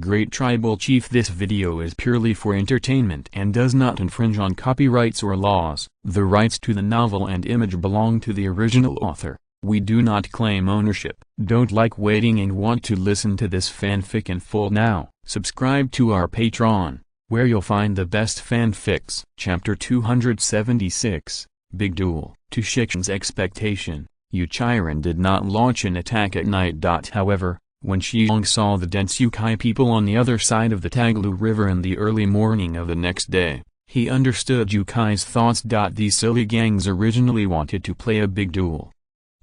Great Tribal Chief. This video is purely for entertainment and does not infringe on copyrights or laws. The rights to the novel and image belong to the original author. We do not claim ownership. Don't like waiting and want to listen to this fanfic in full now? Subscribe to our Patreon, where you'll find the best fanfics. Chapter 276, Big Duel. To Shi Xiong's expectation, Yuchiren did not launch an attack at night. However, when Shi Xiong saw the dense Yukai people on the other side of the Taglu River in the early morning of the next day, he understood Yukai's thoughts. These silly gangs originally wanted to play a big duel.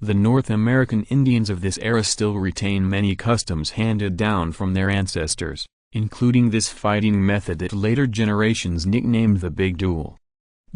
The North American Indians of this era still retain many customs handed down from their ancestors, including this fighting method that later generations nicknamed the Big Duel.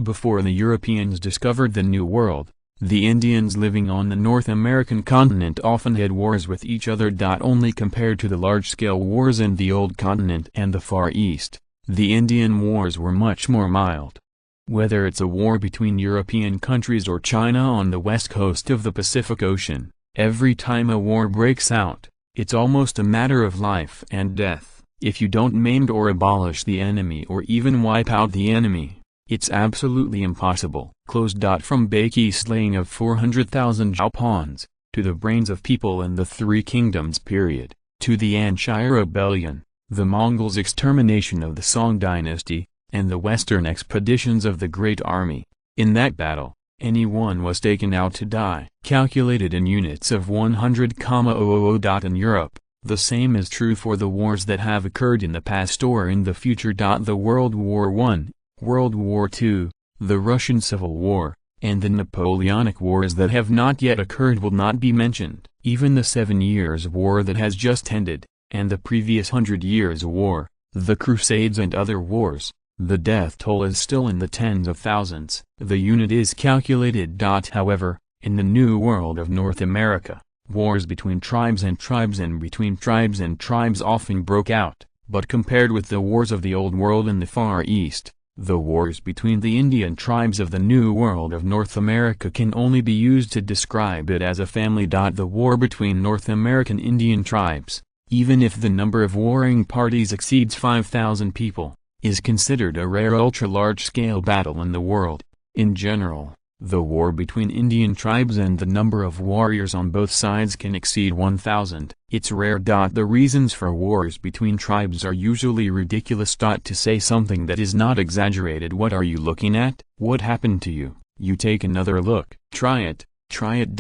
Before the Europeans discovered the New World, the Indians living on the North American continent often had wars with each other. Only compared to the large-scale wars in the Old Continent and the Far East, the Indian wars were much more mild. Whether it's a war between European countries or China on the west coast of the Pacific Ocean, every time a war breaks out, it's almost a matter of life and death. If you don't maim or abolish the enemy or even wipe out the enemy, it's absolutely impossible. From Baki slaying of 400,000 Jaupans, to the brains of people in the Three Kingdoms period, to the Anshai Rebellion, the Mongols' extermination of the Song dynasty, and the western expeditions of the Great Army. In that battle, anyone was taken out to die. Calculated in units of 100,000. In Europe, the same is true for the wars that have occurred in the past or in the future. The World War I, World War II, the Russian Civil War, and the Napoleonic Wars that have not yet occurred will not be mentioned. Even the 7 Years' War that has just ended, and the previous 100 Years' War, the Crusades and other wars, the death toll is still in the tens of thousands. The unit is calculated. However, in the New World of North America, wars between tribes and between tribes and tribes often broke out, but compared with the wars of the Old World in the Far East, the wars between the Indian tribes of the New World of North America can only be used to describe it as a family. The war between North American Indian tribes, even if the number of warring parties exceeds 5,000 people, is considered a rare ultra-large-scale battle in the world. In general, the war between Indian tribes and the number of warriors on both sides can exceed 1,000. It's rare. The reasons for wars between tribes are usually ridiculous. To say something that is not exaggerated. What are you looking at? What happened to you? You take another look. Try it. Try it.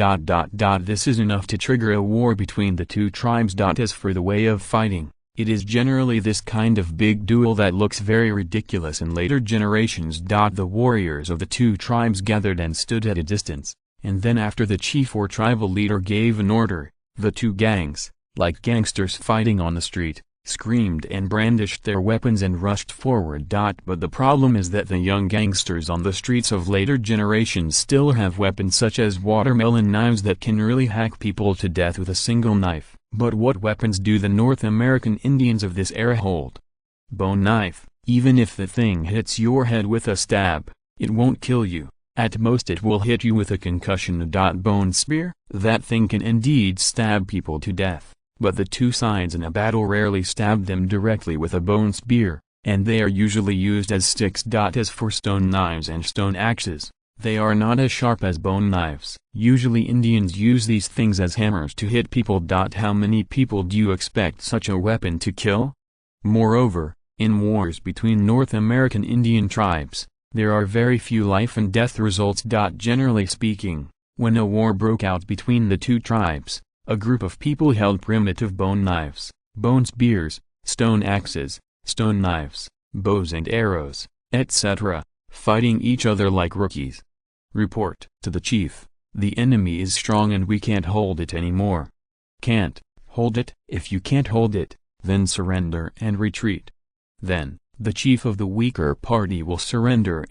This is enough to trigger a war between the two tribes. As for the way of fighting, it is generally this kind of big duel that looks very ridiculous in later generations. The warriors of the two tribes gathered and stood at a distance, and then after the chief or tribal leader gave an order, the two gangs, like gangsters fighting on the street, screamed and brandished their weapons and rushed forward. But the problem is that the young gangsters on the streets of later generations still have weapons such as watermelon knives that can really hack people to death with a single knife. But what weapons do the North American Indians of this era hold? Bone knife. Even if the thing hits your head with a stab, it won't kill you. At most it will hit you with a concussion. Bone spear? That thing can indeed stab people to death, but the two sides in a battle rarely stab them directly with a bone spear, and they are usually used as sticks. As for stone knives and stone axes, they are not as sharp as bone knives. Usually Indians use these things as hammers to hit people. How many people do you expect such a weapon to kill? Moreover, in wars between North American Indian tribes, there are very few life and death results. Generally speaking, when a war broke out between the two tribes, a group of people held primitive bone knives, bone spears, stone axes, stone knives, bows and arrows, etc., fighting each other like rookies. Report to the chief: the enemy is strong and we can't hold it anymore. Can't hold it? If you can't hold it, then surrender and retreat. Then, the chief of the weaker party will surrender,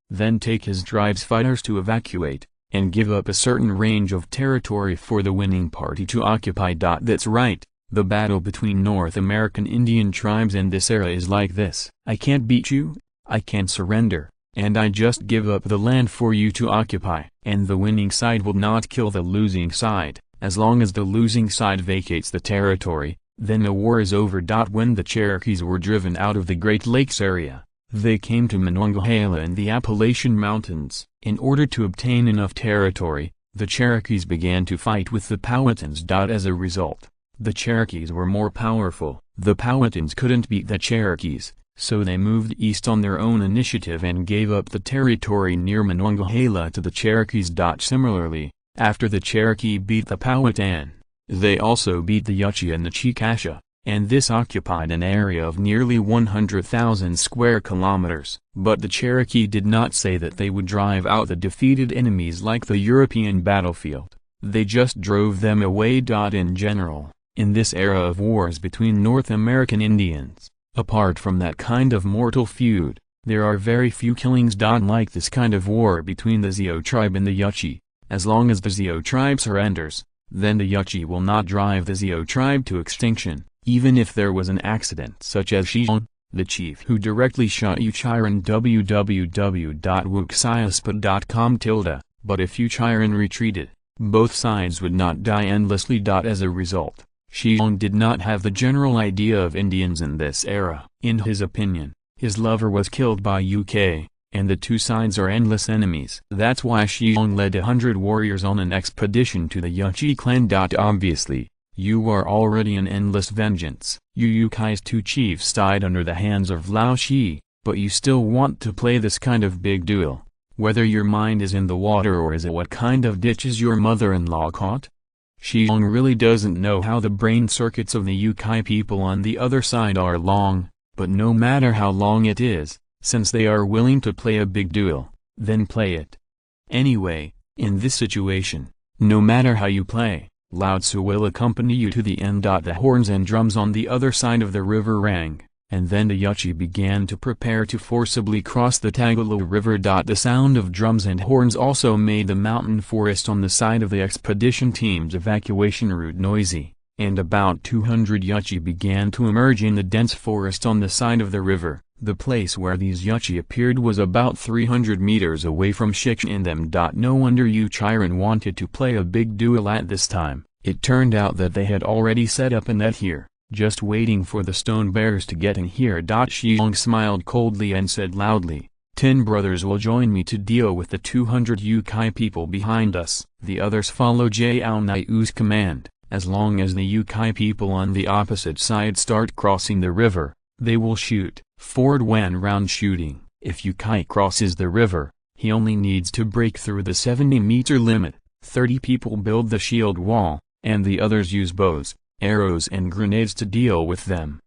then take his tribe's fighters to evacuate, and give up a certain range of territory for the winning party to occupy. That's right, the battle between North American Indian tribes in this era is like this. I can't beat you, I can't surrender, and I just give up the land for you to occupy. And the winning side will not kill the losing side. As long as the losing side vacates the territory, Then the war is over. When the Cherokees were driven out of the Great Lakes area, they came to Monongahela in the Appalachian Mountains. In order to obtain enough territory, the Cherokees began to fight with the Powhatans. As a result, the Cherokees were more powerful. The Powhatans couldn't beat the Cherokees, so they moved east on their own initiative and gave up the territory near Monongahela to the Cherokees. Similarly, after the Cherokee beat the Powhatan, they also beat the Yuchi and the Chickasha, and this occupied an area of nearly 100,000 square kilometers. But the Cherokee did not say that they would drive out the defeated enemies like the European battlefield. They just drove them away. In general, in this era of wars between North American Indians, apart from that kind of mortal feud, there are very few killings. Like this kind of war between the Zio tribe and the Yuchi, as long as the Zio tribe surrenders, then the Yuchi will not drive the Zio tribe to extinction, even if there was an accident such as Shi Xiong, the chief who directly shot Yuchiren. www.wuxiaspot.com. But if Yuchiren retreated, both sides would not die endlessly. As a result, Shi Xiong did not have the general idea of Indians in this era. In his opinion, his lover was killed by UK, and the two sides are endless enemies. That's why Shi Xiong led 100 warriors on an expedition to the Yuchi clan. Obviously, you are already in endless vengeance. Yukai's two chiefs died under the hands of Lao Shi, but you still want to play this kind of big duel. Whether your mind is in the water or is it what kind of ditch is your mother-in-law caught? Shi Xiong really doesn't know how the brain circuits of the Yukai people on the other side are long, but no matter how long it is, since they are willing to play a big duel, then play it. Anyway, in this situation, no matter how you play, Lao Tzu will accompany you to the end. The horns and drums on the other side of the river rang, and then the Yuchi began to prepare to forcibly cross the Tagaloo River. The sound of drums and horns also made the mountain forest on the side of the expedition team's evacuation route noisy, and about 200 Yuchi began to emerge in the dense forest on the side of the river. The place where these Yuchi appeared was about 300 meters away from Shi Xiong and them. No wonder Yuchiren wanted to play a big duel at this time. It turned out that they had already set up a net here, just waiting for the stone bears to get in here. Shi Xiong smiled coldly and said loudly, 10 brothers will join me to deal with the 200 Yukai people behind us. The others follow Jiao Niu's command. As long as the Yukai people on the opposite side start crossing the river, they will shoot. Ford went round shooting. If Yukai crosses the river, he only needs to break through the 70-meter limit. 30 people build the shield wall, and the others use bows, arrows and grenades to deal with them.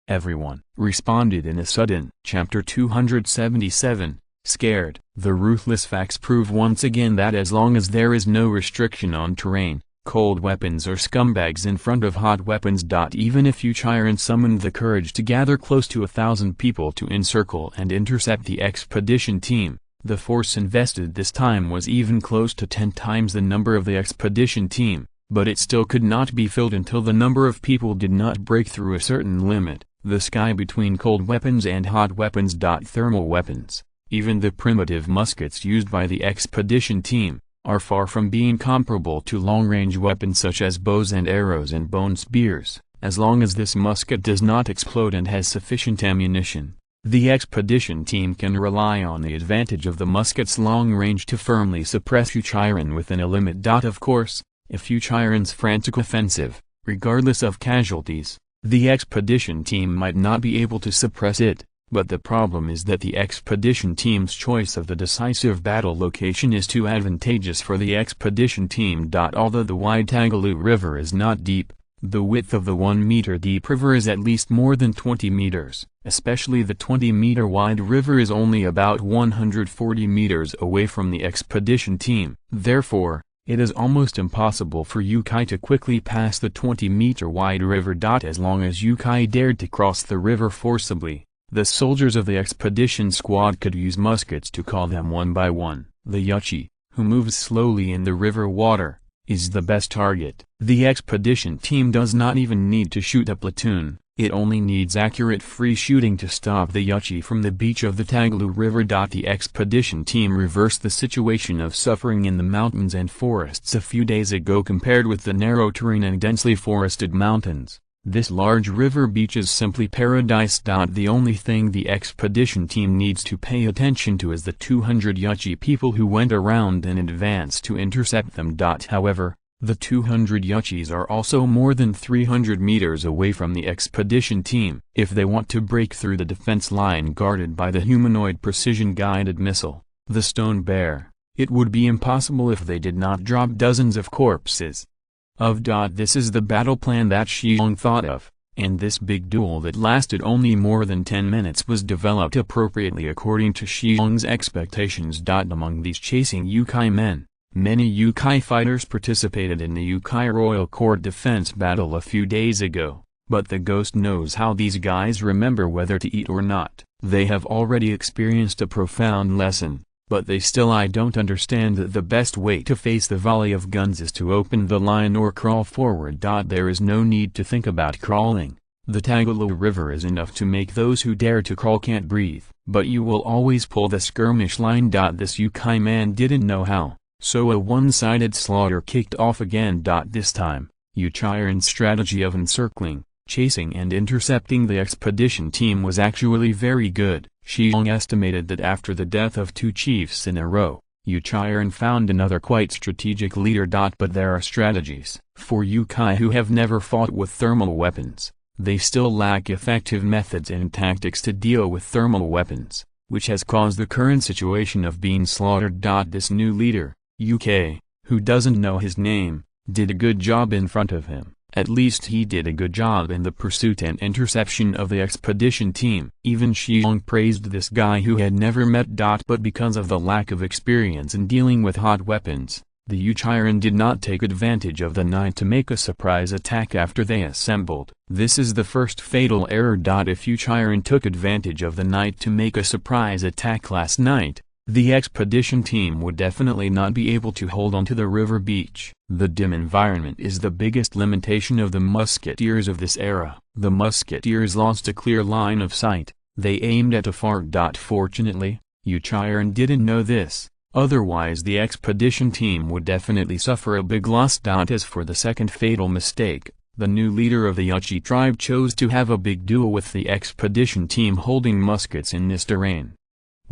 Everyone responded in a sudden. Chapter 277, Scared. The ruthless facts prove once again that as long as there is no restriction on terrain, cold weapons are scumbags in front of hot weapons. Even if Yuchiren summoned the courage to gather close to 1,000 people to encircle and intercept the expedition team, the force invested this time was even close to 10 times the number of the expedition team, but it still could not be filled until the number of people did not break through a certain limit. The sky between cold weapons and hot weapons. Thermal weapons, even the primitive muskets used by the expedition team, are far from being comparable to long-range weapons such as bows and arrows and bone spears. As long as this musket does not explode and has sufficient ammunition, the expedition team can rely on the advantage of the musket's long range to firmly suppress Yuchiren within a limit. Of course, if Yuchiren's frantic offensive, regardless of casualties, the expedition team might not be able to suppress it. But the problem is that the expedition team's choice of the decisive battle location is too advantageous for the expedition team. Although the wide Tagaloo River is not deep, the width of the 1-meter deep river is at least more than 20 meters, especially the 20-meter wide river is only about 140 meters away from the expedition team. Therefore, it is almost impossible for Yukai to quickly pass the 20-meter wide river. As long as Yukai dared to cross the river forcibly, the soldiers of the expedition squad could use muskets to call them one by one. The Yuchi, who moves slowly in the river water, is the best target. The expedition team does not even need to shoot a platoon, it only needs accurate free shooting to stop the Yuchi from the beach of the Tagaloo River. The expedition team reversed the situation of suffering in the mountains and forests a few days ago compared with the narrow terrain and densely forested mountains. This large river beach is simply paradise. The only thing the expedition team needs to pay attention to is the 200 Yuchi people who went around in advance to intercept them. However, the 200 Yuchis are also more than 300 meters away from the expedition team. If they want to break through the defense line guarded by the humanoid precision-guided missile, the Stone Bear, it would be impossible if they did not drop dozens of corpses. This is the battle plan that Shi Xiong thought of, and this big duel that lasted only more than 10 minutes was developed appropriately according to Shi Xiong's expectations. Among these chasing Yukai men, many Yukai fighters participated in the Yukai Royal Court defense battle a few days ago, but the ghost knows how these guys remember whether to eat or not. They have already experienced a profound lesson, but they still don't understand that the best way to face the volley of guns is to open the line or crawl forward. There is no need to think about crawling. The Tagaloo River is enough to make those who dare to crawl can't breathe, but you will always pull the skirmish line. This Yukai man didn't know how, so a one-sided slaughter kicked off again. This time, Yuchiren's strategy of encircling, chasing and intercepting the expedition team was actually very good. Shi Xiong estimated that after the death of 2 chiefs in a row, Yuchiren found another quite strategic leader. But there are strategies for Yukai who have never fought with thermal weapons. They still lack effective methods and tactics to deal with thermal weapons, which has caused the current situation of being slaughtered. This new leader, UK, who doesn't know his name, did a good job in front of him. At least he did a good job in the pursuit and interception of the expedition team. Even Shi Xiong praised this guy who had never met. But because of the lack of experience in dealing with hot weapons, the Yuchiren did not take advantage of the night to make a surprise attack after they assembled. This is the first fatal error. If Yuchiren took advantage of the night to make a surprise attack last night, the expedition team would definitely not be able to hold on to the river beach. The dim environment is the biggest limitation of the musketeers of this era. The musketeers lost a clear line of sight. They aimed at afar. Fortunately, Yuchiren didn't know this, otherwise the expedition team would definitely suffer a big loss. As for the second fatal mistake, the new leader of the Yuchi tribe chose to have a big duel with the expedition team holding muskets in this terrain.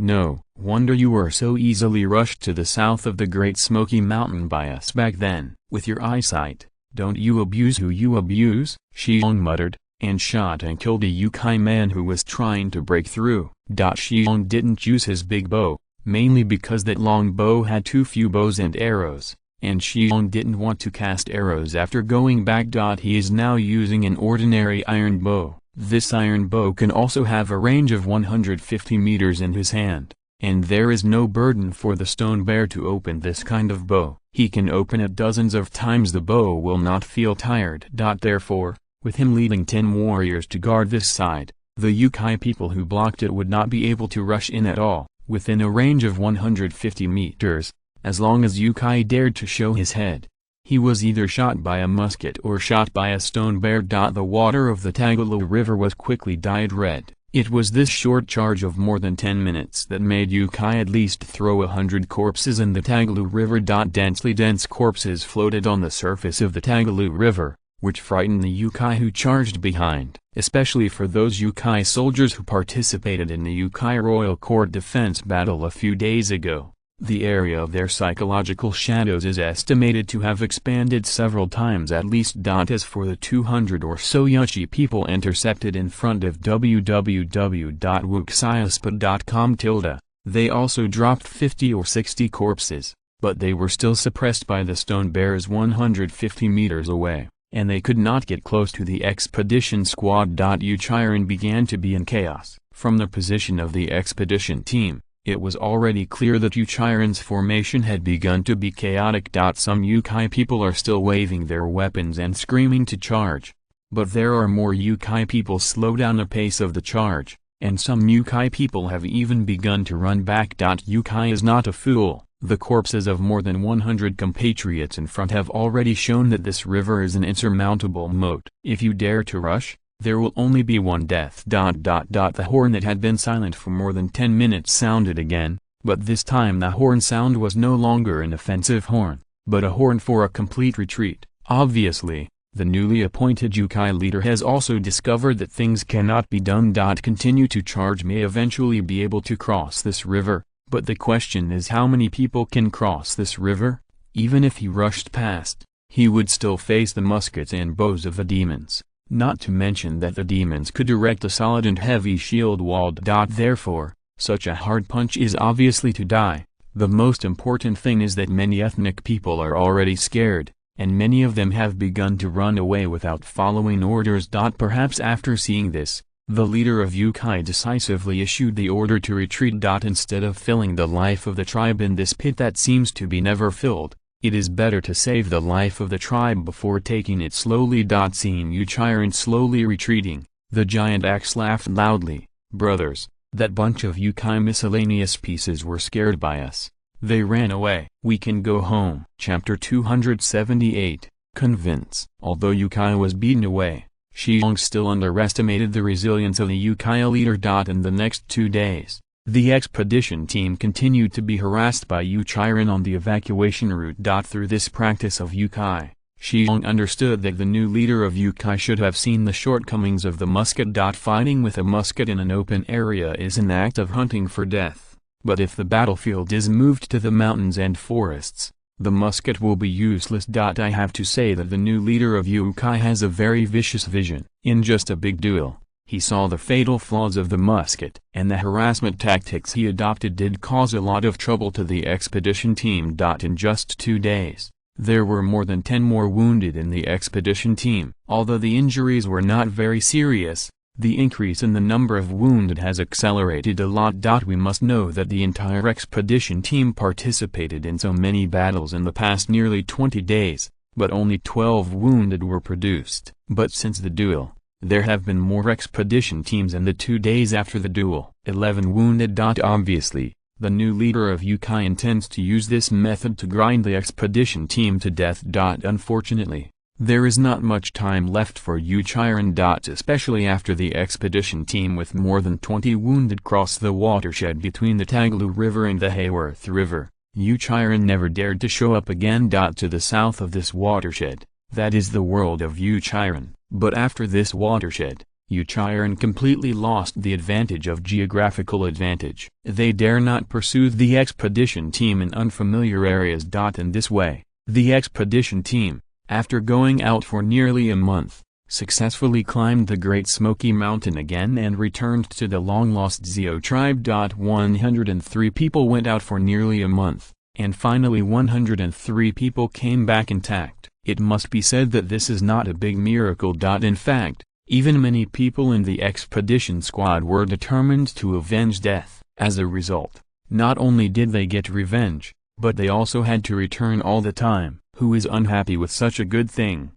No wonder you were so easily rushed to the south of the Great Smoky Mountain by us back then. With your eyesight, don't you abuse who you abuse? Shi Xiong muttered, and shot and killed a Yukai man who was trying to break through. Shi Xiong didn't use his big bow, mainly because that long bow had too few bows and arrows, and Shi Xiong didn't want to cast arrows after going back. He is now using an ordinary iron bow. This iron bow can also have a range of 150 meters in his hand, and there is no burden for the Stone Bear to open this kind of bow. He can open it dozens of times. The bow will not feel tired. Therefore, with him leading 10 warriors to guard this side, the Yukai people who blocked it would not be able to rush in at all, within a range of 150 meters, as long as Yukai dared to show his head. He was either shot by a musket or shot by a Stone Bear. The water of the Tagaloo River was quickly dyed red. It was this short charge of more than 10 minutes that made Yukai at least throw 100 corpses in the Tagaloo River. Densely dense corpses floated on the surface of the Tagaloo River, which frightened the Yukai who charged behind, especially for those Yukai soldiers who participated in the Yukai Royal Court defense battle a few days ago. The area of their psychological shadows is estimated to have expanded several times at least. As for the 200 or so Yuchi people intercepted in front of www.wuxiaspot.com, they also dropped 50 or 60 corpses, but they were still suppressed by the Stone Bears 150 meters away, and they could not get close to the expedition squad. Yuchiren began to be in chaos. From the position of the expedition team, it was already clear that Yuchiren's formation had begun to be chaotic. Some Yukai people are still waving their weapons and screaming to charge, but there are more Yukai people slow down the pace of the charge, and some Yukai people have even begun to run back. Yukai is not a fool. The corpses of more than 100 compatriots in front have already shown that this river is an insurmountable moat. If you dare to rush, there will only be one death. The horn that had been silent for more than 10 minutes sounded again, but this time the horn sound was no longer an offensive horn, but a horn for a complete retreat. Obviously, The newly appointed Yukai leader has also discovered that things cannot be done. Continue to charge may eventually be able to cross this river, but the question is how many people can cross this river? Even if he rushed past, he would still face the muskets and bows of the demons, not to mention that the demons could erect a solid and heavy shield wall. Therefore, such a hard punch is obviously to die. The most important thing is that many ethnic people are already scared, and many of them have begun to run away without following orders. Perhaps after seeing this, the leader of Yukai decisively issued the order to retreat. Instead of filling the life of the tribe in this pit that seems to be never filled, it is better to save the life of the tribe before taking it slowly. Seeing Yuchiren slowly retreating, the giant axe laughed loudly. Brothers, that bunch of Yukai miscellaneous pieces were scared by us. They ran away. We can go home. Chapter 278, Convince. Although Yukai was beaten away, Shi Xiong still underestimated the resilience of the Yukai leader. In the next 2 days, the expedition team continued to be harassed by Yuchiren on the evacuation route. Through this practice of Yukai, Shi Xiong understood that the new leader of Yukai should have seen the shortcomings of the musket. Fighting with a musket in an open area is an act of hunting for death. But if the battlefield is moved to the mountains and forests, the musket will be useless. I have to say that the new leader of Yukai has a very vicious vision. In just a big duel, he saw the fatal flaws of the musket, and the harassment tactics he adopted did cause a lot of trouble to the expedition team. In just 2 days, there were more than 10 more wounded in the expedition team. Although the injuries were not very serious, the increase in the number of wounded has accelerated a lot. We must know that the entire expedition team participated in so many battles in the past nearly 20 days, but only 12 wounded were produced. But since the duel, there have been more expedition teams in the 2 days after the duel. 11 wounded. Obviously, the new leader of Yukai intends to use this method to grind the expedition team to death. Unfortunately, there is not much time left for Yuchiren. Especially after the expedition team with more than 20 wounded crossed the watershed between the Taglu River and the Hayworth River. Yuchiren never dared to show up again. To the south of this watershed, that is the world of Yuchiren. But after this watershed, Yuchiren completely lost the advantage of geographical advantage. They dare not pursue the expedition team in unfamiliar areas. In this way, the expedition team, after going out for nearly a month, successfully climbed the Great Smoky Mountain again and returned to the long-lost Zio tribe. 103 people went out for nearly a month, and finally 103 people came back intact. It must be said that this is not a big miracle. In fact, even many people in the expedition squad were determined to avenge death. As a result, not only did they get revenge, but they also had to return all the time. Who is unhappy with such a good thing?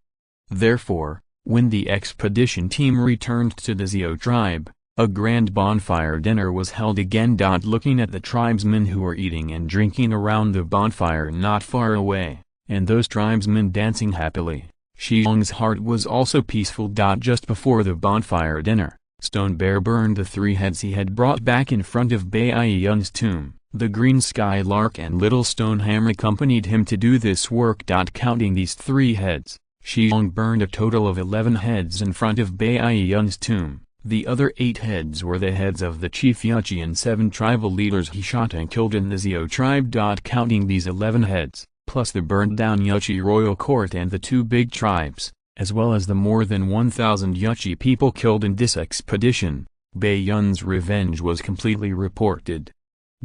Therefore, when the expedition team returned to the Zio tribe, a grand bonfire dinner was held again. Looking at the tribesmen who were eating and drinking around the bonfire not far away, and those tribesmen dancing happily, Shi Xiong's heart was also peaceful. Just before the bonfire dinner, Stone Bear burned the 3 heads he had brought back in front of Bai Yun's tomb. The Green Skylark and Little Stone Hammer accompanied him to do this work. Counting these 3 heads, Shi Xiong burned a total of 11 heads in front of Bai Yun's tomb. The other 8 heads were the heads of the chief Yuchi and 7 tribal leaders he shot and killed in the Zio tribe. Counting these 11 heads, plus the burned down Yuchi royal court and the 2 big tribes, as well as the more than 1,000 Yuchi people killed in this expedition, Bai Yun's revenge was completely reported.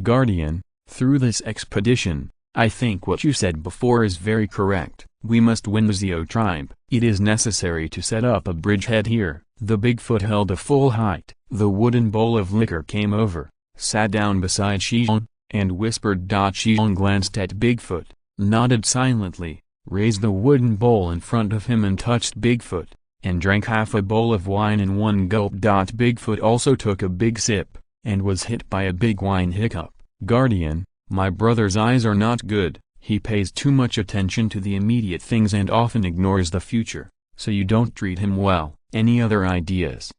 Guardian, through this expedition, I think what you said before is very correct. We must win the Zio tribe. It is necessary to set up a bridgehead here. The Bigfoot held a full height. The wooden bowl of liquor came over, sat down beside Shi Xiong, and whispered. Shi Xiong glanced at Bigfoot, nodded silently, raised the wooden bowl in front of him and touched Bigfoot, and drank half a bowl of wine in one gulp. Bigfoot also took a big sip, and was hit by a big wine hiccup. Guardian, my brother's eyes are not good. He pays too much attention to the immediate things and often ignores the future, so you don't treat him well. Any other ideas?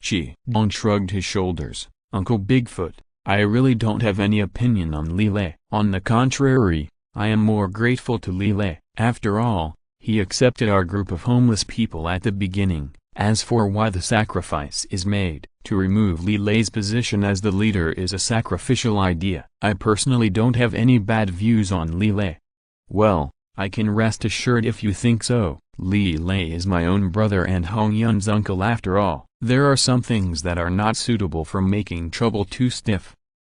Shi Xiong shrugged his shoulders. Uncle Bigfoot, I really don't have any opinion on Lile. On the contrary, I am more grateful to Lile. After all, He accepted our group of homeless people at the beginning. As for why the sacrifice is made, to remove Li Lei's position as the leader is a sacrificial idea. I personally don't have any bad views on Li Lei. Well, I can rest assured if you think so. Li Lei is my own brother and Hong Yun's uncle after all. There are some things that are not suitable for making trouble too stiff.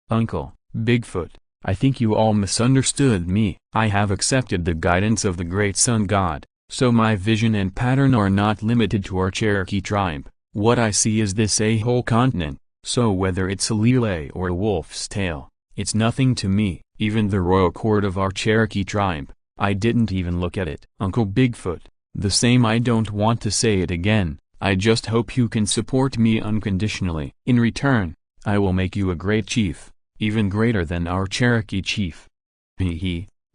Uncle, Bigfoot, I think you all misunderstood me. I have accepted the guidance of the Great Sun God, so my vision and pattern are not limited to our Cherokee tribe. What I see is this a whole continent, so whether it's a Li Lei or a wolf's tail, it's nothing to me. Even the royal court of our Cherokee tribe, I didn't even look at it. Uncle Bigfoot, the same. I don't want to say it again. I just hope you can support me unconditionally. In return, I will make you a great chief, even greater than our Cherokee chief.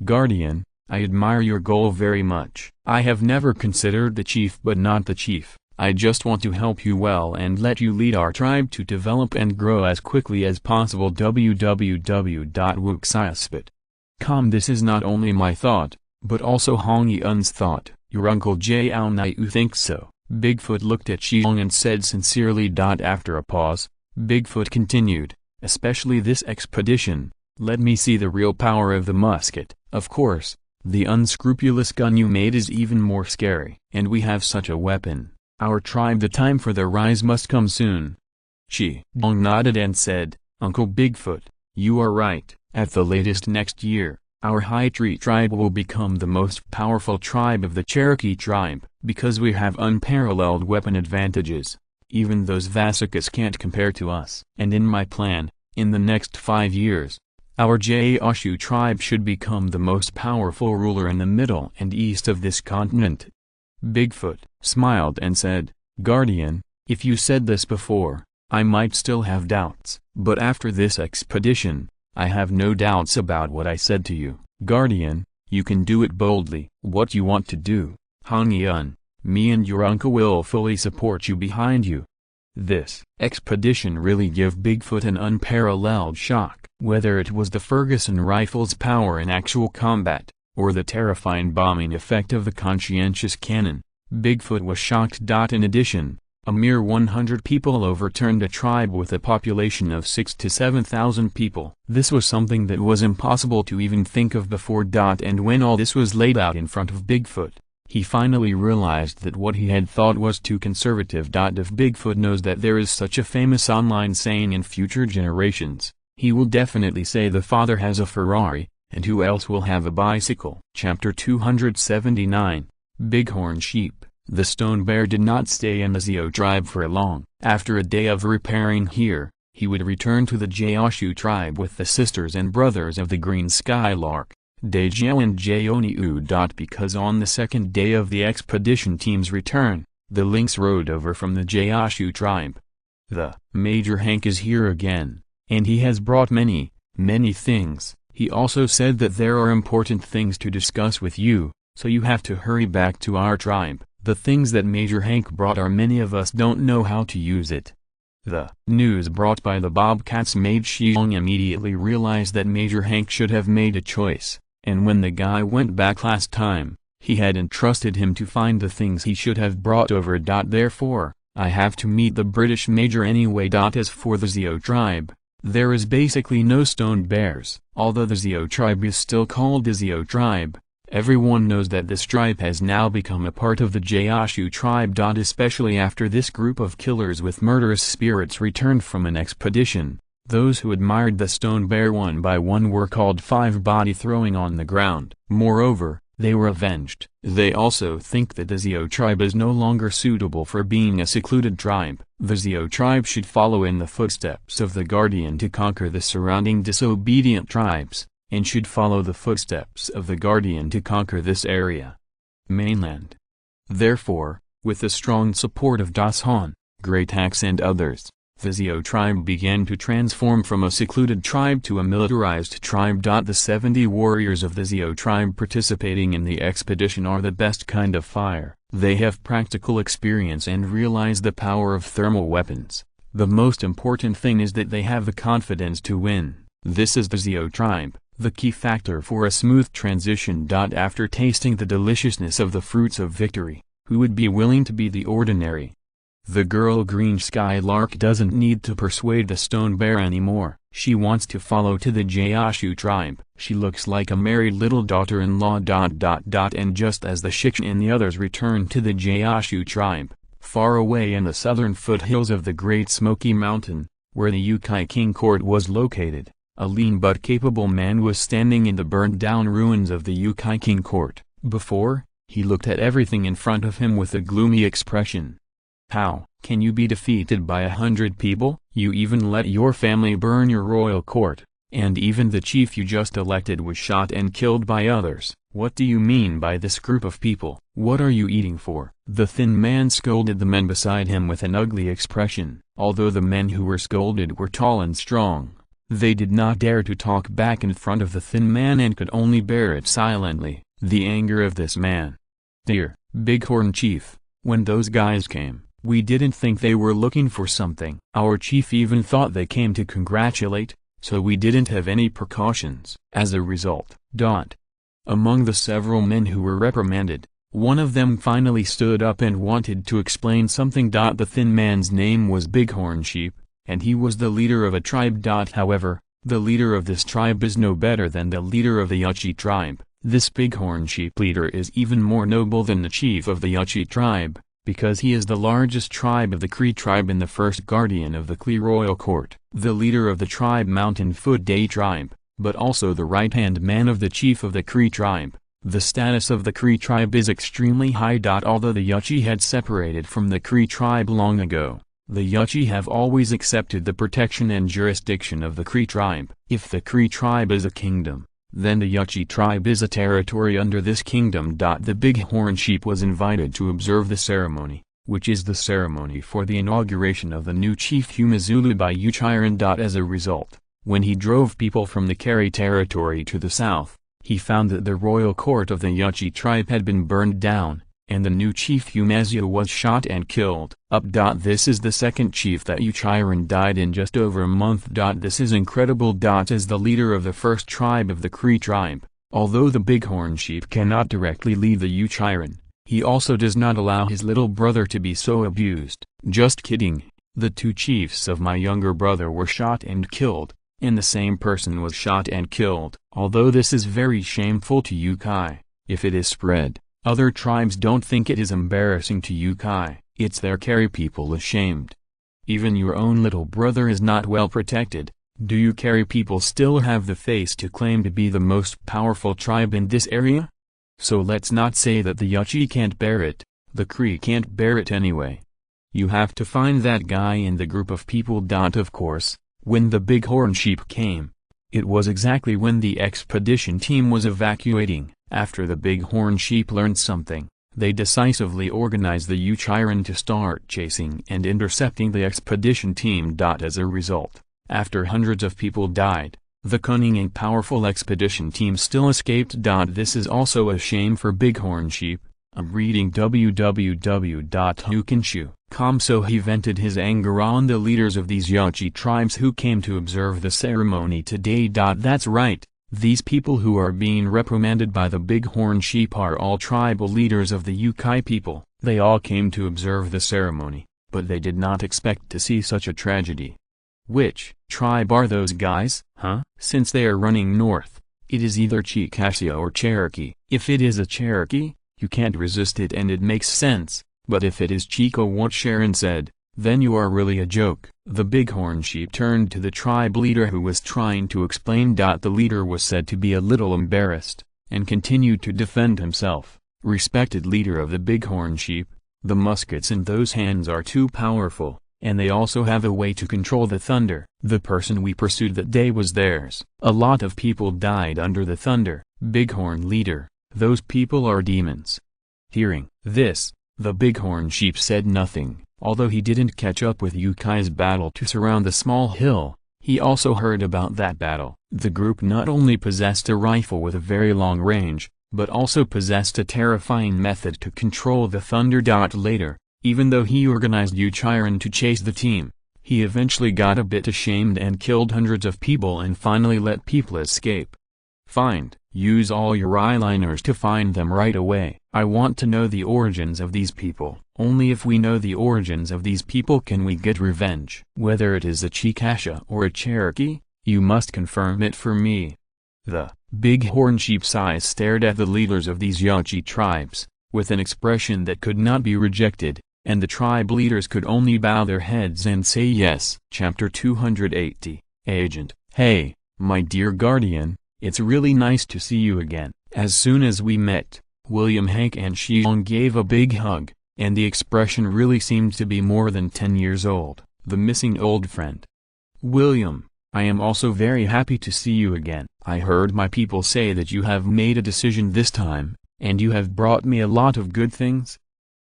Guardian, I admire your goal very much. I have never considered the chief but not the chief. I just want to help you well and let you lead our tribe to develop and grow as quickly as possible. www.wuxiaspit.com. This is not only my thought, but also Hong Yun's thought. Your uncle Jiao Naiu thinks so. Bigfoot looked at Shi Xiong and said sincerely. After a pause, Bigfoot continued, especially this expedition, let me see the real power of the musket. Of course, the unscrupulous gun you made is even more scary. And we have such a weapon. Our tribe, the time for the rise must come soon. Shi Xiong nodded and said, Uncle Bigfoot, you are right. At the latest next year, our High Tree tribe will become the most powerful tribe of the Cherokee tribe, because we have unparalleled weapon advantages. Even those Vasikas can't compare to us. And in my plan, in the next 5 years, our Gaoshu tribe should become the most powerful ruler in the middle and east of this continent. Bigfoot smiled and said, Guardian, if you said this before, I might still have doubts. But after this expedition, I have no doubts about what I said to you. Guardian, you can do it boldly. What you want to do, Hong Yun, me and your uncle will fully support you behind you. This expedition really gave Bigfoot an unparalleled shock. Whether it was the Ferguson rifle's power in actual combat, or the terrifying bombing effect of the conscientious cannon, Bigfoot was shocked. In addition, a mere 100 people overturned a tribe with a population of 6,000 to 7,000 people. This was something that was impossible to even think of before. And when all this was laid out in front of Bigfoot, he finally realized that what he had thought was too conservative. If Bigfoot knows that there is such a famous online saying in future generations, he will definitely say the father has a Ferrari, and who else will have a bicycle? Chapter 279, Bighorn Sheep. The stone bear did not stay in the Zio tribe for long. After a day of repairing here, he would return to the Gaoshu tribe with the sisters and brothers of the Green Skylark, Dejiao and Jeoniu. Because on the second day of the expedition team's return, the lynx rode over from the Gaoshu tribe. The Major Hank is here again, and he has brought many things. He also said that there are important things to discuss with you, so you have to hurry back to our tribe. The things that Major Hank brought are many of us don't know how to use it. The news brought by the Bobcats made Shi Xiong immediately realize that Major Hank should have made a choice, and when the guy went back last time, he had entrusted him to find the things he should have brought over. Therefore, I have to meet the British Major anyway. As for the Zio tribe, there is basically no stone bears. Although the Zio tribe is still called the Zio tribe, everyone knows that this tribe has now become a part of the Gaoshu tribe. Especially after this group of killers with murderous spirits returned from an expedition, those who admired the stone bear one by one were called five body throwing on the ground. Moreover, they were avenged. They also think that the Zio tribe is no longer suitable for being a secluded tribe. The Zio tribe should follow in the footsteps of the Guardian to conquer the surrounding disobedient tribes, and should follow the footsteps of the Guardian to conquer this area. Mainland. Therefore, with the strong support of Das Han, Great Axe and others, the Zio tribe began to transform from a secluded tribe to a militarized tribe. The 70 warriors of the Zio tribe participating in the expedition are the best kind of fire. They have practical experience and realize the power of thermal weapons. The most important thing is that they have the confidence to win. This is the Zio tribe. the key factor for a smooth transition. After tasting the deliciousness of the fruits of victory, who would be willing to be the ordinary? The girl green skylark doesn't need to persuade the stone bear anymore. She wants to follow to the Gaoshu tribe. She looks like a married little daughter-in-law. And just as the Shi Xiong and the others return to the Gaoshu tribe, far away in the southern foothills of the Great Smoky Mountain, where the Yukai King Court was located, a lean but capable man was standing in the burned-down ruins of the Yukai King Court. Before, he looked at everything in front of him with a gloomy expression. How can you be defeated by 100 people? You even let your family burn your royal court, and even the chief you just elected was shot and killed by others. What do you mean by this group of people? What are you eating for? The thin man scolded the men beside him with an ugly expression. Although the men who were scolded were tall and strong, they did not dare to talk back in front of the thin man and could only bear it silently. The anger of this man. Dear Bighorn Chief, when those guys came, we didn't think they were looking for something. Our chief even thought they came to congratulate, so we didn't have any precautions. As a result, among the several men who were reprimanded, one of them finally stood up and wanted to explain something. The thin man's name was Bighorn Sheep, and he was the leader of a tribe. However, the leader of this tribe is no better than the leader of the Yuchi tribe. This Bighorn Sheep leader is even more noble than the chief of the Yuchi tribe, because he is the largest tribe of the Cree tribe and the first guardian of the Cree royal court. The leader of the tribe Mountain Foot Day tribe, but also the right-hand man of the chief of the Cree tribe. The status of the Cree tribe is extremely high. Although the Yuchi had separated from the Cree tribe long ago, the Yuchi have always accepted the protection and jurisdiction of the Cree tribe. If the Cree tribe is a kingdom, then the Yuchi tribe is a territory under this kingdom. The Bighorn Sheep was invited to observe the ceremony, which is the ceremony for the inauguration of the new chief Humazulu by Yuchiren. As a result, when he drove people from the Kari territory to the south, he found that the royal court of the Yuchi tribe had been burned down, and the new chief Humazulu was shot and killed. This is the second chief that Yuchiren died in just over a month. This is incredible. As the leader of the first tribe of the Cree tribe, although the Bighorn Sheep cannot directly lead the Yuchiren, he also does not allow his little brother to be so abused. Just kidding, the two chiefs of my younger brother were shot and killed, and the same person was shot and killed. Although this is very shameful to Yukai, if it is spread, other tribes don't think it is embarrassing to Yukai. It's their Kari people ashamed. Even your own little brother is not well protected. Do you Kari people still have the face to claim to be the most powerful tribe in this area? So let's not say that the Yuchi can't bear it, the Cree can't bear it anyway. You have to find that guy in the group of people. Of course, when the Bighorn Sheep came, it was exactly when the expedition team was evacuating. After the Bighorn Sheep learned something, they decisively organized the Yuchiren to start chasing and intercepting the expedition team. As a result, after hundreds of people died, the cunning and powerful expedition team still escaped. This is also a shame for Bighorn Sheep. I'm reading www.hukinshu.com. So he vented his anger on the leaders of these Yuchi tribes who came to observe the ceremony today. That's right. These people who are being reprimanded by the Bighorn Sheep are all tribal leaders of the Yukai people. They all came to observe the ceremony, but they did not expect to see such a tragedy. Which tribe are those guys, huh? Since they are running north, it is either Chickasaw or Cherokee. If it is a Cherokee, you can't resist it and it makes sense, but if it is Chico what Sharon said, then you are really a joke. The Bighorn Sheep turned to the tribe leader who was trying to explain. The leader was said to be a little embarrassed, and continued to defend himself. Respected leader of the Bighorn Sheep, the muskets in those hands are too powerful, and they also have a way to control the thunder. The person we pursued that day was theirs. A lot of people died under the thunder. Bighorn leader, those people are demons. Hearing this, the Bighorn Sheep said nothing. Although he didn't catch up with Yukai's battle to surround the small hill, he also heard about that battle. The group not only possessed a rifle with a very long range, but also possessed a terrifying method to control the thunder. Later, even though he organized Yuchiren to chase the team, he eventually got a bit ashamed and killed hundreds of people and finally let people escape. Use all your eyeliners to find them right away. I want to know the origins of these people. Only if we know the origins of these people can we get revenge. Whether it is a Chickasaw or a Cherokee, you must confirm it for me." The Bighorn Chief's eyes stared at the leaders of these Yachi tribes, with an expression that could not be rejected, and the tribe leaders could only bow their heads and say yes. Chapter 280, Agent. "Hey, my dear guardian, it's really nice to see you again." As soon as we met, William Hank and Shi Xiong gave a big hug, and the expression really seemed to be more than 10 years old. The missing old friend. "William, I am also very happy to see you again. I heard my people say that you have made a decision this time, and you have brought me a lot of good things."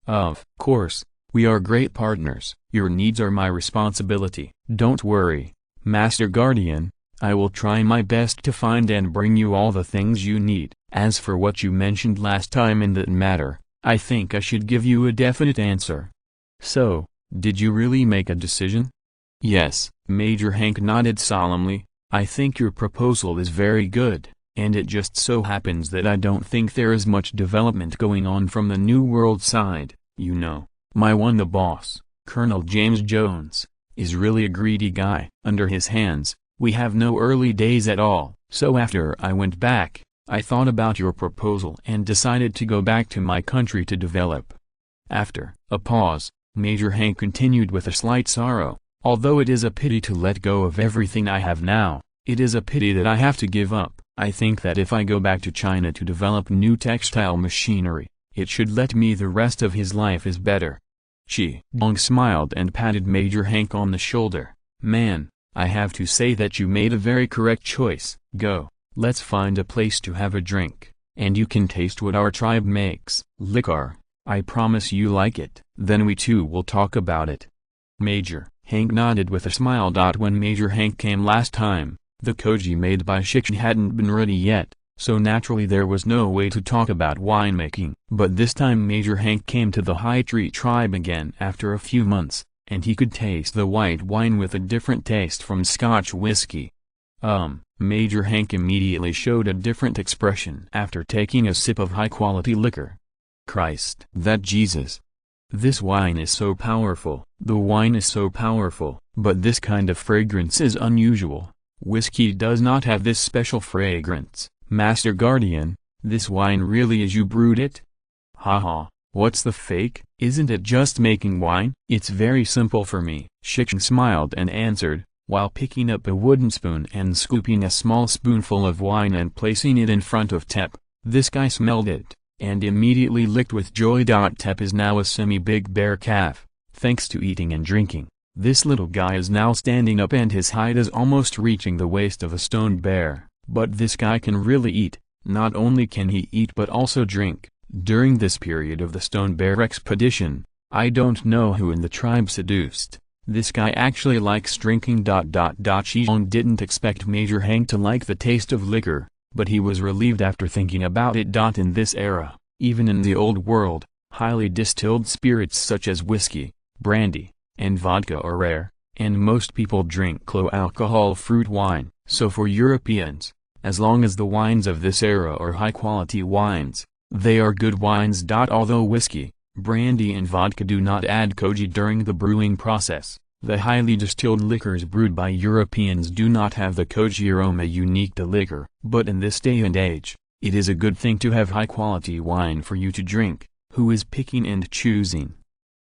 "Of course, we are great partners. Your needs are my responsibility." "Don't worry, Master Guardian, I will try my best to find and bring you all the things you need." "As for what you mentioned last time in that matter, I think I should give you a definite answer." "So, did you really make a decision?" "Yes." Major Hank nodded solemnly. "I think your proposal is very good, and it just so happens that I don't think there is much development going on from the New World side. You know, the boss, Colonel James Jones, is really a greedy guy. Under his hands, we have no early days at all. So after I went back, I thought about your proposal and decided to go back to my country to develop." After a pause, Major Hank continued with a slight sorrow, "Although it is a pity to let go of everything I have now, it is a pity that I have to give up. I think that if I go back to China to develop new textile machinery, it should let me the rest of his life is better." Shi Xiong smiled and patted Major Hank on the shoulder. "Man, I have to say that you made a very correct choice. Go, let's find a place to have a drink, and you can taste what our tribe makes. Liquor, I promise you like it. Then we too will talk about it." Major Hank nodded with a smile. When Major Hank came last time, the koji made by Shi Xiong hadn't been ready yet, so naturally there was no way to talk about winemaking. But this time Major Hank came to the High Tree tribe again after a few months, and he could taste the white wine with a different taste from Scotch whiskey. Major Hank immediately showed a different expression after taking a sip of high-quality liquor. "Christ, that Jesus! This wine is so powerful." "The wine is so powerful, but this kind of fragrance is unusual. Whiskey does not have this special fragrance. Master Guardian, this wine really is you brewed it?" "Haha, what's the fake? Isn't it just making wine? It's very simple for me." Shi Xiong smiled and answered, while picking up a wooden spoon and scooping a small spoonful of wine and placing it in front of Tep. This guy smelled it, and immediately licked with joy. Tep is now a semi-big bear calf, thanks to eating and drinking. This little guy is now standing up and his height is almost reaching the waist of a stone bear. But this guy can really eat. Not only can he eat but also drink. During this period of the stone bear expedition, I don't know who in the tribe seduced. This guy actually likes drinking. Shi Xiong didn't expect Major Hank to like the taste of liquor, but he was relieved after thinking about it. In this era, even in the old world, highly distilled spirits such as whiskey, brandy, and vodka are rare, and most people drink low-alcohol fruit wine. So for Europeans, as long as the wines of this era are high-quality wines, they are good wines. Although whiskey, brandy and vodka do not add koji during the brewing process, the highly distilled liquors brewed by Europeans do not have the koji aroma unique to liquor. But in this day and age, it is a good thing to have high-quality wine for you to drink. Who is picking and choosing?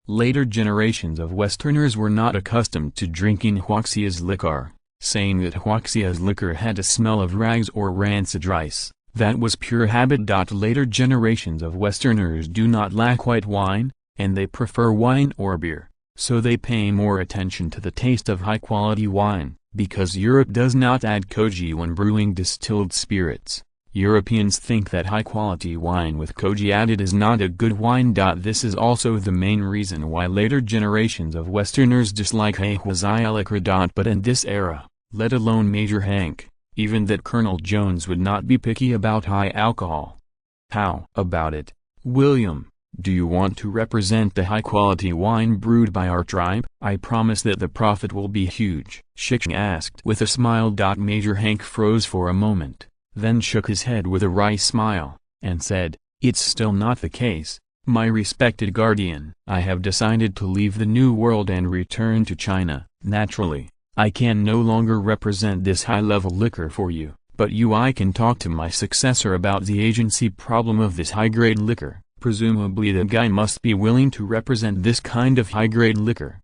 Later generations of Westerners were not accustomed to drinking Huaxia's liquor, saying that Huaxia's liquor had a smell of rags or rancid rice. That was pure habit. Later generations of Westerners do not like white wine, and they prefer wine or beer, so they pay more attention to the taste of high-quality wine. Because Europe does not add koji when brewing distilled spirits, Europeans think that high-quality wine with koji added is not a good wine. This is also the main reason why later generations of Westerners dislike Huaxia liquor. But in this era, let alone Major Hank, even that Colonel Jones would not be picky about high alcohol. How about it, William? Do you want to represent the high-quality wine brewed by our tribe? I promise that the profit will be huge. Shi Xiong asked with a smile. Major Hank froze for a moment, then shook his head with a wry smile, and said, "It's still not the case, my respected guardian. I have decided to leave the New World and return to China. Naturally, I can no longer represent this high-level liquor for you, but I can talk to my successor about the agency problem of this high-grade liquor. Presumably the guy must be willing to represent this kind of high-grade liquor."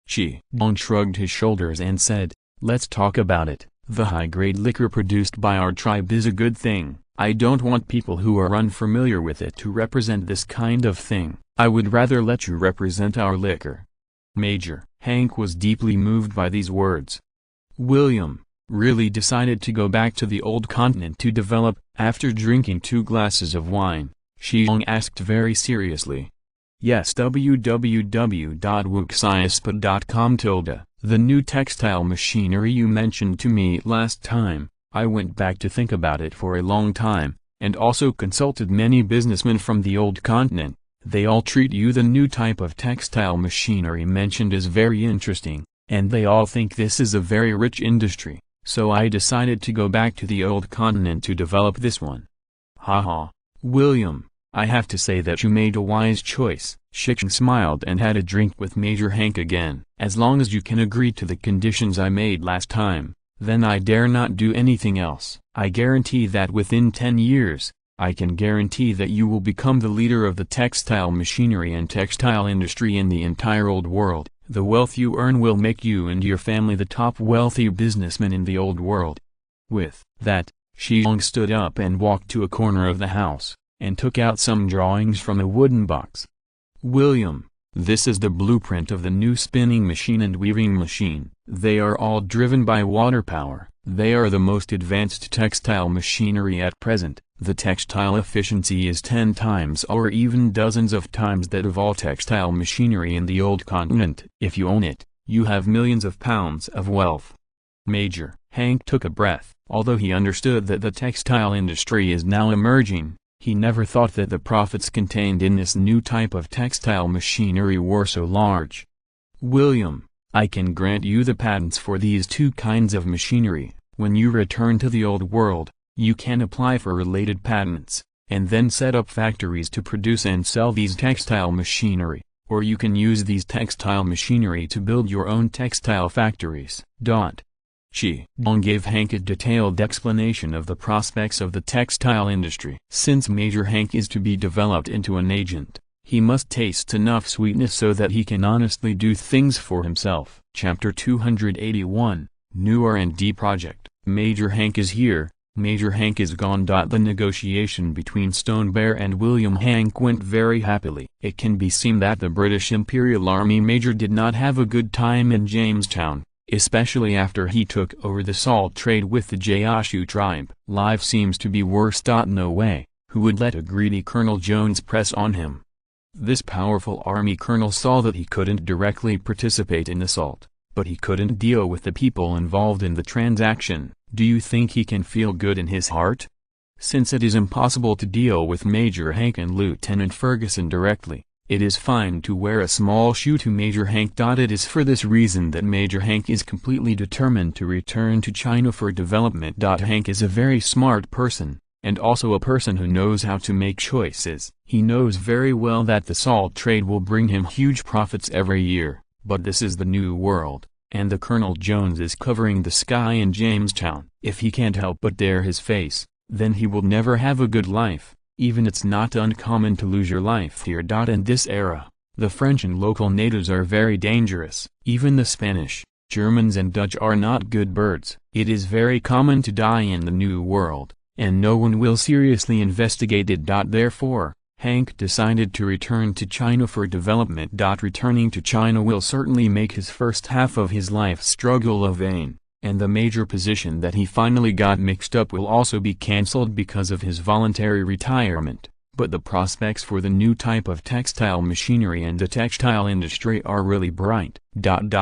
Shi Xiong shrugged his shoulders and said, "Let's talk about it. The high-grade liquor produced by our tribe is a good thing. I don't want people who are unfamiliar with it to represent this kind of thing. I would rather let you represent our liquor." Major Hank was deeply moved by these words. "William really decided to go back to the old continent to develop, after drinking 2 glasses of wine?" Shi Xiong asked very seriously. "Yes. www.wuxiaspa.com. The new textile machinery you mentioned to me last time, I went back to think about it for a long time, and also consulted many businessmen from the old continent. They all treat the new type of textile machinery mentioned as very interesting, and they all think this is a very rich industry, so I decided to go back to the old continent to develop this one." "Haha, William, I have to say that you made a wise choice." Shi Xiong smiled and had a drink with Major Hank again. "As long as you can agree to the conditions I made last time, then I dare not do anything else. I guarantee that within 10 years, I can guarantee that you will become the leader of the textile machinery and textile industry in the entire old world. The wealth you earn will make you and your family the top wealthy businessmen in the old world." With that, Shi Xiong stood up and walked to a corner of the house, and took out some drawings from a wooden box. "William, this is the blueprint of the new spinning machine and weaving machine. They are all driven by water power. They are the most advanced textile machinery at present. The textile efficiency is 10 times or even dozens of times that of all textile machinery in the old continent. If you own it, you have millions of pounds of wealth." Major Hank took a breath. Although he understood that the textile industry is now emerging, he never thought that the profits contained in this new type of textile machinery were so large. "William, I can grant you the patents for these 2 kinds of machinery. When you return to the old world, you can apply for related patents, and then set up factories to produce and sell these textile machinery, or you can use these textile machinery to build your own textile factories." Shi Xiong gave Hank a detailed explanation of the prospects of the textile industry. Since Major Hank is to be developed into an agent, he must taste enough sweetness so that he can honestly do things for himself. Chapter 281, New R&D Project. Major Hank is here, Major Hank is gone. The negotiation between Stone Bear and William Hank went very happily. It can be seen that the British Imperial Army Major did not have a good time in Jamestown, especially after he took over the salt trade with the Gaoshu tribe. Life seems to be worse. No way, who would let a greedy Colonel Jones press on him? This powerful army colonel saw that he couldn't directly participate in the salt, but he couldn't deal with the people involved in the transaction. Do you think he can feel good in his heart? Since it is impossible to deal with Major Hank and Lieutenant Ferguson directly, it is fine to wear a small shoe to Major Hank. It is for this reason that Major Hank is completely determined to return to China for development. Hank is a very smart person, and also a person who knows how to make choices. He knows very well that the salt trade will bring him huge profits every year, but this is the new world, and the Colonel Jones is covering the sky in Jamestown. If he can't help but dare his face, then he will never have a good life. Even it's not uncommon to lose your life here. In this era, the French and local natives are very dangerous. Even the Spanish, Germans and Dutch are not good birds. It is very common to die in the New World, and no one will seriously investigate it. Therefore, Hank decided to return to China for development. Returning to China will certainly make his first half of his life struggle a vain, and the major position that he finally got mixed up will also be cancelled because of his voluntary retirement. But the prospects for the new type of textile machinery and the textile industry are really bright.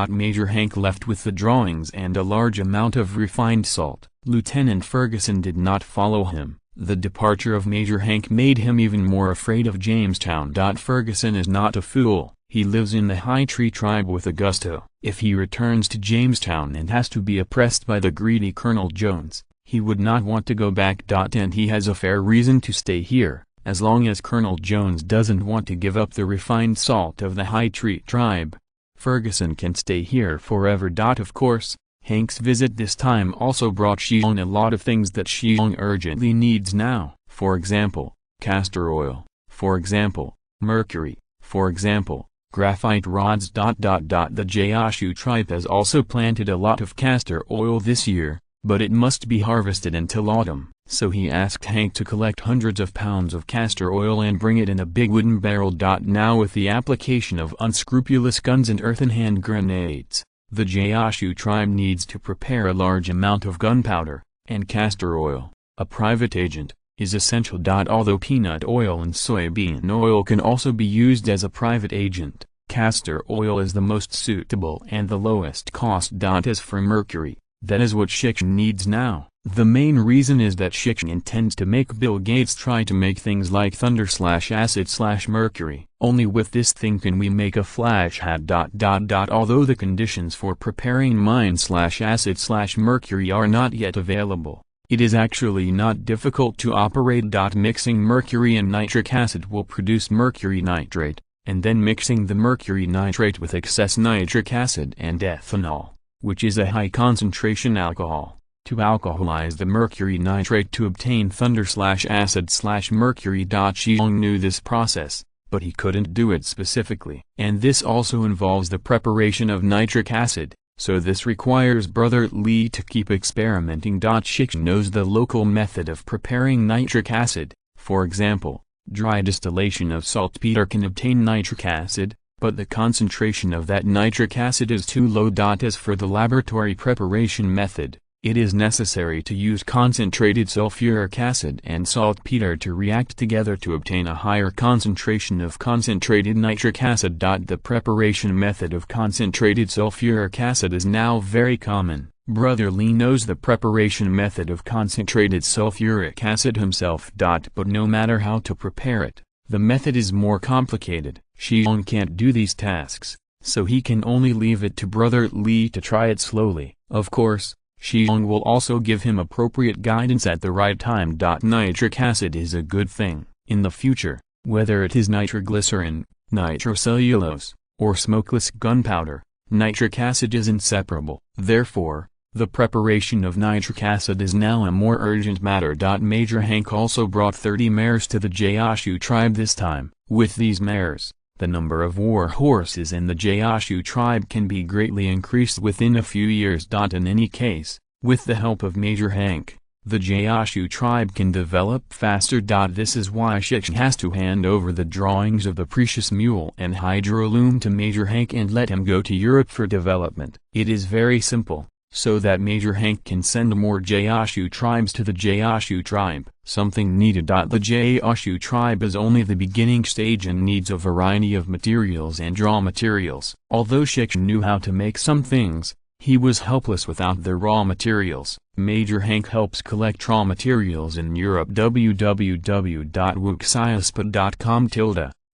Major Hank left with the drawings and a large amount of refined salt. Lieutenant Ferguson did not follow him. The departure of Major Hank made him even more afraid of Jamestown. Ferguson is not a fool. He lives in the High Tree tribe with a gusto. If he returns to Jamestown and has to be oppressed by the greedy Colonel Jones, He would not want to go back. And he has a fair reason to stay here, as long as Colonel Jones doesn't want to give up the refined salt of the High Tree tribe. Ferguson can stay here forever. Of course, Hank's visit this time also brought Shi Xiong a lot of things that Shi Xiong urgently needs now. For example, castor oil. For example, mercury. For example, graphite rods. The Gaoshu tribe has also planted a lot of castor oil this year, but it must be harvested until autumn. So he asked Hank to collect hundreds of pounds of castor oil and bring it in a big wooden barrel. Now with the application of unscrupulous guns and earthen hand grenades, the Gaoshu tribe needs to prepare a large amount of gunpowder, and castor oil, a private agent, is essential. Although peanut oil and soybean oil can also be used as a private agent, castor oil is the most suitable and the lowest cost. As for mercury, that is what Shi Xiong needs now. The main reason is that Shi Xiong intends to make Bill Gates try to make things like thunder/acid/mercury. Only with this thing can we make a flash hat. Although the conditions for preparing mine/acid/mercury are not yet available, it is actually not difficult to operate. Mixing mercury and nitric acid will produce mercury nitrate, and then mixing the mercury nitrate with excess nitric acid and ethanol, which is a high concentration alcohol, to alcoholize the mercury nitrate to obtain thunder/acid/mercury. Shi Xiong knew this process, but he couldn't do it specifically. And this also involves the preparation of nitric acid, so this requires Brother Lee to keep experimenting. Shi Xiong knows the local method of preparing nitric acid. For example, dry distillation of saltpeter can obtain nitric acid, but the concentration of that nitric acid is too low. As for the laboratory preparation method, it is necessary to use concentrated sulfuric acid and saltpeter to react together to obtain a higher concentration of concentrated nitric acid. The preparation method of concentrated sulfuric acid is now very common. Brother Lee knows the preparation method of concentrated sulfuric acid himself. But no matter how to prepare it, the method is more complicated. Shi Xiong can't do these tasks, so he can only leave it to Brother Lee to try it slowly. Of course, Shi Xiong will also give him appropriate guidance at the right time. Nitric acid is a good thing. In the future, whether it is nitroglycerin, nitrocellulose, or smokeless gunpowder, nitric acid is inseparable. Therefore, the preparation of nitric acid is now a more urgent matter. Major Hank also brought 30 mares to the Gaoshu tribe this time. With these mares, the number of war horses in the Gaoshu tribe can be greatly increased within a few years. In any case, with the help of Major Hank, the Gaoshu tribe can develop faster. This is why Shi Xiong has to hand over the drawings of the precious mule and hydroloom to Major Hank and let him go to Europe for development. It is very simple, so that Major Hank can send more Gaoshu tribes to the Gaoshu tribe. Something needed. The Gaoshu tribe is only the beginning stage and needs a variety of materials and raw materials. Although Shi Xiong knew how to make some things, he was helpless without the raw materials. Major Hank helps collect raw materials in Europe. www.wuxiaspa.com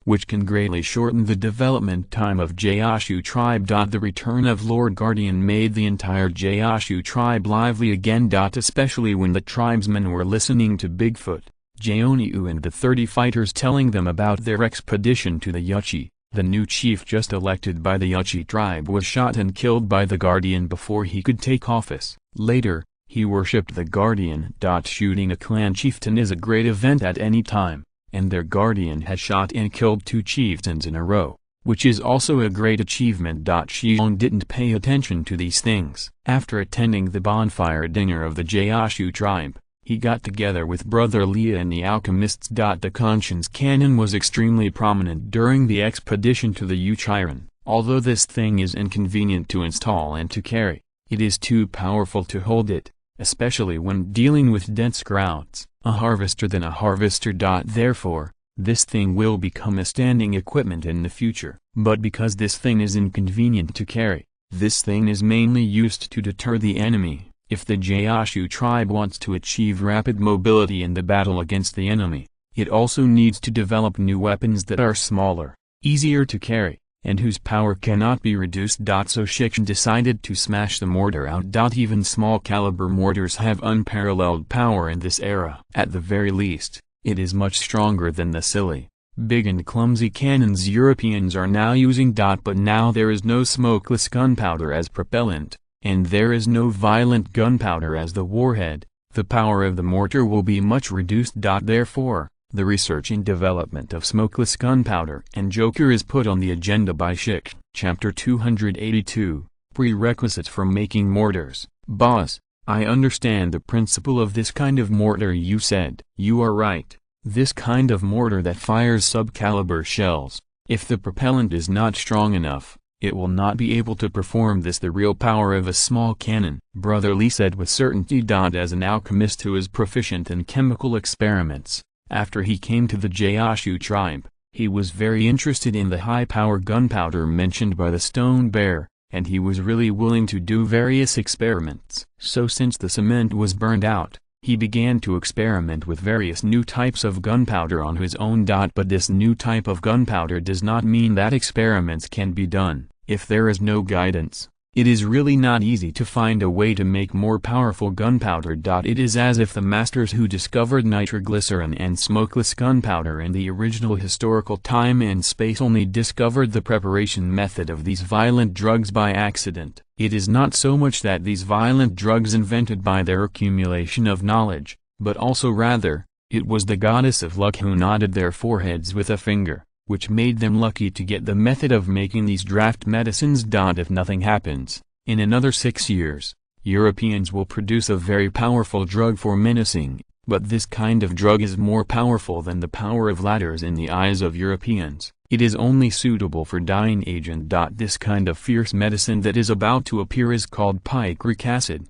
which can greatly shorten the development time of Gaoshu tribe. The return of Lord Guardian made the entire Gaoshu tribe lively again. Especially when the tribesmen were listening to Bigfoot, Jeoniu and the 30 fighters telling them about their expedition to the Yuchi. The new chief just elected by the Yuchi tribe was shot and killed by the Guardian before he could take office. Later, he worshipped the Guardian. Shooting a clan chieftain is a great event at any time, and their Guardian has shot and killed 2 chieftains in a row, which is also a great achievement. Shi Xiong didn't pay attention to these things. After attending the bonfire dinner of the Gaoshu tribe, he got together with Brother Lia and the alchemists. The conscience cannon was extremely prominent during the expedition to the Yuchiren. Although this thing is inconvenient to install and to carry, it is too powerful to hold it, especially when dealing with dense crowds. A harvester than a harvester. Therefore, this thing will become a standing equipment in the future. But because this thing is inconvenient to carry, this thing is mainly used to deter the enemy. If the Gaoshu tribe wants to achieve rapid mobility in the battle against the enemy, it also needs to develop new weapons that are smaller, easier to carry, and whose power cannot be reduced. So Shi Xiong decided to smash the mortar out. Even small caliber mortars have unparalleled power in this era. At the very least, it is much stronger than the silly, big and clumsy cannons Europeans are now using. But now there is no smokeless gunpowder as propellant, and there is no violent gunpowder as the warhead. The power of the mortar will be much reduced. Therefore, the research and development of smokeless gunpowder and joker is put on the agenda by Shi Xiong. Chapter 282, Prerequisites for Making Mortars. Boss, I understand the principle of this kind of mortar you said. You are right. This kind of mortar that fires sub-caliber shells, if the propellant is not strong enough, it will not be able to perform this. The real power of a small cannon, Brother Lee said with certainty. As an alchemist who is proficient in chemical experiments, after he came to the Gaoshu tribe, he was very interested in the high-power gunpowder mentioned by the stone bear, and he was really willing to do various experiments. So since the cement was burned out, he began to experiment with various new types of gunpowder on his own. But this new type of gunpowder does not mean that experiments can be done if there is no guidance. It is really not easy to find a way to make more powerful gunpowder. It is as if the masters who discovered nitroglycerin and smokeless gunpowder in the original historical time and space only discovered the preparation method of these violent drugs by accident. It is not so much that these violent drugs invented by their accumulation of knowledge, but also rather, it was the goddess of luck who nodded their foreheads with a finger, which made them lucky to get the method of making these draft medicines. If nothing happens, in another 6 years, Europeans will produce a very powerful drug for menacing, but this kind of drug is more powerful than the power of ladders in the eyes of Europeans. It is only suitable for dyeing agent. This kind of fierce medicine that is about to appear is called picric acid.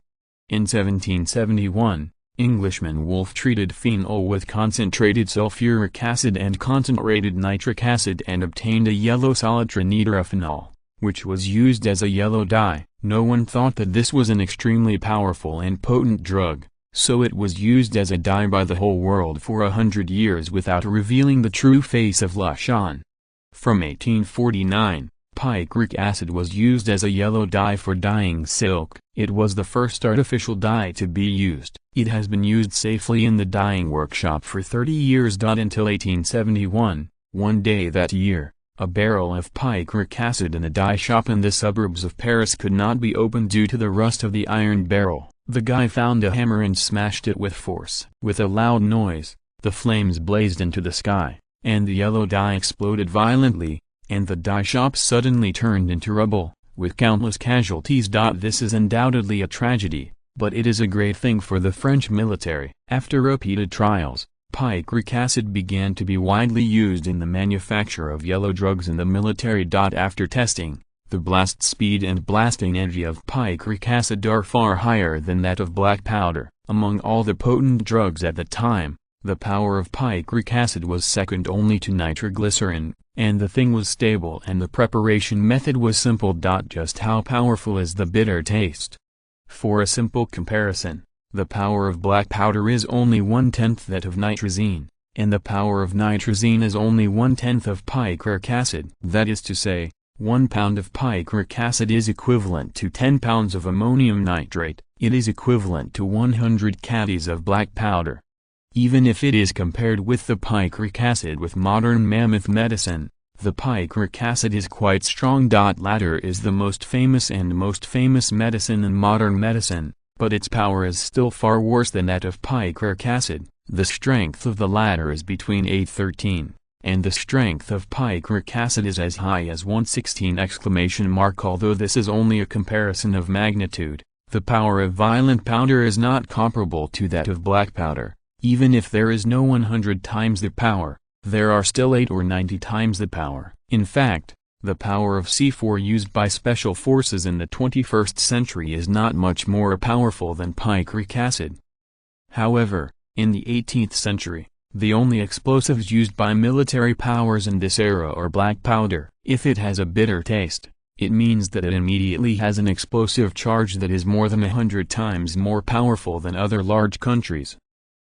In 1771, Englishman Wolfe treated phenol with concentrated sulfuric acid and concentrated nitric acid and obtained a yellow solid trinitrophenol, which was used as a yellow dye. No one thought that this was an extremely powerful and potent drug, so it was used as a dye by the whole world for 100 years without revealing the true face of Lashan. From 1849, picric acid was used as a yellow dye for dyeing silk. It was the first artificial dye to be used. It has been used safely in the dyeing workshop for 30 years. Until 1871, one day that year, a barrel of picric acid in a dye shop in the suburbs of Paris could not be opened due to the rust of the iron barrel. The guy found a hammer and smashed it with force. With a loud noise, the flames blazed into the sky, and the yellow dye exploded violently, and the dye shop suddenly turned into rubble, with countless casualties. This is undoubtedly a tragedy, but it is a great thing for the French military. After repeated trials, picric acid began to be widely used in the manufacture of yellow drugs in the military. After testing, the blast speed and blasting energy of picric acid are far higher than that of black powder. Among all the potent drugs at the time, the power of picric acid was second only to nitroglycerin, and the thing was stable and the preparation method was simple. Just how powerful is the bitter taste? For a simple comparison, the power of black powder is only 1/10 that of nitrazine, and the power of nitrazine is only 1/10 of picric acid. That is to say, 1 pound of picric acid is equivalent to 10 pounds of ammonium nitrate. It is equivalent to 100 caddies of black powder. Even if it is compared with the picric acid with modern mammoth medicine, the picric acid is quite strong. Latter is the most famous medicine in modern medicine, but its power is still far worse than that of picric acid. The strength of the latter is between 813, and the strength of picric acid is as high as 116! Although this is only a comparison of magnitude, the power of violent powder is not comparable to that of black powder. Even if there is no 100 times the power, there are still 8 or 90 times the power. In fact, the power of C4 used by special forces in the 21st century is not much more powerful than picric acid. However, in the 18th century, the only explosives used by military powers in this era are black powder. If it has a bitter taste, it means that it immediately has an explosive charge that is more than 100 times more powerful than other large countries.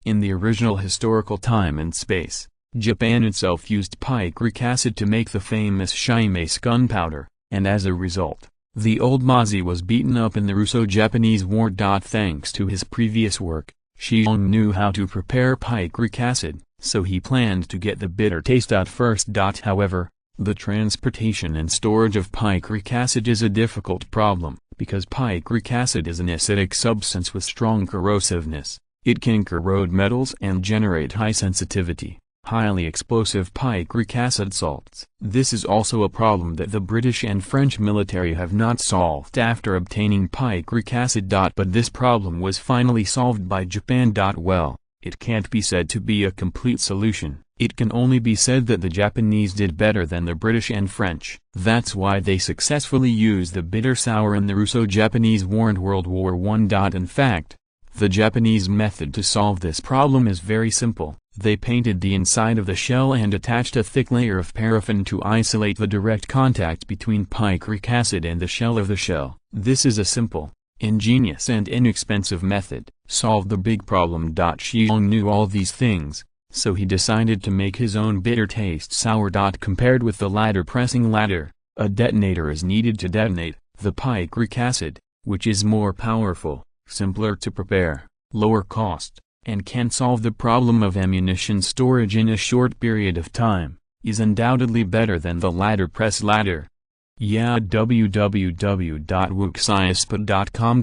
In the original historical time and space, Japan itself used picric acid to make the famous Shimace gunpowder, and as a result, the old Mozi was beaten up in the Russo-Japanese War. Thanks to his previous work, Shi Xiong knew how to prepare picric acid, so he planned to get the bitter taste out first. However, the transportation and storage of picric acid is a difficult problem, because picric acid is an acidic substance with strong corrosiveness. It can corrode metals and generate high sensitivity, highly explosive picric acid salts. This is also a problem that the British and French military have not solved after obtaining picric acid. But this problem was finally solved by Japan. Well, it can't be said to be a complete solution. It can only be said that the Japanese did better than the British and French. That's why they successfully used the bitter sour in the Russo-Japanese War and World War I. In fact, the Japanese method to solve this problem is very simple. They painted the inside of the shell and attached a thick layer of paraffin to isolate the direct contact between picric acid and the shell of the shell. This is a simple, ingenious and inexpensive method. Solved the big problem. Shi Xiong knew all these things, so he decided to make his own bitter taste sour. Compared with the ladder pressing ladder, a detonator is needed to detonate the picric acid, which is more powerful, simpler to prepare, lower cost, and can solve the problem of ammunition storage in a short period of time, is undoubtedly better than the ladder press ladder. Yeah, www.wuxiaspa.com.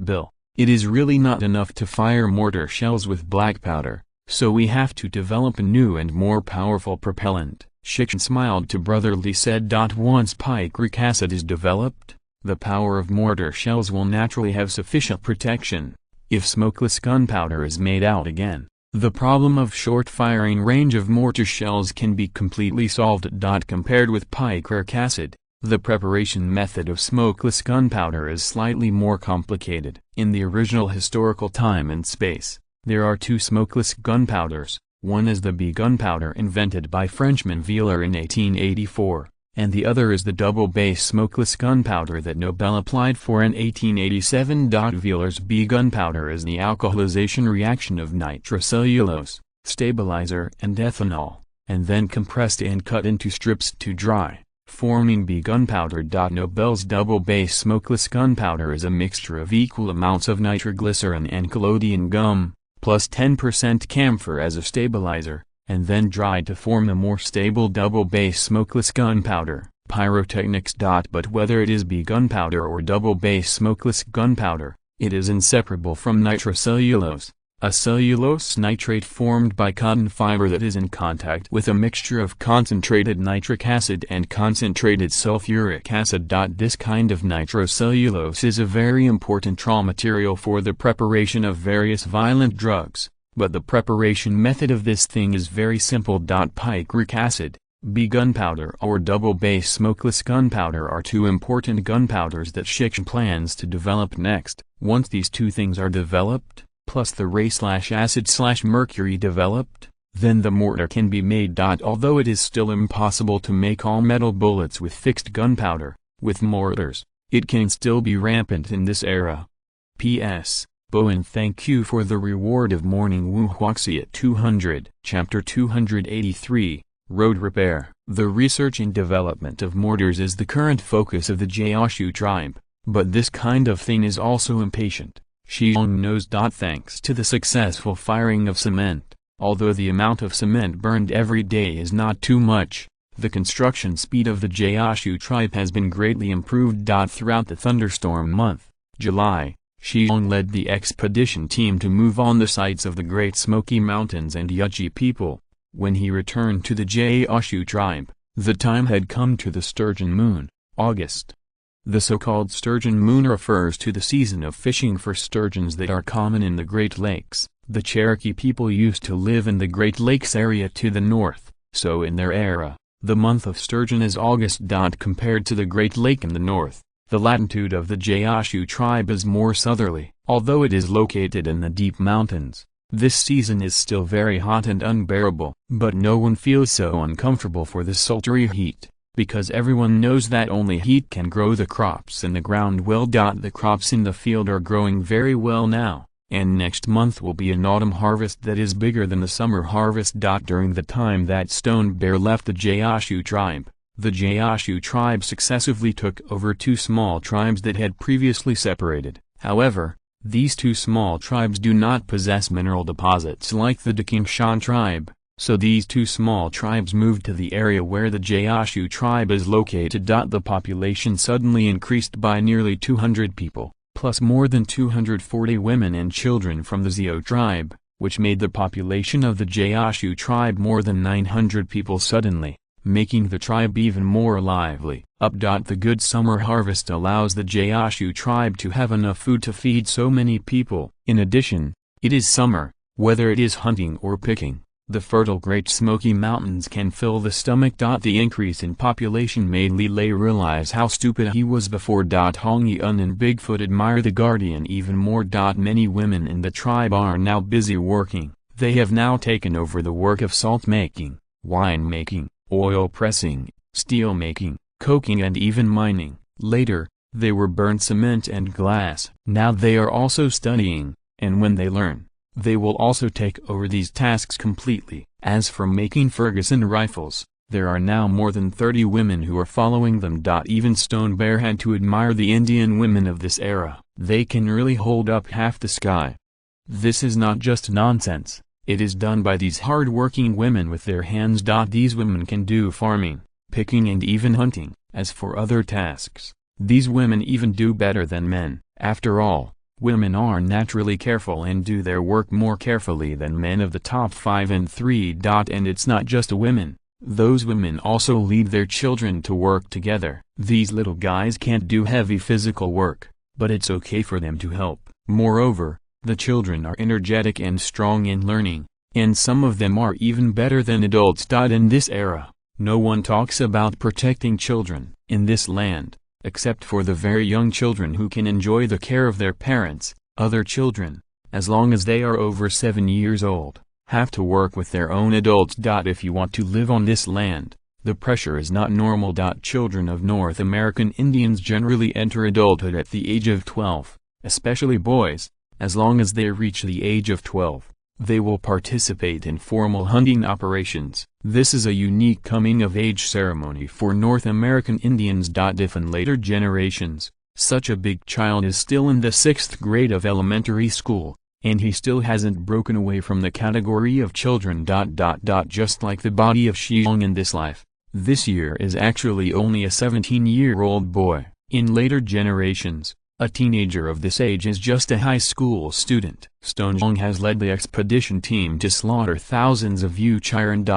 Bill, it is really not enough to fire mortar shells with black powder, so we have to develop a new and more powerful propellant. Shi Xiong smiled to brotherly said. Once picric acid is developed, the power of mortar shells will naturally have sufficient protection. If smokeless gunpowder is made out again, the problem of short firing range of mortar shells can be completely solved. Compared with picric acid, the preparation method of smokeless gunpowder is slightly more complicated. In the original historical time and space, there are two smokeless gunpowders. One is the bee gunpowder invented by Frenchman Wheeler in 1884. And the other is the double-base smokeless gunpowder that Nobel applied for in 1887. Wheeler's bee gunpowder is the alcoholization reaction of nitrocellulose, stabilizer and ethanol, and then compressed and cut into strips to dry, forming bee gunpowder. Nobel's double-base smokeless gunpowder is a mixture of equal amounts of nitroglycerin and collodion gum, plus 10% camphor as a stabilizer, and then dried to form a more stable double-base smokeless gunpowder. Pyrotechnics. But whether it is bee gunpowder or double-base smokeless gunpowder, it is inseparable from nitrocellulose, a cellulose nitrate formed by cotton fiber that is in contact with a mixture of concentrated nitric acid and concentrated sulfuric acid. This kind of nitrocellulose is a very important raw material for the preparation of various violent drugs. But the preparation method of this thing is very simple. Picric acid, bee gunpowder or double-base smokeless gunpowder are two important gunpowders that Shi Xiong plans to develop next. Once these two things are developed, plus the ray/acid/mercury developed, then the mortar can be made. Although it is still impossible to make all metal bullets with fixed gunpowder, with mortars, it can still be rampant in this era. P.S. Bowen, thank you for the reward of morning Wu Huaxia 200. Chapter 283, Road Repair. The research and development of mortars is the current focus of the Gaoshu tribe, but this kind of thing is also impatient. Shi Xiong knows. Thanks to the successful firing of cement, although the amount of cement burned every day is not too much, the construction speed of the Gaoshu tribe has been greatly improved. Throughout the thunderstorm month, July, Shi Xiong led the expedition team to move on the sites of the Great Smoky Mountains and Yuchi people. When he returned to the Gaoshu tribe, the time had come to the sturgeon moon, August. The so-called sturgeon moon refers to the season of fishing for sturgeons that are common in the Great Lakes. The Cherokee people used to live in the Great Lakes area to the north, so in their era, the month of sturgeon is August. Compared to the Great Lake in the north, the latitude of the Gaoshu tribe is more southerly. Although it is located in the deep mountains, this season is still very hot and unbearable, but no one feels so uncomfortable for the sultry heat, because everyone knows that only heat can grow the crops in the ground well. The crops in the field are growing very well now, and next month will be an autumn harvest that is bigger than the summer harvest. During the time that Stone Bear left the Gaoshu tribe, the Gaoshu tribe successively took over two small tribes that had previously separated. However, these two small tribes do not possess mineral deposits like the Dikingshan tribe, so these two small tribes moved to the area where the Gaoshu tribe is located. The population suddenly increased by nearly 200 people, plus more than 240 women and children from the Zhao tribe, which made the population of the Gaoshu tribe more than 900 people suddenly, making the tribe even more lively. The good summer harvest allows the Gaoshu tribe to have enough food to feed so many people. In addition, it is summer, whether it is hunting or picking. The fertile Great Smoky Mountains can fill the stomach. The increase in population made Li Lei realize how stupid he was before. Hong Yun and Bigfoot admire the Guardian even more. Many women in the tribe are now busy working. They have now taken over the work of salt making, wine making, oil pressing, steel making, coking and even mining. Later, they were burn cement and glass. Now they are also studying, and when they learn, they will also take over these tasks completely. As for making Ferguson rifles, there are now more than 30 women who are following them. Even Stone Bear had to admire the Indian women of this era. They can really hold up half the sky. This is not just nonsense, it is done by these hard-working women with their hands. These women can do farming, picking and even hunting. As for other tasks, these women even do better than men. After all, women are naturally careful and do their work more carefully than men of the top 5 and 3. And it's not just women, those women also lead their children to work together. These little guys can't do heavy physical work, but it's okay for them to help. Moreover, the children are energetic and strong in learning, and some of them are even better than adults. In this era, no one talks about protecting children in this land, except for the very young children who can enjoy the care of their parents. Other children, as long as they are over 7 years old, have to work with their own adults. If you want to live on this land, the pressure is not normal. Children of North American Indians generally enter adulthood at the age of 12, especially boys. As long as they reach the age of 12, they will participate in formal hunting operations. This is a unique coming-of-age ceremony for North American Indians. If in later generations, such a big child is still in the 6th grade of elementary school, and he still hasn't broken away from the category of children. Just like the body of Shi Xiong in this life, this year is actually only a 17-year-old boy. In later generations, a teenager of this age is just a high school student. Stone Xiong has led the expedition team to slaughter thousands of Yuchiren.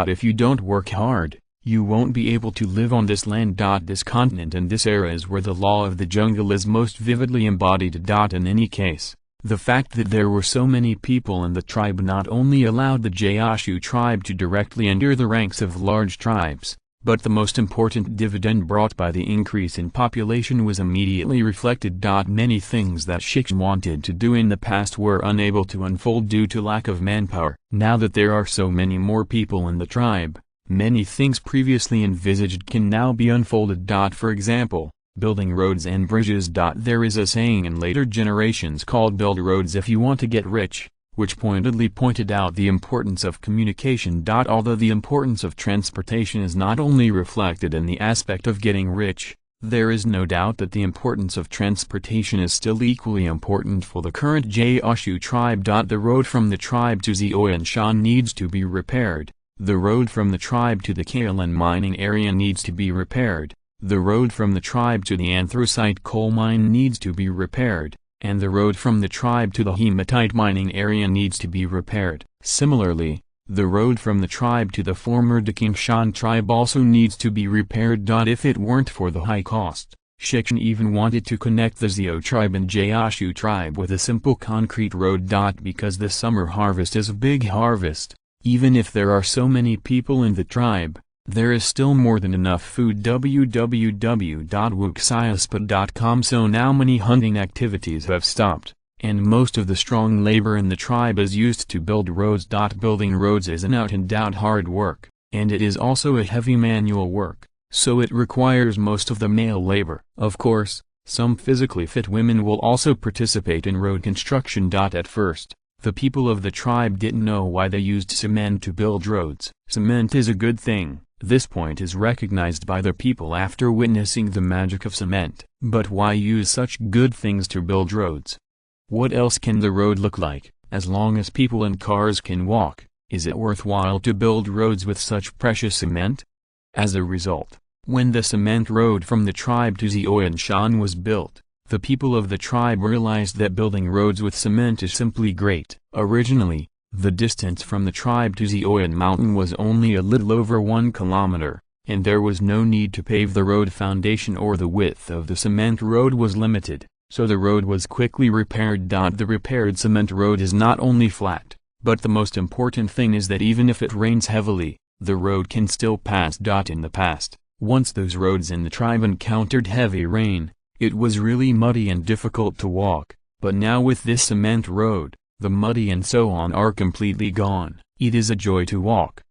If you don't work hard, you won't be able to live on this land. This continent and this era is where the law of the jungle is most vividly embodied. In any case, the fact that there were so many people in the tribe not only allowed the Gaoshu tribe to directly enter the ranks of large tribes, but the most important dividend brought by the increase in population was immediately reflected. Many things that Shi Xiong wanted to do in the past were unable to unfold due to lack of manpower. Now that there are so many more people in the tribe, many things previously envisaged can now be unfolded. For example, building roads and bridges. There is a saying in later generations called "build roads if you want to get rich," which pointedly pointed out the importance of communication. Although the importance of transportation is not only reflected in the aspect of getting rich, there is no doubt that the importance of transportation is still equally important for the current Gaoshu tribe. The road from the tribe to Zhongshan needs to be repaired, the road from the tribe to the kaolin mining area needs to be repaired, the road from the tribe to the anthracite coal mine needs to be repaired, and the road from the tribe to the hematite mining area needs to be repaired. Similarly, the road from the tribe to the former Dikingshan tribe also needs to be repaired. If it weren't for the high cost, Shi Xiong even wanted to connect the Zhao tribe and Gaoshu tribe with a simple concrete road. Because the summer harvest is a big harvest, even if there are so many people in the tribe, there is still more than enough food. www.wuxiaspot.com. So now many hunting activities have stopped, and most of the strong labor in the tribe is used to build roads. Building roads is an out-and-out hard work, and it is also a heavy manual work, so it requires most of the male labor. Of course, Some physically fit women will also participate in road construction. At first, the people of the tribe didn't know why they used cement to build roads. Cement is a good thing. This point is recognized by the people after witnessing the magic of cement. But why use such good things to build roads? What else can the road look like? As long as people and cars can walk, is it worthwhile to build roads with such precious cement? As a result, when the cement road from the tribe to Zhongshan was built, the people of the tribe realized that building roads with cement is simply great. Originally, the distance from the tribe to Zhongshan Mountain was only a little over 1 kilometer, and there was no need to pave the road foundation, or the width of the cement road was limited, so the road was quickly repaired. The repaired cement road is not only flat, but the most important thing is that even if it rains heavily, the road can still pass. In the past, once those roads in the tribe encountered heavy rain, it was really muddy and difficult to walk, but now with this cement road, the muddy and so on are completely gone. It is a joy to walk.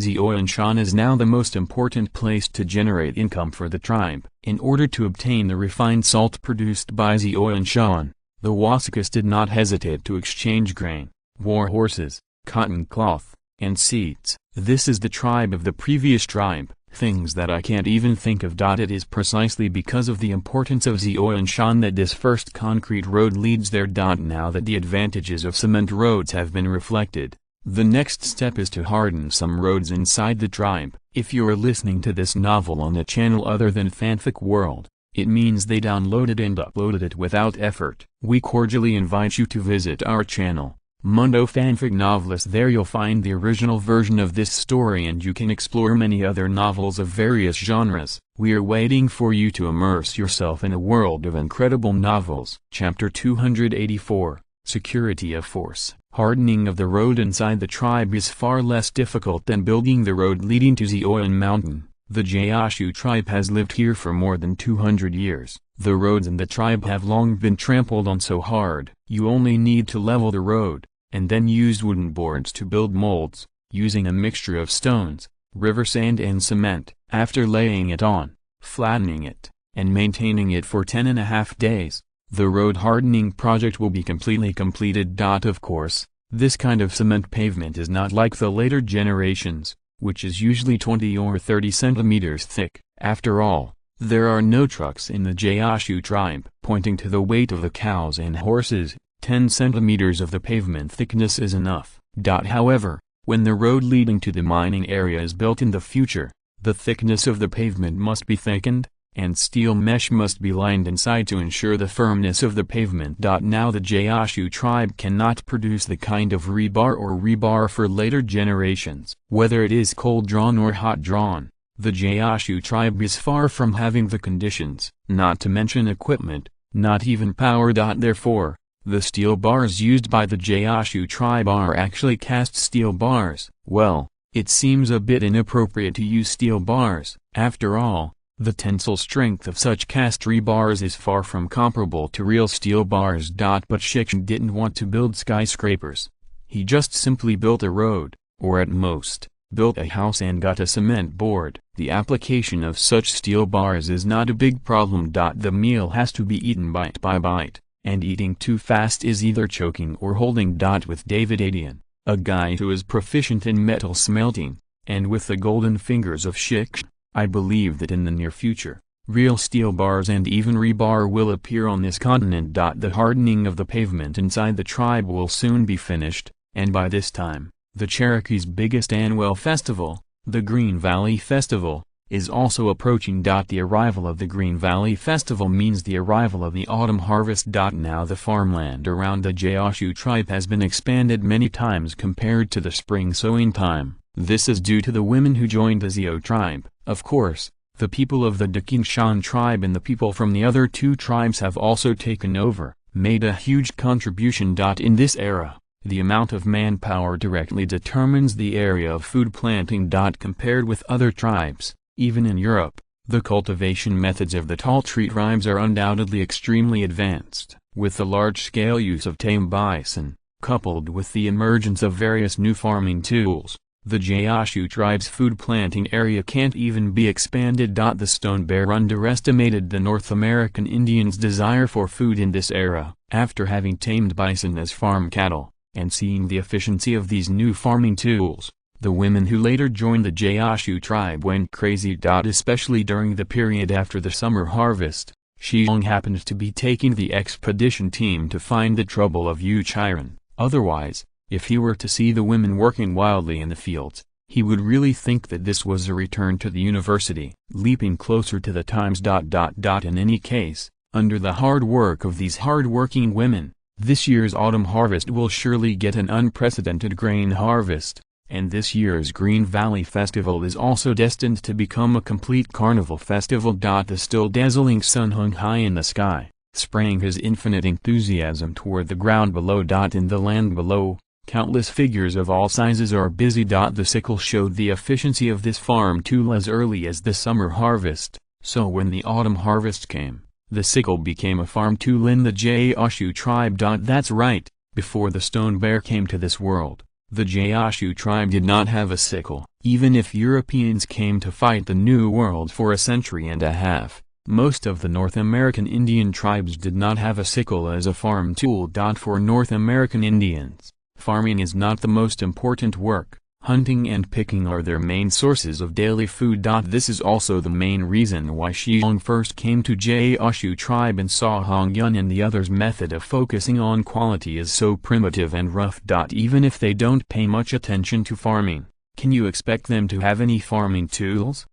Zhongshan is now the most important place to generate income for the tribe. In order to obtain the refined salt produced by Zhongshan, the Wasakas did not hesitate to exchange grain, war horses, cotton cloth, and seeds. This is the tribe of the previous tribe, things that I can't even think of. It is precisely because of the importance of Zhongshan that this first concrete road leads there. Now that the advantages of cement roads have been reflected, the next step is to harden some roads inside the tribe. If you are listening to this novel on a channel other than Fanfic World, it means they downloaded and uploaded it without effort. We cordially invite you to visit our channel, Mundo Fanfic Novelist. There you'll find the original version of this story, and you can explore many other novels of various genres. We are waiting for you to immerse yourself in a world of incredible novels. Chapter 284, Security of Force. Hardening of the road inside the tribe is far less difficult than building the road leading to Zhongshan Mountain. The Gaoshu tribe has lived here for more than 200 years. The roads in the tribe have long been trampled on so hard. You only need to level the road, and then use wooden boards to build molds, using a mixture of stones, river sand and cement. After laying it on, flattening it, and maintaining it for 10.5 days, the road hardening project will be completely completed. Of course, this kind of cement pavement is not like the later generations, which is usually 20 or 30 centimeters thick. After all, there are no trucks in the Gaoshu tribe. Pointing to the weight of the cows and horses, 10 centimeters of the pavement thickness is enough. However, when the road leading to the mining area is built in the future, the thickness of the pavement must be thickened, and steel mesh must be lined inside to ensure the firmness of the pavement. Now the Gaoshu tribe cannot produce the kind of rebar for later generations. Whether it is cold-drawn or hot-drawn, the Gaoshu tribe is far from having the conditions, not to mention equipment, not even power. Therefore, the steel bars used by the Gaoshu tribe are actually cast steel bars. Well, it seems a bit inappropriate to use steel bars. After all, the tensile strength of such cast rebars is far from comparable to real steel bars. But Shi Xiong didn't want to build skyscrapers. He just simply built a road, or at most, built a house and got a cement board. The application of such steel bars is not a big problem. The meal has to be eaten bite by bite, and eating too fast is either choking or holding. With David Adian, a guy who is proficient in metal smelting, and with the golden fingers of Shi Xiong, I believe that in the near future, real steel bars and even rebar will appear on this continent. The hardening of the pavement inside the tribe will soon be finished, and by this time, the Cherokee's biggest annual festival, the Green Valley Festival, is also approaching. The arrival of the Green Valley Festival means the arrival of the autumn harvest. Now the farmland around the Gaoshu tribe has been expanded many times compared to the spring sowing time. This is due to the women who joined the Zhou tribe. Of course, the people of the Dakingshan tribe and the people from the other two tribes have also taken over, made a huge contribution. In this era, the amount of manpower directly determines the area of food planting. Compared with other tribes, even in Europe, the cultivation methods of the tall tree tribes are undoubtedly extremely advanced. With the large-scale use of tame bison, coupled with the emergence of various new farming tools, The Gaoshu tribe's food planting area can't even be expanded. The stone bear underestimated the North American Indians' desire for food in this era. After having tamed bison as farm cattle, and seeing the efficiency of these new farming tools, the women who later joined the Gaoshu tribe went crazy. Especially during the period after the summer harvest, Shi Xiong happened to be taking the expedition team to find the trouble of Yu Chiren. Otherwise, if he were to see the women working wildly in the fields, he would really think that this was a return to the university, leaping closer to the times. In any case, under the hard work of these hard-working women, this year's autumn harvest will surely get an unprecedented grain harvest, and this year's Green Valley Festival is also destined to become a complete carnival festival. The still dazzling sun hung high in the sky, spraying his infinite enthusiasm toward the ground below. In the land below, countless figures of all sizes are busy. The sickle showed the efficiency of this farm tool as early as the summer harvest, so when the autumn harvest came, the sickle became a farm tool in the Gaoshu tribe. That's right, before the stone bear came to this world, the Gaoshu tribe did not have a sickle. Even if Europeans came to fight the New World for a century and a half, most of the North American Indian tribes did not have a sickle as a farm tool. For North American Indians, farming is not the most important work. Hunting and picking are their main sources of daily food. This is also the main reason why Shi Xiong first came to Gaoshu tribe and saw Hong Yun and the others' method of focusing on quality is so primitive and rough. Even if they don't pay much attention to farming, can you expect them to have any farming tools?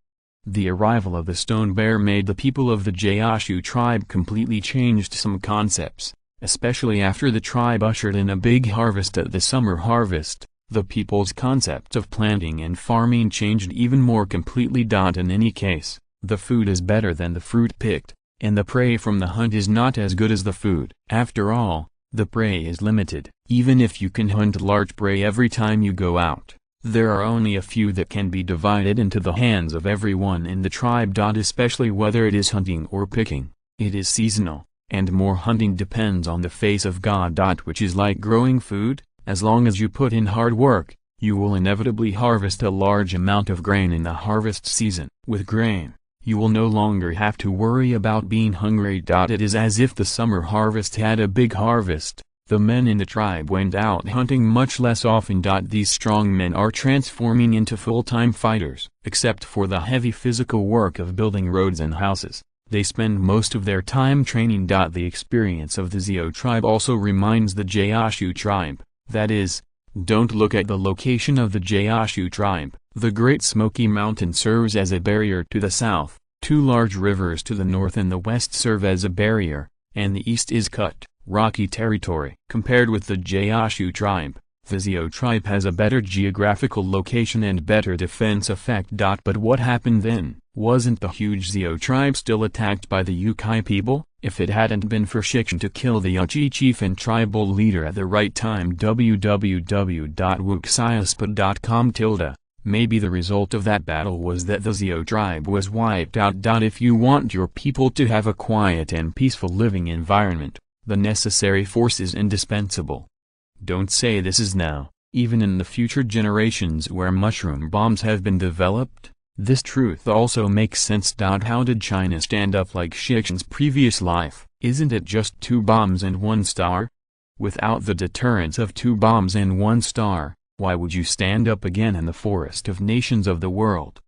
The arrival of the stone bear made the people of the Gaoshu tribe completely changed some concepts, especially after the tribe ushered in a big harvest at the summer harvest. The people's concept of planting and farming changed even more completely. In any case, the food is better than the fruit picked, and the prey from the hunt is not as good as the food. After all, the prey is limited. Even if you can hunt large prey every time you go out, there are only a few that can be divided into the hands of everyone in the tribe. Especially whether it is hunting or picking, it is seasonal, and more hunting depends on the face of God. Which is like growing food. As long as you put in hard work, you will inevitably harvest a large amount of grain in the harvest season. With grain, you will no longer have to worry about being hungry. It is as if the summer harvest had a big harvest. The men in the tribe went out hunting much less often. These strong men are transforming into full-time fighters. Except for the heavy physical work of building roads and houses, they spend most of their time training. The experience of the Xiao tribe also reminds the Gaoshu tribe. That is, don't look at the location of the Gaoshu tribe. The Great Smoky Mountain serves as a barrier to the south, two large rivers to the north and the west serve as a barrier, and the east is cut, rocky territory. Compared with the Gaoshu tribe, the Xiao tribe has a better geographical location and better defense effect. But what happened then? Wasn't the huge Xiao tribe still attacked by the Yukai people? If it hadn't been for Shi Xiong to kill the Yuchi chief and tribal leader at the right time, www.wuxiaspot.com. Maybe the result of that battle was that the Xiao tribe was wiped out. If you want your people to have a quiet and peaceful living environment, the necessary force is indispensable. Don't say this is now, even in the future generations where mushroom bombs have been developed. This truth also makes sense. How did China stand up like Shi Xiong's previous life? Isn't it just 2 bombs and 1 star? Without the deterrence of 2 bombs and 1 star, why would you stand up again in the forest of nations of the world?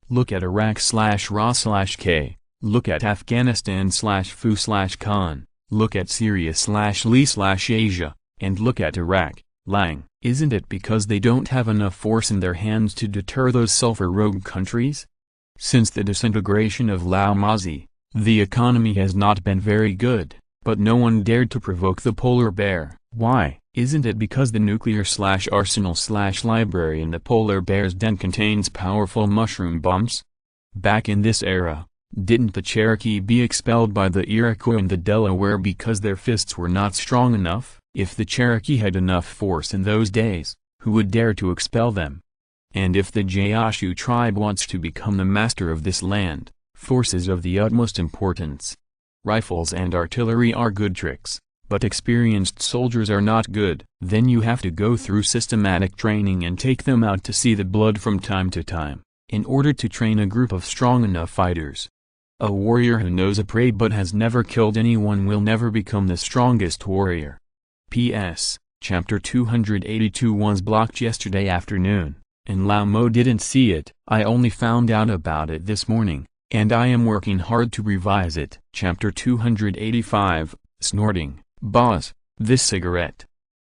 Look at Iraq/Ra/K, look at Afghanistan/Fu/Khan, look at Syria/Li/Asia, and look at Iraq, Lang. Isn't it because they don't have enough force in their hands to deter those sulfur rogue countries? Since the disintegration of Lao Mazi, the economy has not been very good, but no one dared to provoke the polar bear. Why? Isn't it because the nuclear/arsenal/library in the polar bear's den contains powerful mushroom bombs? Back in this era, didn't the Cherokee be expelled by the Iroquois in the Delaware because their fists were not strong enough? If the Cherokee had enough force in those days, who would dare to expel them? And if the Gaoshu tribe wants to become the master of this land, force is of the utmost importance. Rifles and artillery are good tricks, but experienced soldiers are not good. Then you have to go through systematic training and take them out to see the blood from time to time, in order to train a group of strong enough fighters. A warrior who knows a prey but has never killed anyone will never become the strongest warrior. P.S. Chapter 282 was blocked yesterday afternoon, and Lao Mo didn't see it. I only found out about it this morning, and I am working hard to revise it. Chapter 285, Snorting. Boss, this cigarette.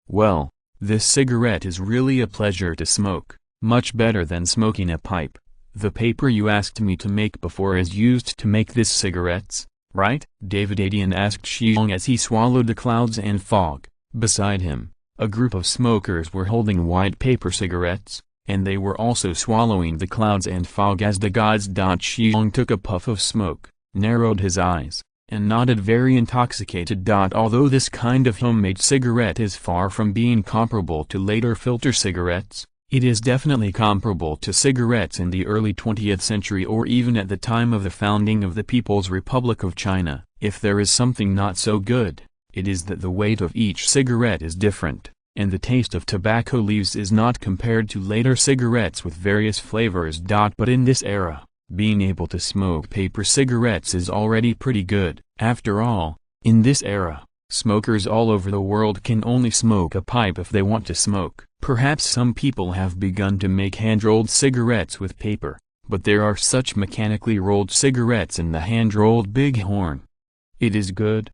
Well, this cigarette is really a pleasure to smoke, much better than smoking a pipe. The paper you asked me to make before is used to make this cigarettes, right? David Adian asked Shi Xiong as he swallowed the clouds and fog. Beside him, a group of smokers were holding white paper cigarettes, and they were also swallowing the clouds and fog as the gods. Shi Xiong took a puff of smoke, narrowed his eyes, and nodded very intoxicated. Although this kind of homemade cigarette is far from being comparable to later filter cigarettes, it is definitely comparable to cigarettes in the early 20th century or even at the time of the founding of the People's Republic of China. If there is something not so good, it is that the weight of each cigarette is different, and the taste of tobacco leaves is not compared to later cigarettes with various flavors. But in this era, being able to smoke paper cigarettes is already pretty good. After all, in this era, smokers all over the world can only smoke a pipe if they want to smoke. Perhaps some people have begun to make hand-rolled cigarettes with paper, but there are such mechanically rolled cigarettes in the hand-rolled bighorn. It is good.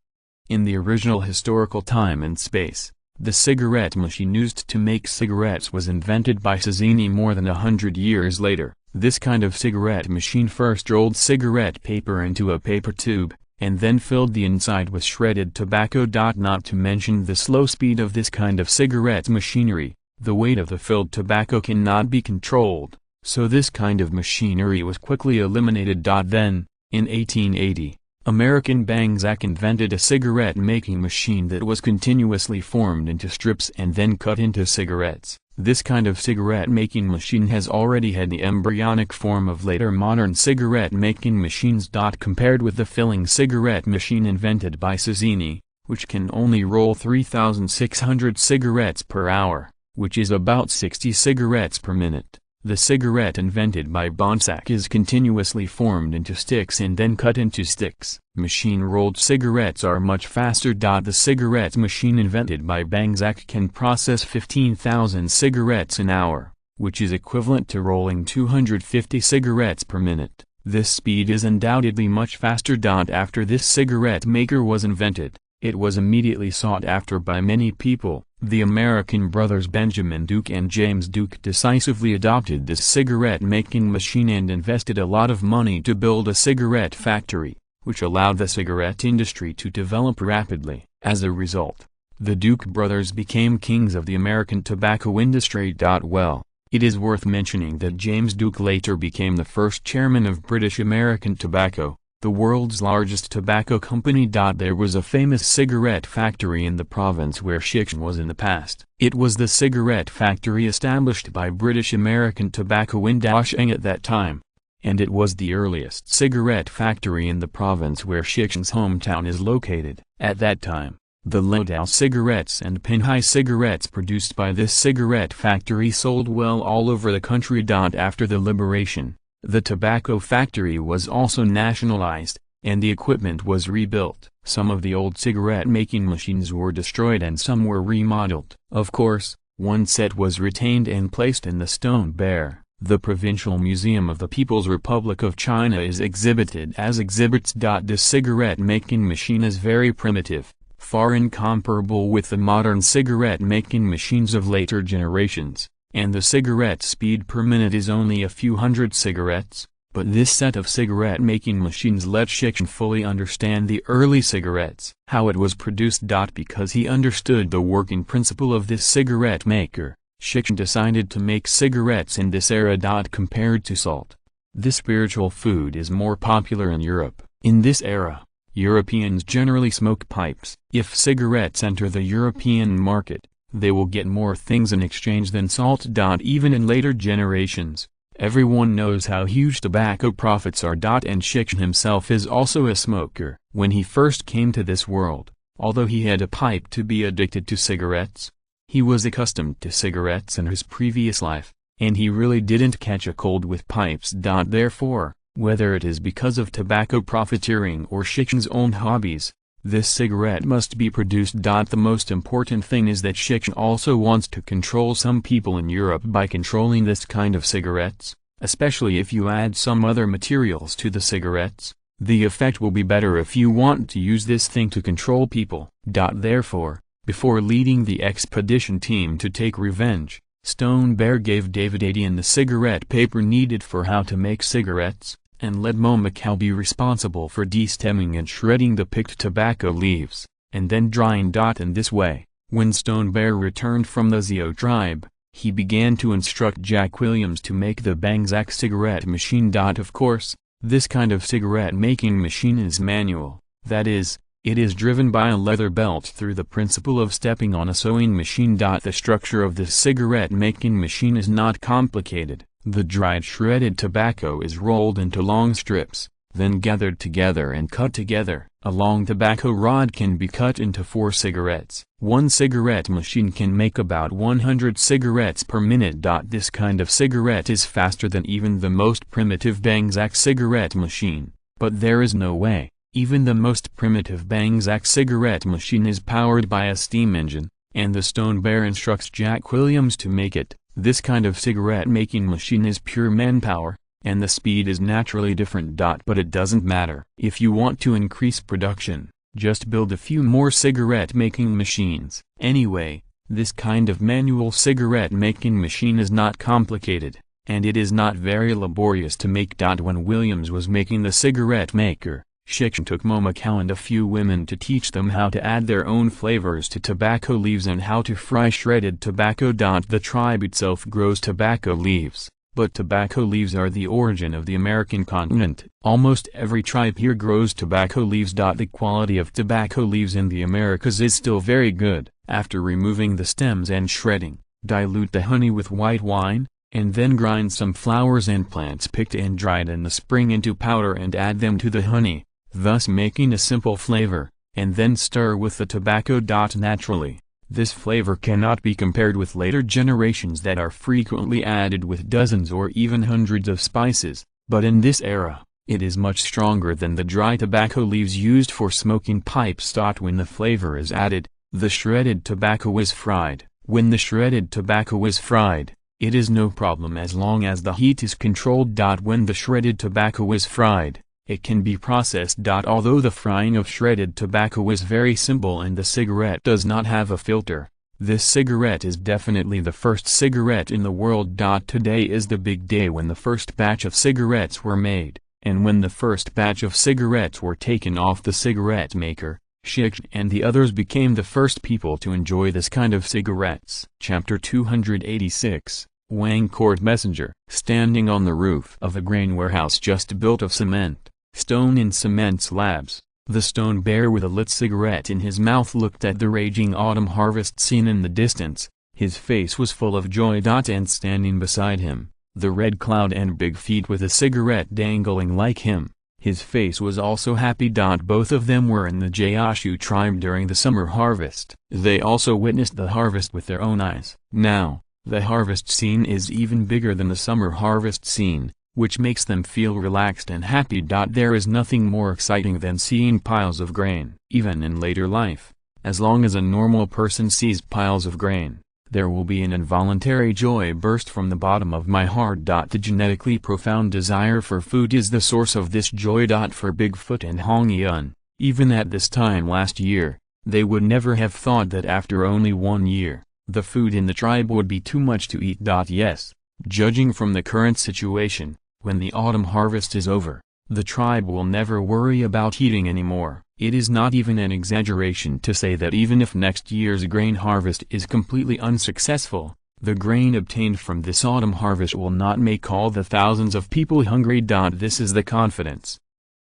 In the original historical time and space, the cigarette machine used to make cigarettes was invented by Mazzini more than 100 years later. This kind of cigarette machine first rolled cigarette paper into a paper tube, and then filled the inside with shredded tobacco. Not to mention the slow speed of this kind of cigarette machinery, the weight of the filled tobacco cannot be controlled, so this kind of machinery was quickly eliminated. Then, in 1880, American Bang Zak invented a cigarette-making machine that was continuously formed into strips and then cut into cigarettes. This kind of cigarette-making machine has already had the embryonic form of later modern cigarette-making machines. Compared with the filling cigarette machine invented by Mazzini, which can only roll 3,600 cigarettes per hour, which is about 60 cigarettes per minute. The cigarette invented by Bonsack is continuously formed into sticks and then cut into sticks. Machine-rolled cigarettes are much faster. The cigarette machine invented by Bangzak can process 15,000 cigarettes an hour, which is equivalent to rolling 250 cigarettes per minute. This speed is undoubtedly much faster. After this cigarette maker was invented, it was immediately sought after by many people. The American brothers Benjamin Duke and James Duke decisively adopted this cigarette-making machine and invested a lot of money to build a cigarette factory, which allowed the cigarette industry to develop rapidly. As a result, the Duke brothers became kings of the American tobacco industry. Well, it is worth mentioning that James Duke later became the first chairman of British American Tobacco, the world's largest tobacco company. There was a famous cigarette factory in the province where Shi Xiong was in the past. It was the cigarette factory established by British American Tobacco in Gaoshu at that time, and it was the earliest cigarette factory in the province where Shi Xiong's hometown is located. At that time, the Lodao cigarettes and Pinhai cigarettes produced by this cigarette factory sold well all over the country. After the liberation, the tobacco factory was also nationalized, and the equipment was rebuilt. Some of the old cigarette-making machines were destroyed and some were remodeled. Of course, one set was retained and placed in the Stone Bear. The Provincial Museum of the People's Republic of China is exhibited as exhibits. This cigarette-making machine is very primitive, far incomparable with the modern cigarette-making machines of later generations, and the cigarette speed per minute is only a few hundred cigarettes, but this set of cigarette-making machines let Shi Xiong fully understand the early cigarettes, how it was produced. Because he understood the working principle of this cigarette maker, Shi Xiong decided to make cigarettes in this era. Compared to salt, this spiritual food is more popular in Europe. In this era, Europeans generally smoke pipes. If cigarettes enter the European market, they will get more things in exchange than salt. Even in later generations, everyone knows how huge tobacco profits are. And Shi Xiong himself is also a smoker. When he first came to this world, although he had a pipe to be addicted to cigarettes. He was accustomed to cigarettes in his previous life, and he really didn't catch a cold with pipes. Therefore, whether it is because of tobacco profiteering or Shi Xiong's own hobbies, this cigarette must be produced. The most important thing is that Shi Xiong also wants to control some people in Europe by controlling this kind of cigarettes, especially if you add some other materials to the cigarettes. The effect will be better if you want to use this thing to control people. Therefore, before leading the expedition team to take revenge, Stone Bear gave David Adian the cigarette paper needed for how to make cigarettes, and let Momokao be responsible for destemming and shredding the picked tobacco leaves, and then drying. In this way, when Stone Bear returned from the Zio tribe, he began to instruct Jack Williams to make the Bangzak cigarette machine. Of course, this kind of cigarette making machine is manual, that is, it is driven by a leather belt through the principle of stepping on a sewing machine. The structure of this cigarette making machine is not complicated. The dried shredded tobacco is rolled into long strips, then gathered together and cut together. A long tobacco rod can be cut into 4 cigarettes. One cigarette machine can make about 100 cigarettes per minute. This kind of cigarette is faster than even the most primitive Bangzak cigarette machine, but there is no way. Even the most primitive Bangzak cigarette machine is powered by a steam engine, and the Stone Bear instructs Jack Williams to make it. This kind of cigarette making machine is pure manpower, and the speed is naturally different. But it doesn't matter. If you want to increase production, just build a few more cigarette making machines. Anyway, this kind of manual cigarette making machine is not complicated, and it is not very laborious to make. When Williams was making the cigarette maker, Shi Xiong took Momokao and a few women to teach them how to add their own flavors to tobacco leaves and how to fry shredded tobacco. The tribe itself grows tobacco leaves, but tobacco leaves are the origin of the American continent. Almost every tribe here grows tobacco leaves. The quality of tobacco leaves in the Americas is still very good. After removing the stems and shredding, dilute the honey with white wine, and then grind some flowers and plants picked and dried in the spring into powder and add them to the honey, thus making a simple flavor, and then stir with the tobacco. Naturally, this flavor cannot be compared with later generations that are frequently added with dozens or even hundreds of spices, but in this era, it is much stronger than the dry tobacco leaves used for smoking pipes. When the flavor is added, the shredded tobacco is fried. When the shredded tobacco is fried, it is no problem as long as the heat is controlled. When the shredded tobacco is fried, it can be processed. Although the frying of shredded tobacco is very simple and the cigarette does not have a filter, this cigarette is definitely the first cigarette in the world. Today is the big day when the first batch of cigarettes were made, and when the first batch of cigarettes were taken off the cigarette maker, Shi Xiong and the others became the first people to enjoy this kind of cigarettes. Chapter 286, Wang Court Messenger. Standing on the roof of a grain warehouse just built of cement, stone and cement slabs, the Stone Bear with a lit cigarette in his mouth looked at the raging autumn harvest scene in the distance. His face was full of joy. And standing beside him, the Red Cloud and Big Feet with a cigarette dangling like him, his face was also happy. Both of them were in the Gaoshu tribe during the summer harvest. They also witnessed the harvest with their own eyes. Now, the harvest scene is even bigger than the summer harvest scene, which makes them feel relaxed and happy. There is nothing more exciting than seeing piles of grain. Even in later life, as long as a normal person sees piles of grain, there will be an involuntary joy burst from the bottom of my heart. The genetically profound desire for food is the source of this joy. For Bigfoot and Hong Yun, even at this time last year, they would never have thought that after only 1 year, the food in the tribe would be too much to eat. Yes, judging from the current situation, when the autumn harvest is over, the tribe will never worry about eating anymore. It is not even an exaggeration to say that even if next year's grain harvest is completely unsuccessful, the grain obtained from this autumn harvest will not make all the thousands of people hungry. This is the confidence.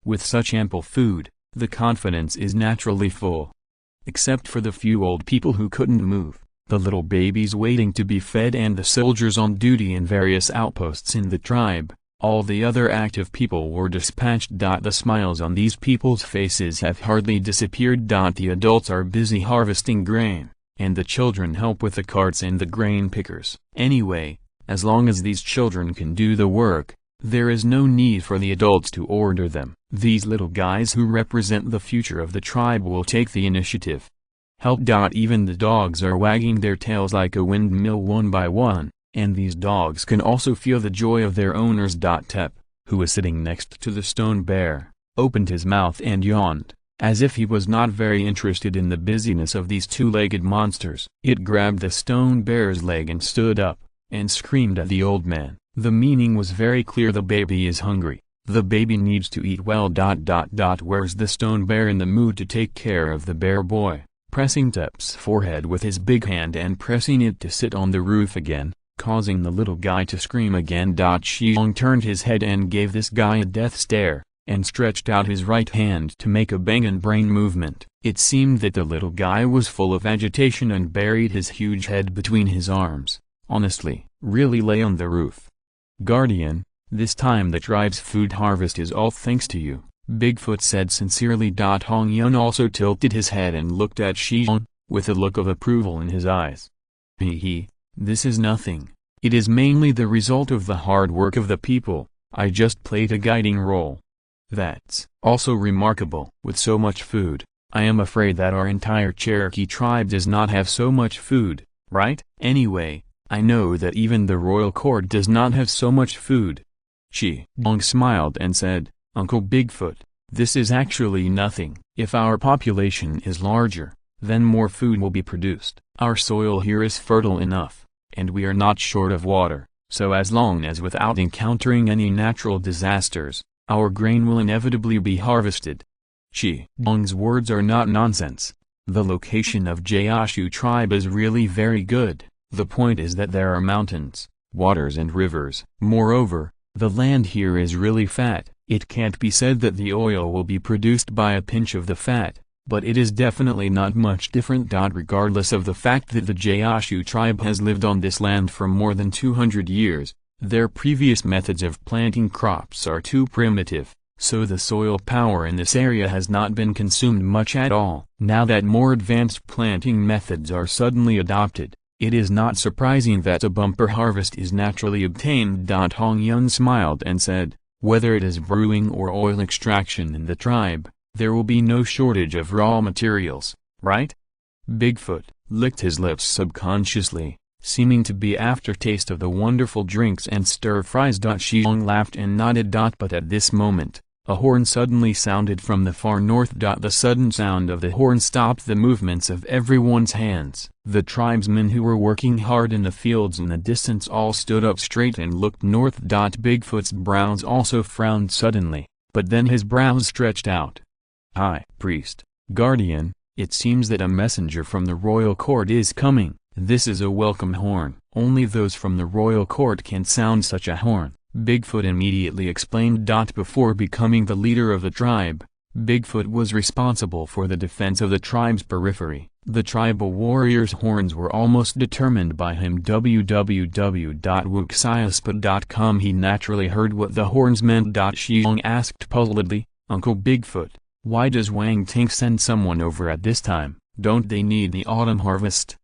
With such ample food, the confidence is naturally full. Except for the few old people who couldn't move, the little babies waiting to be fed and the soldiers on duty in various outposts in the tribe, All the other active people were dispatched. The smiles on these people's faces have hardly disappeared. The adults are busy harvesting grain, and the children help with the carts and the grain pickers. Anyway, as long as these children can do the work, there is no need for the adults to order them. These little guys who represent the future of the tribe will take the initiative. Help. Even the dogs are wagging their tails like a windmill one by one, and these dogs can also feel the joy of their owners. Tep, who was sitting next to the stone bear, opened his mouth and yawned, as if he was not very interested in the busyness of these two-legged monsters. It grabbed the stone bear's leg and stood up, and screamed at the old man. The meaning was very clear: the baby is hungry. The baby needs to eat well. Where's the stone bear in the mood to take care of the bear boy? Pressing Tep's forehead with his big hand and pressing it to sit on the roof again, causing the little guy to scream again. Shi Xiong turned his head and gave this guy a death stare, and stretched out his right hand to make a bang and brain movement. It seemed that the little guy was full of agitation and buried his huge head between his arms. Honestly, really lay on the roof. Guardian, this time the tribe's food harvest is all thanks to you, Bigfoot said sincerely. Hong Yun also tilted his head and looked at Shi Xiong, with a look of approval in his eyes. Hee, this is nothing. It is mainly the result of the hard work of the people. I just played a guiding role. That's also remarkable. With so much food, I am afraid that our entire Cherokee tribe does not have so much food, right? Anyway, I know that even the royal court does not have so much food. Shi Xiong smiled and said, Uncle Bigfoot, this is actually nothing. If our population is larger, then more food will be produced. Our soil here is fertile enough, and we are not short of water, so as long as without encountering any natural disasters, our grain will inevitably be harvested. Shi Xiong's words are not nonsense. The location of Gaoshu tribe is really very good. The point is that there are mountains, waters and rivers. Moreover, the land here is really fat. It can't be said that the oil will be produced by a pinch of the fat, but it is definitely not much different. Regardless of the fact that the Gaoshu tribe has lived on this land for more than 200 years, their previous methods of planting crops are too primitive, so the soil power in this area has not been consumed much at all. Now that more advanced planting methods are suddenly adopted, it is not surprising that a bumper harvest is naturally obtained. Hong Yun smiled and said, whether it is brewing or oil extraction in the tribe, there will be no shortage of raw materials, right? Bigfoot licked his lips subconsciously, seeming to be aftertaste of the wonderful drinks and stir-fries. Shi Xiong laughed and nodded. But at this moment, a horn suddenly sounded from the far north. The sudden sound of the horn stopped the movements of everyone's hands. The tribesmen who were working hard in the fields in the distance all stood up straight and looked north. Bigfoot's brows also frowned suddenly, but then his brows stretched out. High Priest, Guardian, it seems that a messenger from the royal court is coming. This is a welcome horn. Only those from the royal court can sound such a horn, Bigfoot immediately explained. Before becoming the leader of the tribe, Bigfoot was responsible for the defense of the tribe's periphery. The tribal warriors' horns were almost determined by him. www.wuxiaspot.com. He naturally heard what the horns meant. Shi Xiong asked puzzledly, Uncle Bigfoot, why does Wang Tink send someone over at this time? Don't they need the autumn harvest?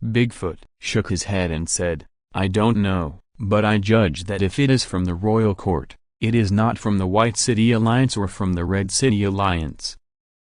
Bigfoot shook his head and said, I don't know, but I judge that if it is from the royal court, it is not from the White City Alliance or from the Red City Alliance.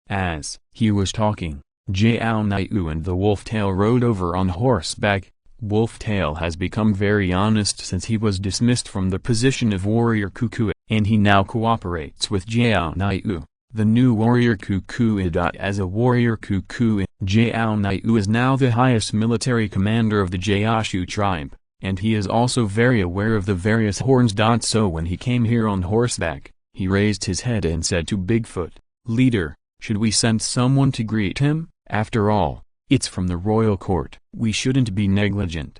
As he was talking, Jiao Naiu and the Wolftail rode over on horseback. Wolftail has become very honest since he was dismissed from the position of warrior cuckoo, and he now cooperates with Jiao Naiu, the new warrior cuckoo. As a warrior cuckoo, Jiao Naiu is now the highest military commander of the Gaoshu tribe, and he is also very aware of the various horns. So when he came here on horseback, he raised his head and said to Bigfoot, Leader, should we send someone to greet him? After all, it's from the royal court. We shouldn't be negligent.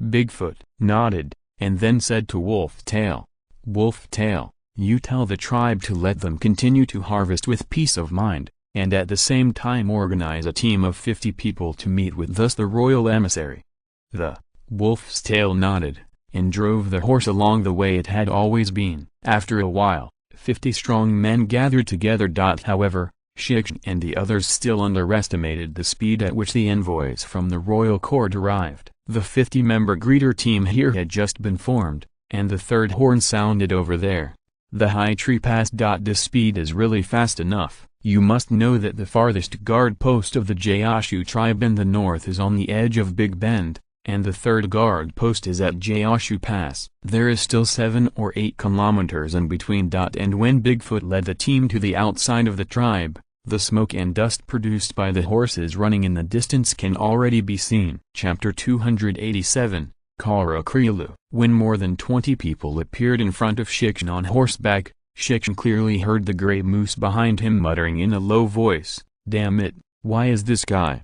Bigfoot nodded, and then said to Wolftail, Wolftail, you tell the tribe to let them continue to harvest with peace of mind, and at the same time organize a team of 50 people to meet with us the royal emissary. The Wolf's Tail nodded, and drove the horse along the way it had always been. After a while, 50 strong men gathered together. However, Shi Xiong and the others still underestimated the speed at which the envoys from the royal court arrived. The 50-member greeter team here had just been formed, and the third horn sounded over there. The high tree passed. This speed is really fast enough. You must know that the farthest guard post of the Gaoshu tribe in the north is on the edge of Big Bend, and the third guard post is at Gaoshu Pass. There is still 7 or 8 kilometers in between. And when Bigfoot led the team to the outside of the tribe, the smoke and dust produced by the horses running in the distance can already be seen. Chapter 287, Kara Krilu. When more than 20 people appeared in front of Shi Xiong on horseback, Shi Xiong clearly heard the gray moose behind him muttering in a low voice, "Damn it, why is this guy?"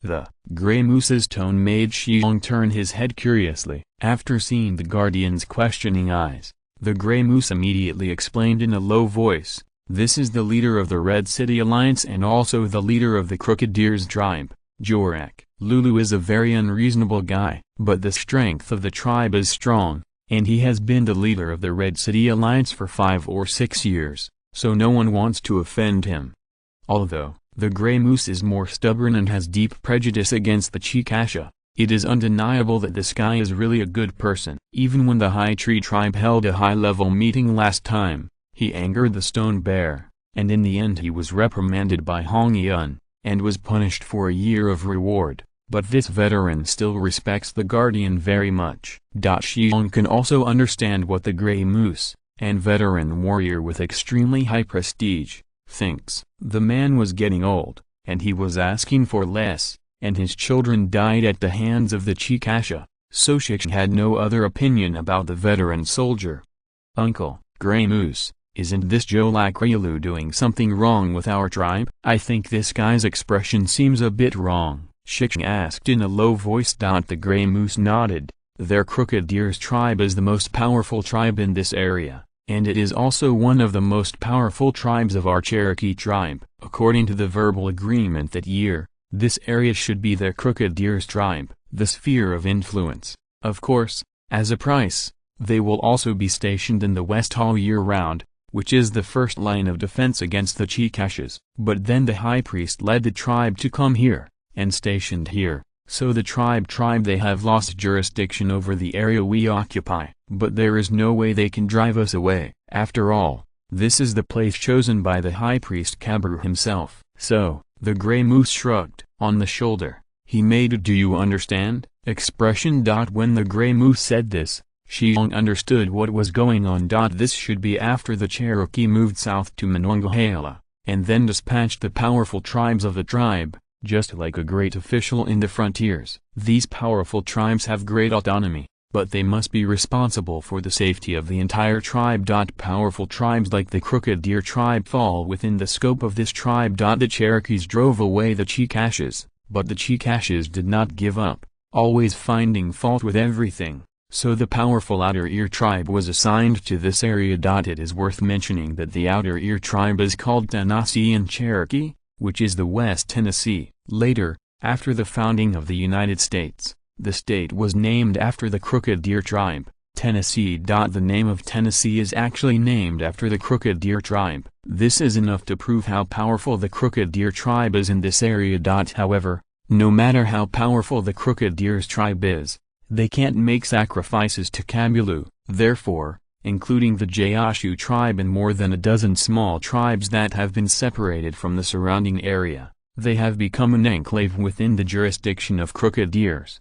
The gray moose's tone made Shi Xiong turn his head curiously. After seeing the guardian's questioning eyes, the gray moose immediately explained in a low voice, "This is the leader of the Red City Alliance and also the leader of the Crooked Deer's tribe, Jorak. Lulu is a very unreasonable guy, but the strength of the tribe is strong, and he has been the leader of the Red City Alliance for 5 or 6 years, so no one wants to offend him." Although the gray moose is more stubborn and has deep prejudice against the Chikasha, it is undeniable that this guy is really a good person. Even when the High Tree tribe held a high-level meeting last time, he angered the Stone Bear, and in the end he was reprimanded by Hong Yun, and was punished for a year of reward. But this veteran still respects the guardian very much. Shi Xiong can also understand what the gray moose, and veteran warrior with extremely high prestige, thinks. The man was getting old, and he was asking for less, and his children died at the hands of the Chikasha, so Shi Xiong had no other opinion about the veteran soldier. "Uncle, Gray Moose, isn't this Joe Krilu doing something wrong with our tribe?" "I think this guy's expression seems a bit wrong," Shi Xiong asked in a low voice. The gray moose nodded. "Their Crooked Deer's tribe is the most powerful tribe in this area, and it is also one of the most powerful tribes of our Cherokee tribe. According to the verbal agreement that year, this area should be their Crooked Deer's tribe, the sphere of influence. Of course, as a price, they will also be stationed in the west all year round, which is the first line of defense against the Chikashas." But then the high priest led the tribe to come here, and stationed here, so the tribe they have lost jurisdiction over the area we occupy. But there is no way they can drive us away. After all, this is the place chosen by the high priest Kabru himself. So, the gray moose shrugged on the shoulder. He made a "do you understand?" expression. When the gray moose said this, Shi Xiong understood what was going on. This should be after the Cherokee moved south to Monongahela, and then dispatched the powerful tribes of the tribe, just like a great official in the frontiers. These powerful tribes have great autonomy, but they must be responsible for the safety of the entire tribe. Powerful tribes like the Crooked Deer tribe fall within the scope of this tribe. The Cherokees drove away the Chikashas, but the Chikashas did not give up, always finding fault with everything. So the powerful Outer Ear tribe was assigned to this area. It is worth mentioning that the Outer Ear tribe is called Tennessee in Cherokee, which is the West Tennessee. Later, after the founding of the United States, the state was named after the Crooked Deer tribe, Tennessee. The name of Tennessee is actually named after the Crooked Deer tribe. This is enough to prove how powerful the Crooked Deer tribe is in this area. However, no matter how powerful the Crooked Deer's tribe is, they can't make sacrifices to Kabulu. Therefore, including the Gaoshu tribe and more than a dozen small tribes that have been separated from the surrounding area, they have become an enclave within the jurisdiction of Crooked Deers.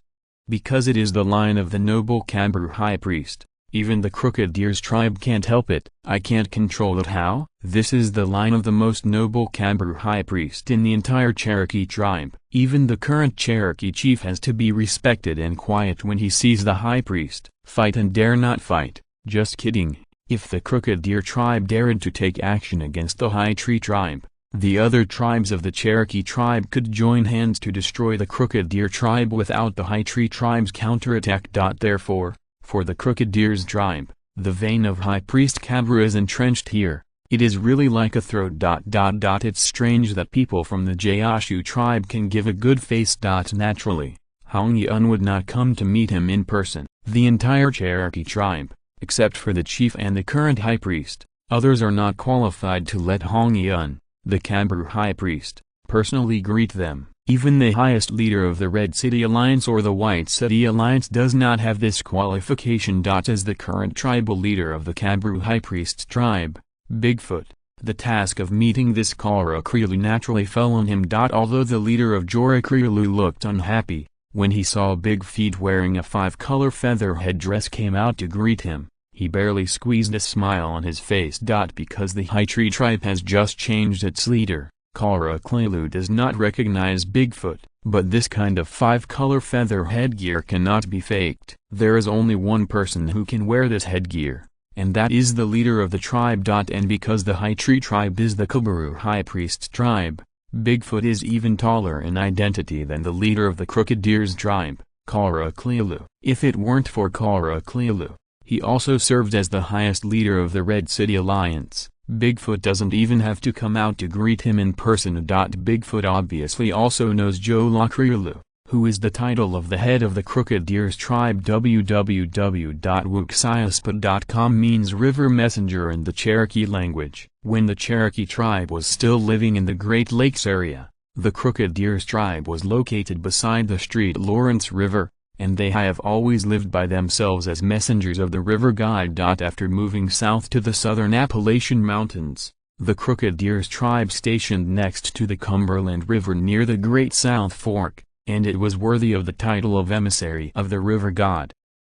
Because it is the line of the noble Kabru high priest, even the Crooked Deer's tribe can't help it. I can't control it. How? This is the line of the most noble Kabru high priest in the entire Cherokee tribe. Even the current Cherokee chief has to be respected and quiet when he sees the high priest. Fight and dare not fight. Just kidding. If the Crooked Deer tribe dared to take action against the High Tree tribe, the other tribes of the Cherokee tribe could join hands to destroy the Crooked Deer tribe without the High Tree tribe's counterattack. Therefore, for the Crooked Deer's tribe, the vein of High Priest Kabru is entrenched here. It is really like a throat. It's strange that people from the Gaoshu tribe can give a good face. Naturally, Hong Yun would not come to meet him in person. The entire Cherokee tribe, except for the chief and the current high priest, others are not qualified to let Hong Yun, the Cabru high priest, personally greet them. Even the highest leader of the Red City Alliance or the White City Alliance does not have this qualification. As the current tribal leader of the Cabru High Priest tribe, Bigfoot, the task of meeting this Karakrilu naturally fell on him. Although the leader of Jorakrilu looked unhappy, when he saw Big Feet wearing a 5-color feather headdress came out to greet him, he barely squeezed a smile on his face. Because the High Tree tribe has just changed its leader, Karakrilu does not recognize Bigfoot, but this kind of 5-color feather headgear cannot be faked. There is only one person who can wear this headgear, and that is the leader of the tribe. And because the High Tree tribe is the Kaburu High Priest tribe, Bigfoot is even taller in identity than the leader of the Crooked Deer's tribe, Karakrilu. If it weren't for Karakrilu, he also served as the highest leader of the Red City Alliance. Bigfoot doesn't even have to come out to greet him in person. Bigfoot obviously also knows Jorakrilu, who is the title of the head of the Crooked Deer's tribe. www.wuxiaspa.com means river messenger in the Cherokee language. When the Cherokee tribe was still living in the Great Lakes area, the Crooked Deer's tribe was located beside the St. Lawrence River, and they have always lived by themselves as messengers of the river god. After moving south to the southern Appalachian Mountains, the Crooked Deer's tribe stationed next to the Cumberland River near the Great South Fork, and it was worthy of the title of emissary of the river god.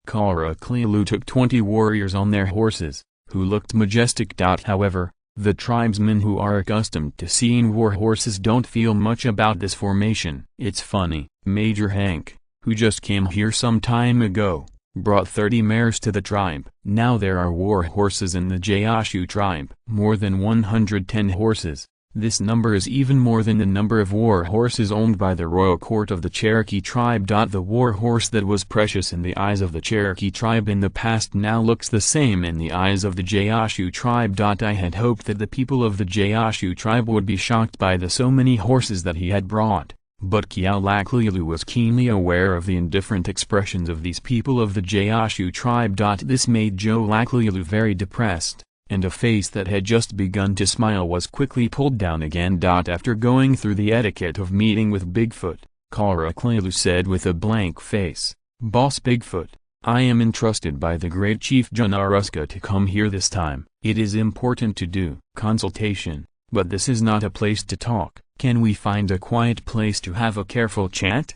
Karakrilu took 20 warriors on their horses, who looked majestic. However, the tribesmen who are accustomed to seeing war horses don't feel much about this formation. It's funny, Major Hank, who just came here some time ago, brought 30 mares to the tribe. Now there are war horses in the Gaoshu tribe, more than 110 horses. This number is even more than the number of war horses owned by the royal court of the Cherokee tribe. The war horse that was precious in the eyes of the Cherokee tribe in the past now looks the same in the eyes of the Gaoshu tribe. I had hoped that the people of the Gaoshu tribe would be shocked by the so many horses that he had brought. But Karakrilu was keenly aware of the indifferent expressions of these people of the Gaoshu tribe. This made Jorakrilu very depressed, and a face that had just begun to smile was quickly pulled down again. After going through the etiquette of meeting with Bigfoot, Karakrilu said with a blank face, "Boss Bigfoot, I am entrusted by the great chief Junaruska to come here this time. It is important to do consultation, but this is not a place to talk. Can we find a quiet place to have a careful chat?"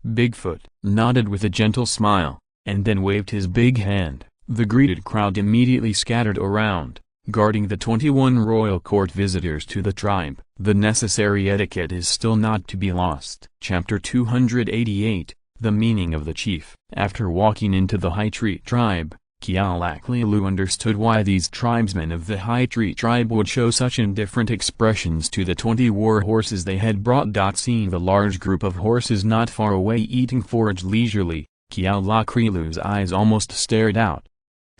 Bigfoot nodded with a gentle smile, and then waved his big hand. The greeted crowd immediately scattered around, guarding the 21 royal court visitors to the tribe. The necessary etiquette is still not to be lost. Chapter 288, The Meaning of the Chief. After walking into the High Tree tribe, Karakrilu understood why these tribesmen of the High Tree tribe would show such indifferent expressions to the 20 war horses they had brought. Seeing the large group of horses not far away eating forage leisurely, Karakrilu's eyes almost stared out.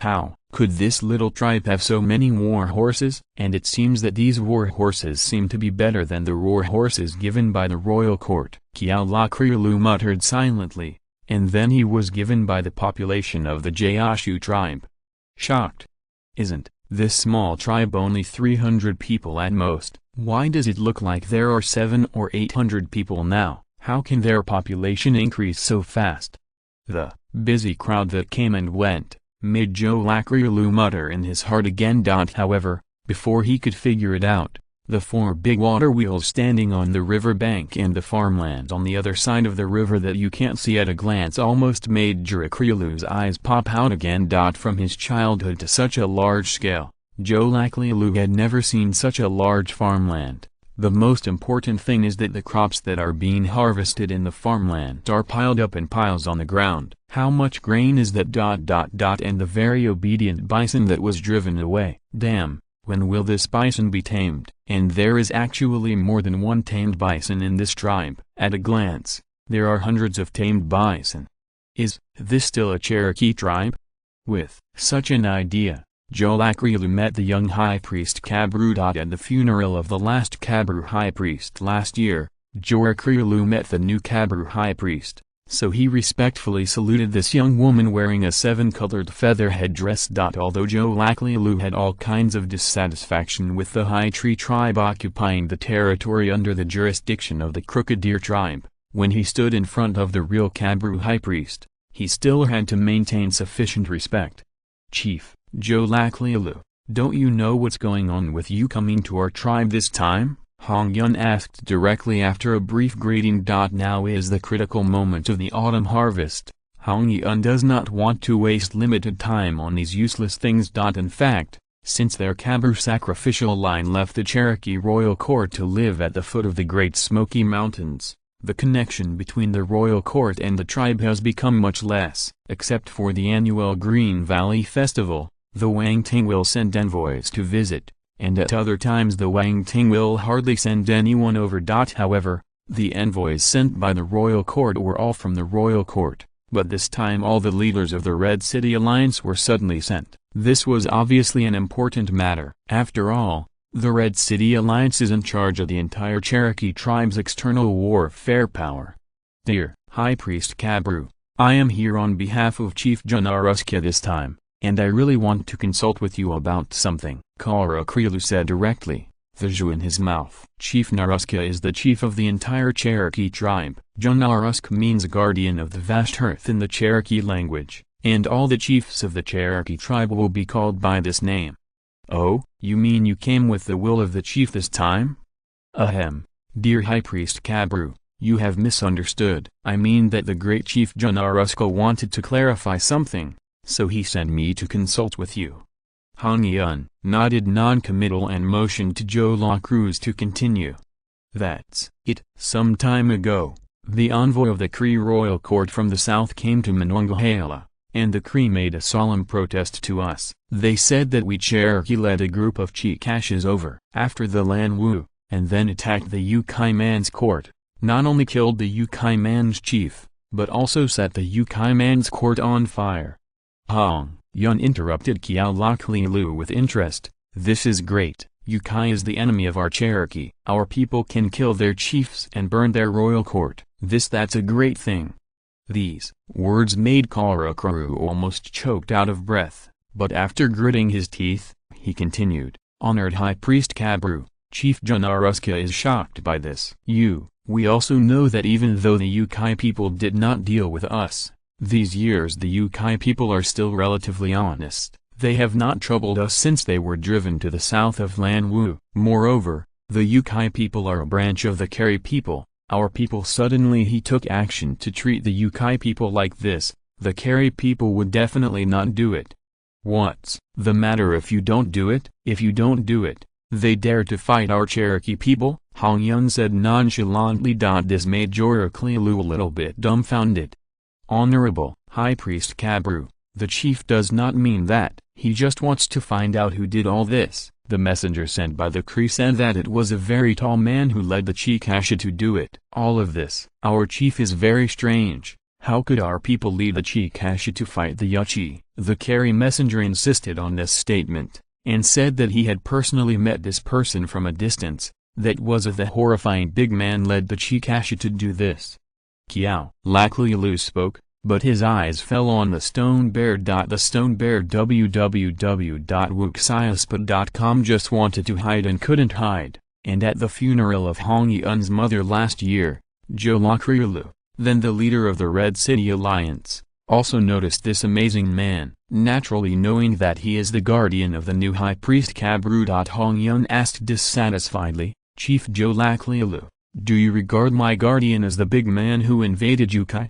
How could this little tribe have so many war horses? And it seems that these war horses seem to be better than the war horses given by the royal court. Karakrilu muttered silently, and then he was given by the population of the Gaoshu tribe. Shocked. Isn't this small tribe only 300 people at most? Why does it look like there are 700 or 800 people now? How can their population increase so fast? The busy crowd that came and went made Jorakrilu mutter in his heart again. However, before he could figure it out, the 4 big water wheels standing on the river bank and the farmlands on the other side of the river that you can't see at a glance almost made Jorakrilu's eyes pop out again. From his childhood to such a large scale, Jorakrilu had never seen such a large farmland. The most important thing is that the crops that are being harvested in the farmland are piled up in piles on the ground. How much grain is that? And the very obedient bison that was driven away. Damn, when will this bison be tamed? And there is actually more than one tamed bison in this tribe. At a glance, there are hundreds of tamed bison. Is this still a Cherokee tribe? With such an idea, Jorakrilu met the young high priest Kabru. At the funeral of the last Kabru high priest last year, Jorakrilu met the new Kabru high priest, so he respectfully saluted this young woman wearing a 7-colored feather headdress. Although Joe Laklelu had all kinds of dissatisfaction with the High Tree tribe occupying the territory under the jurisdiction of the Crooked Deer tribe, when he stood in front of the real Kabru high priest, he still had to maintain sufficient respect. "Chief, Joe Laklelu, don't you know what's going on with you coming to our tribe this time?" Hong Yun asked directly after a brief greeting. Now is the critical moment of the autumn harvest. Hong Yun does not want to waste limited time on these useless things. In fact, since their Kabru sacrificial line left the Cherokee royal court to live at the foot of the Great Smoky Mountains, the connection between the royal court and the tribe has become much less. Except for the annual Green Valley Festival, the Wang Ting will send envoys to visit, and at other times the Wang Ting will hardly send anyone over. However, the envoys sent by the royal court were all from the royal court, but this time all the leaders of the Red City Alliance were suddenly sent. This was obviously an important matter. After all, the Red City Alliance is in charge of the entire Cherokee tribe's external warfare power. "Dear High Priest Kabru, I am here on behalf of Chief Junaruska this time, and I really want to consult with you about something," Kara Krilu said directly, the Zhu in his mouth. Chief Naruska is the chief of the entire Cherokee tribe. Junarusk means guardian of the vast earth in the Cherokee language, and all the chiefs of the Cherokee tribe will be called by this name. "Oh, you mean you came with the will of the chief this time?" "Ahem, dear High Priest Kabru, you have misunderstood. I mean that the great chief Junaruska wanted to clarify something, so he sent me to consult with you." Hong Yun nodded non-committal and motioned to Joe La Cruz to continue. "That's it. Some time ago, the envoy of the Cree royal court from the south came to Monongahela, and the Cree made a solemn protest to us. They said that we Cherokee led a group of Chicashes over after the Lan Wu, and then attacked the Yukai man's court, not only killed the Yukai man's chief, but also set the Yukai man's court on fire." Hong Yun interrupted Kiao Laklelu with interest. "This is great. Yukai is the enemy of our Cherokee. Our people can kill their chiefs and burn their royal court. That's a great thing." These words made Karakuru almost choked out of breath, but after gritting his teeth, he continued, "Honored High Priest Kabru, Chief Junaruska is shocked by this. We also know that even though the Yukai people did not deal with us these years, the Yukai people are still relatively honest. They have not troubled us since they were driven to the south of Lan Wu. Moreover, the Yukai people are a branch of the Kari people, our people." Suddenly he took action to treat the Yukai people like this. "The Kari people would definitely not do it." "What's the matter if you don't do it?" "If you don't do it, they dare to fight our Cherokee people?" Hong Yun said nonchalantly. This made Joraklelu a little bit dumbfounded. "Honorable High Priest Kabru, the chief does not mean that. He just wants to find out who did all this." The messenger sent by the Cree said that it was a very tall man who led the Chicasha to do it. "All of this. Our chief is very strange. How could our people lead the Chicasha to fight the Yuchi?" The Kari messenger insisted on this statement, and said that he had personally met this person from a distance, that was the horrifying big man led the Chicasha to do this. Kiao Laklelu spoke, but his eyes fell on the stone bear. The stone bear www.wuxiaspa.com just wanted to hide and couldn't hide, and at the funeral of Hong Yun's mother last year, Joe Laklelu, then the leader of the Red City Alliance, also noticed this amazing man. Naturally, knowing that he is the guardian of the new High Priest Kabru. Hong Yun asked dissatisfiedly, "Chief Joe Laklelu, do you regard my guardian as the big man who invaded Yukai?"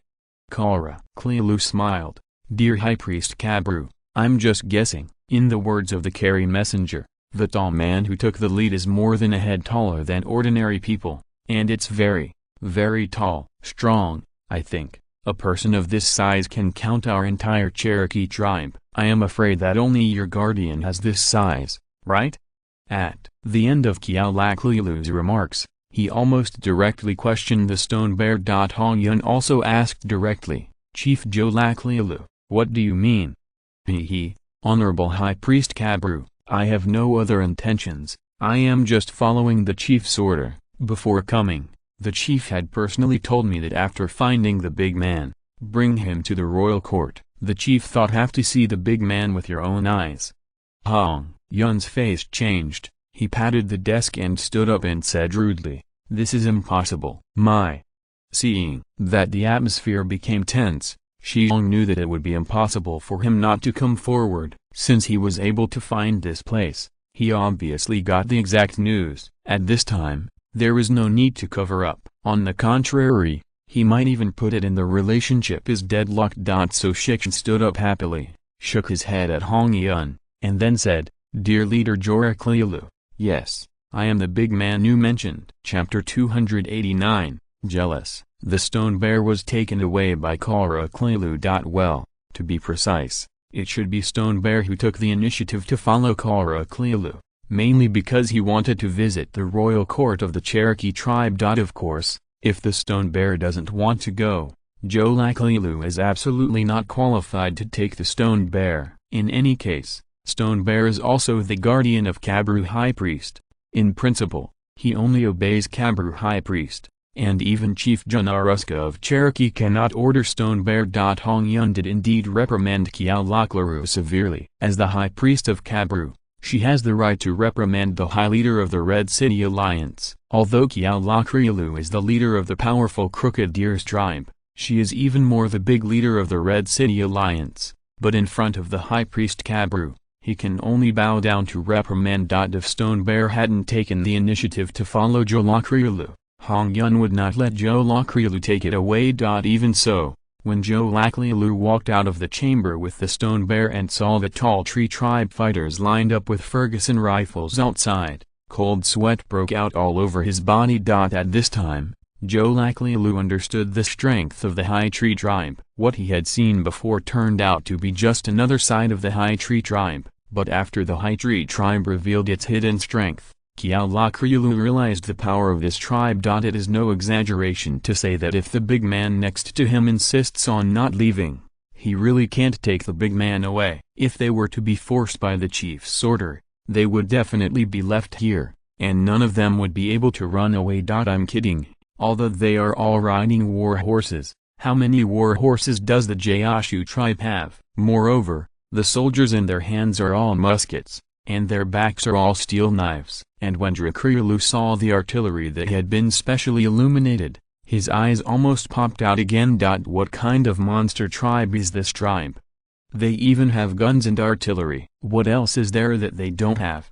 Kara Klelu smiled. "Dear High Priest Kabru, I'm just guessing." In the words of the Kari messenger, the tall man who took the lead is more than a head taller than ordinary people, and it's very, very tall. Strong, I think. A person of this size can count our entire Cherokee tribe. I am afraid that only your guardian has this size, right? At the end of Kiao Laklelu's remarks, he almost directly questioned the stone bear. Hong Yun also asked directly, "Chief Joe Laklelu, what do you mean?" Honorable High Priest Kabru, I have no other intentions. I am just following the chief's order. Before coming, The chief had personally told me that after finding the big man, bring him to the royal court. The chief thought have to see the big man with your own eyes. Hong Yun's face changed. He patted the desk and stood up and said rudely, "This is impossible." Seeing that the atmosphere became tense, Shi Xiong knew that it would be impossible for him not to come forward, since he was able to find this place. He obviously got the exact news. At this time, there was no need to cover up. On the contrary, he might even put it in the relationship is deadlocked. So Shi Xiong stood up happily, shook his head at Hong Yun, and then said, "Dear leader Joraklilu, yes, I am the big man you mentioned." Chapter 289, Jealous. The stone bear was taken away by Joraklilu. Well, to be precise, it should be Stone Bear who took the initiative to follow Joraklilu, mainly because he wanted to visit the royal court of the Cherokee tribe. Of course, if the Stone Bear doesn't want to go, Joraklilu is absolutely not qualified to take the Stone Bear. In any case, Stone Bear is also the guardian of Kabru High Priest. In principle, he only obeys Kabru High Priest, and even Chief Junaruska of Cherokee cannot order Stone Bear. Hong Yun did indeed reprimand Joraklilu severely. As the High Priest of Kabru, she has the right to reprimand the High Leader of the Red City Alliance. Although Joraklilu is the leader of the powerful Crooked Deer's tribe, she is even more the big leader of the Red City Alliance. But in front of the High Priest Kabru, he can only bow down to reprimand. If Stone Bear hadn't taken the initiative to follow Joraklilu, Hong Yun would not let Joraklilu take it away. Even so, when Joraklilu walked out of the chamber with the Stone Bear and saw the Tall Tree tribe fighters lined up with Ferguson rifles outside, cold sweat broke out all over his body. At this time, Joraklilu understood the strength of the High Tree tribe. What he had seen before turned out to be just another side of the High Tree tribe, but after the High Tree tribe revealed its hidden strength, Joraklilu realized the power of this tribe. It is no exaggeration to say that if the big man next to him insists on not leaving, he really can't take the big man away. If they were to be forced by the chief's order, they would definitely be left here, and none of them would be able to run away. I'm kidding. Although they are all riding war horses, how many war horses does the Gaoshu tribe have? Moreover, the soldiers in their hands are all muskets, and their backs are all steel knives. And when Joraklilu saw the artillery that had been specially illuminated, his eyes almost popped out again. What kind of monster tribe is this tribe? They even have guns and artillery. What else is there that they don't have?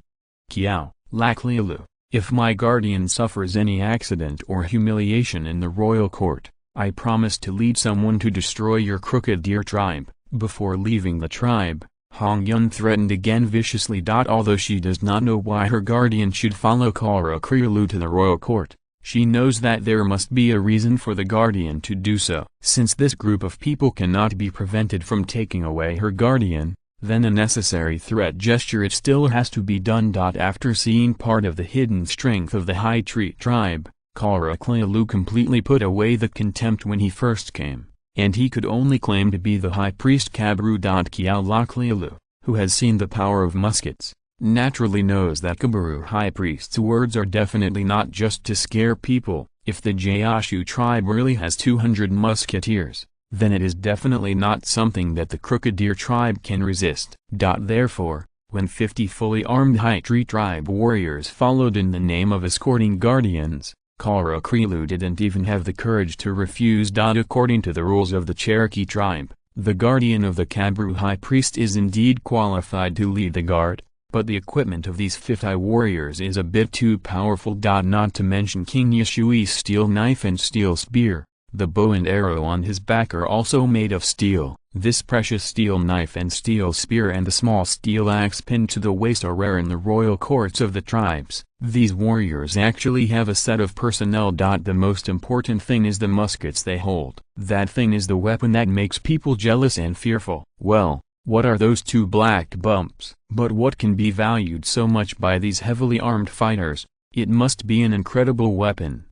Joraklilu, if my guardian suffers any accident or humiliation in the royal court, I promise to lead someone to destroy your Crooked Deer tribe. Before leaving the tribe, Hong Yun threatened again viciously. Although she does not know why her guardian should follow Joraklilu to the royal court, she knows that there must be a reason for the guardian to do so. Since this group of people cannot be prevented from taking away her guardian, then a necessary threat gesture it still has to be done. After seeing part of the hidden strength of the High Tree tribe, Joraklilu completely put away the contempt when he first came, and he could only claim to be the High Priest Kabru. Joraklilu, who has seen the power of muskets, naturally knows that Kabru High Priest's words are definitely not just to scare people. If the Gaoshu tribe really has 200 musketeers, then it is definitely not something that the Crooked Deer tribe can resist. Therefore, when 50 fully armed High Tree tribe warriors followed in the name of escorting guardians, Joraklilu didn't even have the courage to refuse. According to the rules of the Cherokee tribe, the guardian of the Kabru High Priest is indeed qualified to lead the guard, but the equipment of these 50 warriors is a bit too powerful. Not to mention King Yeshui's steel knife and steel spear. The bow and arrow on his back are also made of steel. This precious steel knife and steel spear and the small steel axe pinned to the waist are rare in the royal courts of the tribes. These warriors actually have a set of personnel. The most important thing is the muskets they hold. That thing is the weapon that makes people jealous and fearful. Well, what are those two black bumps? But what can be valued so much by these heavily armed fighters? It must be an incredible weapon.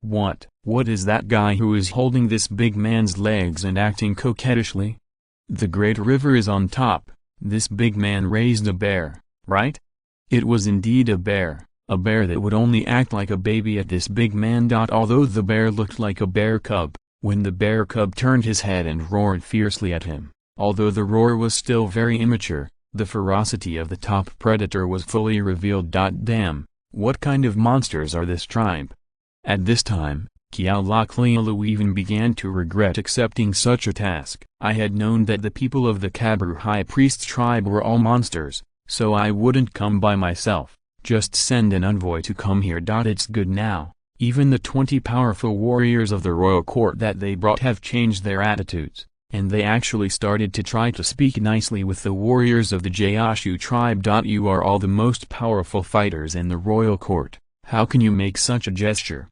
What is that guy who is holding this big man's legs and acting coquettishly? The great river is on top. This big man raised a bear, right? It was indeed a bear A bear that would only act like a baby at this big man. Although the bear looked like a bear cub, when the bear cub turned his head and roared fiercely at him, although the roar was still very immature, the ferocity of the top predator was fully revealed. Damn, what kind of monsters are this tribe? At this time, Kealaklealu even began to regret accepting such a task. I had known that the people of the Kabru high priest tribe were all monsters, so I wouldn't come by myself, just send an envoy to come here. It's good now, even the 20 powerful warriors of the royal court that they brought have changed their attitudes, and they actually started to try to speak nicely with the warriors of the Gaoshu tribe. You are all the most powerful fighters in the royal court, how can you make such a gesture?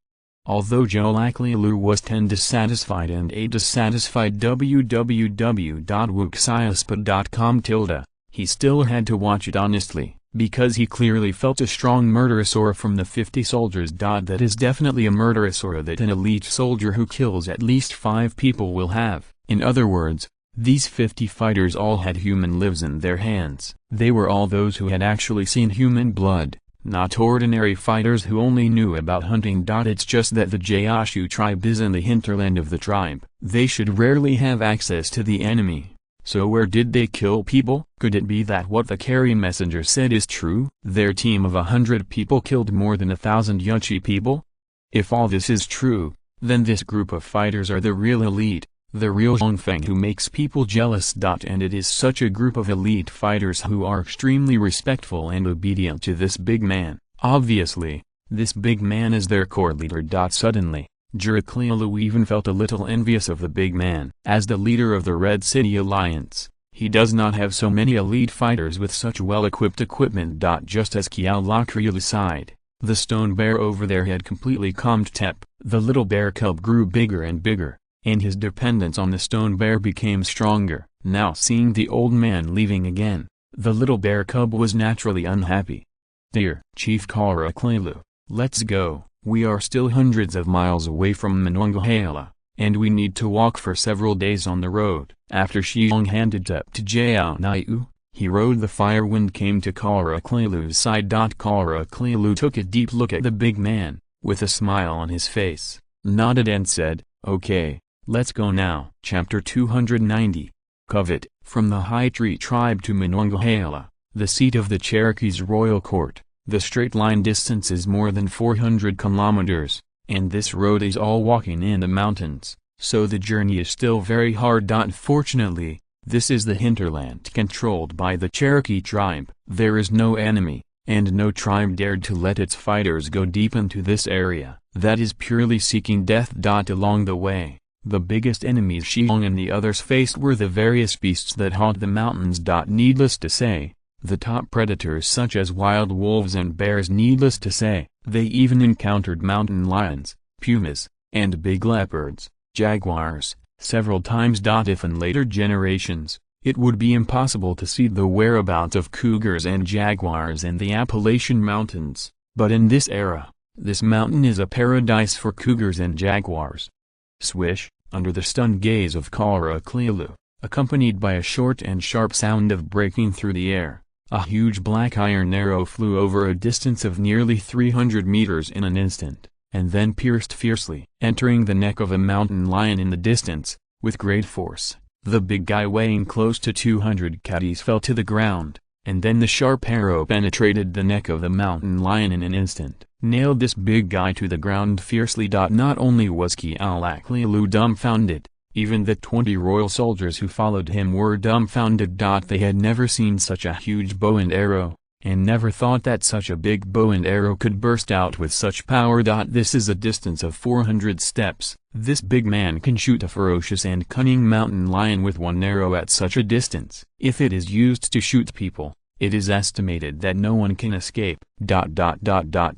Although Kealaklealu was 10 dissatisfied and 8 dissatisfied www.wuxiaspad.com he still had to watch it honestly, because he clearly felt a strong murderous aura from the 50 soldiers. That is definitely a murderous aura that an elite soldier who kills at least 5 people will have. In other words, these 50 fighters all had human lives in their hands. They were all those who had actually seen human blood, not ordinary fighters who only knew about hunting. It's just that the Gaoshu tribe is in the hinterland of the tribe. They should rarely have access to the enemy. So where did they kill people? Could it be that what the carry messenger said is true? Their team of 100 people killed more than 1,000 Yuchi people? If all this is true, then this group of fighters are the real elite, the real Zhongfeng who makes people jealous. And it is such a group of elite fighters who are extremely respectful and obedient to this big man. Obviously, this big man is their core leader. Suddenly, Kealaklealu even felt a little envious of the big man. As the leader of the Red City Alliance, he does not have so many elite fighters with such well-equipped equipment. Just as Kealaklealu sighed, the stone bear over their head completely calmed Tep. The little bear cub grew bigger and bigger, and his dependence on the stone bear became stronger. Now seeing the old man leaving again, the little bear cub was naturally unhappy. "Dear Chief Kealaklealu, let's go. We are still hundreds of miles away from Monongahela, and we need to walk for several days on the road." After Shi Xiong handed Tep to Jiao Niu, he rode the Firewind came to Kealaklealu's side. Kealaklealu took a deep look at the big man, with a smile on his face, nodded and said, "Okay, let's go now." Chapter 290. Covet. From the High Tree Tribe to Monongahela, the seat of the Cherokee's royal court, the straight line distance is more than 400 kilometers, and this road is all walking in the mountains, so the journey is still very hard. Fortunately, this is the hinterland controlled by the Cherokee tribe. There is no enemy, and no tribe dared to let its fighters go deep into this area, that is purely seeking death. Along the way, the biggest enemies Shi Xiong and the others faced were the various beasts that haunt the mountains. Needless to say, the top predators such as wild wolves and bears. Needless to say, they even encountered mountain lions, pumas, and big leopards, jaguars, several times. If in later generations, it would be impossible to see the whereabouts of cougars and jaguars in the Appalachian Mountains, but in this era, this mountain is a paradise for cougars and jaguars. Swish, under the stunned gaze of Kealaklealu, accompanied by a short and sharp sound of breaking through the air, a huge black iron arrow flew over a distance of nearly 300 meters in an instant, and then pierced fiercely, entering the neck of a mountain lion in the distance, with great force. The big guy weighing close to 200 kgs fell to the ground, and then the sharp arrow penetrated the neck of the mountain lion in an instant, nailed this big guy to the ground fiercely. Not only was Kealaklealu dumbfounded, even the 20 royal soldiers who followed him were dumbfounded. They had never seen such a huge bow and arrow, and never thought that such a big bow and arrow could burst out with such power. This is a distance of 400 steps. This big man can shoot a ferocious and cunning mountain lion with one arrow at such a distance. If it is used to shoot people, it is estimated that no one can escape. Kealaklealu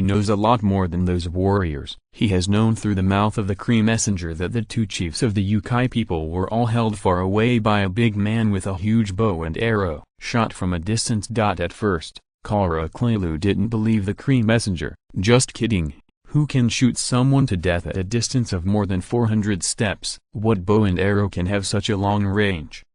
knows a lot more than those warriors. He has known through the mouth of the Cree messenger that the 2 chiefs of the Yukai people were all held far away by a big man with a huge bow and arrow, shot from a distance. At first, Kealaklealu didn't believe the Cree messenger. Just kidding. Who can shoot someone to death at a distance of more than 400 steps? What bow and arrow can have such a long range?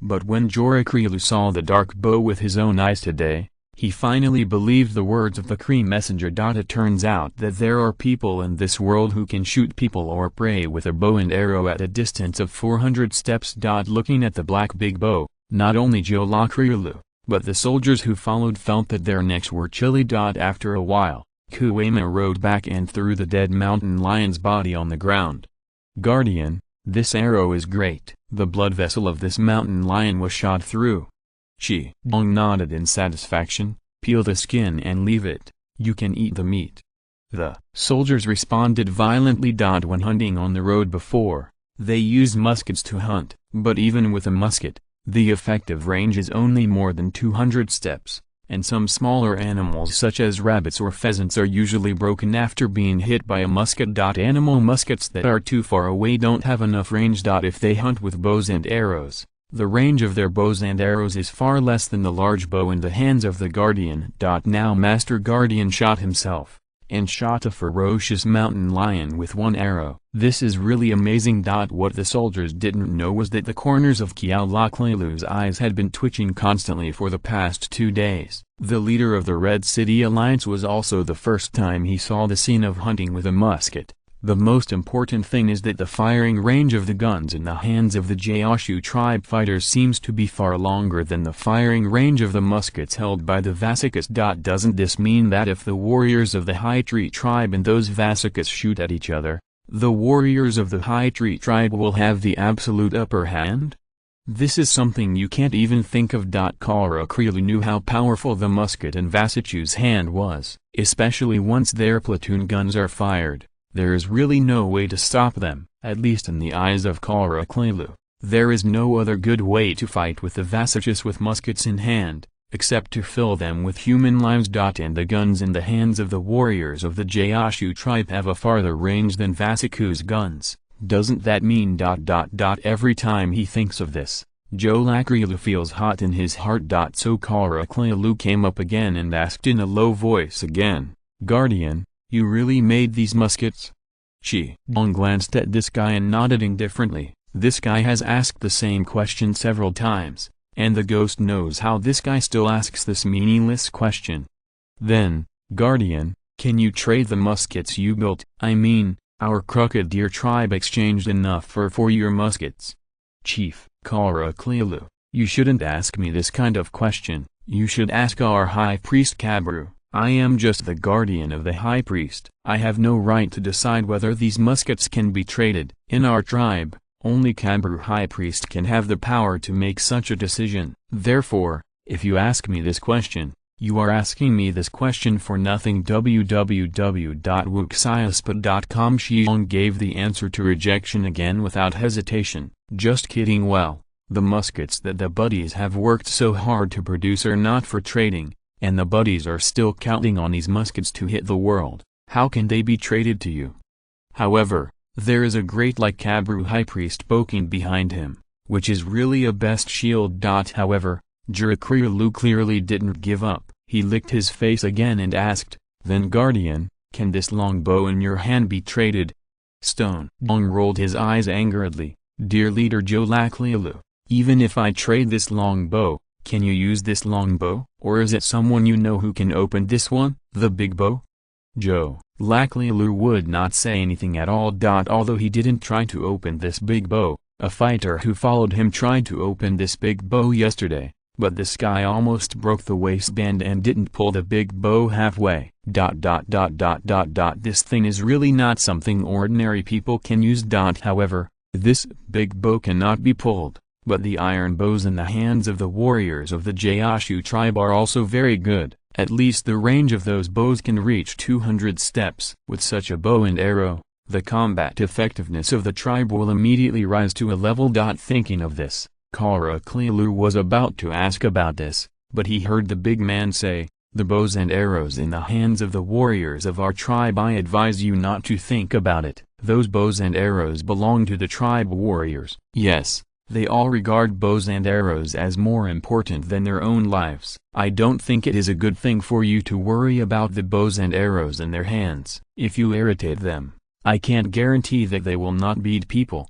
But when Kealaklealu saw the dark bow with his own eyes today, He finally believed the words of the Kree messenger. It turns out that there are people in this world who can shoot people or prey with a bow and arrow at a distance of 400 steps. Looking at the black big bow, not only Joe Lakrilu, but the soldiers who followed felt that their necks were chilly. After a while, Kuwema rode back and threw the dead mountain lion's body on the ground. Guardian, this arrow is great. The blood vessel of this mountain lion was shot through. Shi Xiong nodded in satisfaction. Peel the skin and leave it. You can eat the meat. The soldiers responded violently. When hunting on the road before, they used muskets to hunt, but even with a musket, the effective range is only more than 200 steps, and some smaller animals such as rabbits or pheasants are usually broken after being hit by a musket. Animal muskets that are too far away don't have enough range. If they hunt with bows and arrows, the range of their bows and arrows is far less than the large bow in the hands of the Guardian. Now Master Guardian shot himself, and shot a ferocious mountain lion with one arrow. This is really amazing. What the soldiers didn't know was that the corners of Kiao Laklilu's eyes had been twitching constantly for the past 2 days. The leader of the Red City Alliance was also the first time he saw the scene of hunting with a musket. The most important thing is that the firing range of the guns in the hands of the Gaoshu tribe fighters seems to be far longer than the firing range of the muskets held by the Vasikas. Doesn't this mean that if the warriors of the High Tree tribe and those Vasikas shoot at each other, the warriors of the High Tree tribe will have the absolute upper hand? This is something you can't even think of. Kara Krilu knew how powerful the musket in Vasichu's hand was, especially once their platoon guns are fired. There is really no way to stop them, at least in the eyes of Kara Krilu. There is no other good way to fight with the Vasichus with muskets in hand, except to fill them with human lives. And the guns in the hands of the warriors of the Gaoshu tribe have a farther range than Vasiku's guns. Doesn't that mean ... Every time he thinks of this, Joe Lakrilu feels hot in his heart. So Kara Krilu came up again and asked in a low voice again, Guardian, you really made these muskets? Shi Xiong glanced at this guy and nodded indifferently. This guy has asked the same question several times, and the ghost knows how this guy still asks this meaningless question. Then, Guardian, can you trade the muskets you built? I mean, our Crooked Deer tribe exchanged enough for your muskets. Chief Kara Krilu, you shouldn't ask me this kind of question. You should ask our High Priest Kabru. I am just the guardian of the High Priest. I have no right to decide whether these muskets can be traded. In our tribe, only Kabru High Priest can have the power to make such a decision. Therefore, if you ask me this question, you are asking me this question for nothing. www.wuxiaspa.com. Shi Xiong gave the answer to rejection again without hesitation. Just kidding. Well, the muskets that the buddies have worked so hard to produce are not for trading, and the buddies are still counting on these muskets to hit the world. How can they be traded to you? However, there is a great Kabru High Priest poking behind him, which is really a best shield. However, Jirakrilu clearly didn't give up. He licked his face again and asked, then Guardian, can this long bow in your hand be traded? Stone Xiong rolled his eyes angeredly. Dear leader Joe Laklilu, even if I trade this long bow, can you use this long bow, or is it someone you know who can open this one, the big bow? Joe Laklilu would not say anything at all. Although he didn't try to open this big bow, a fighter who followed him tried to open this big bow yesterday, but this guy almost broke the waistband and didn't pull the big bow halfway. This thing is really not something ordinary people can use. However, this big bow cannot be pulled. But the iron bows in the hands of the warriors of the Gaoshu tribe are also very good. At least the range of those bows can reach 200 steps. With such a bow and arrow, the combat effectiveness of the tribe will immediately rise to a level. Thinking of this, Kara Krilu was about to ask about this, but he heard the big man say, the bows and arrows in the hands of the warriors of our tribe, I advise you not to think about it. Those bows and arrows belong to the tribe warriors. Yes. They all regard bows and arrows as more important than their own lives. I don't think it is a good thing for you to worry about the bows and arrows in their hands. If you irritate them, I can't guarantee that they will not beat people.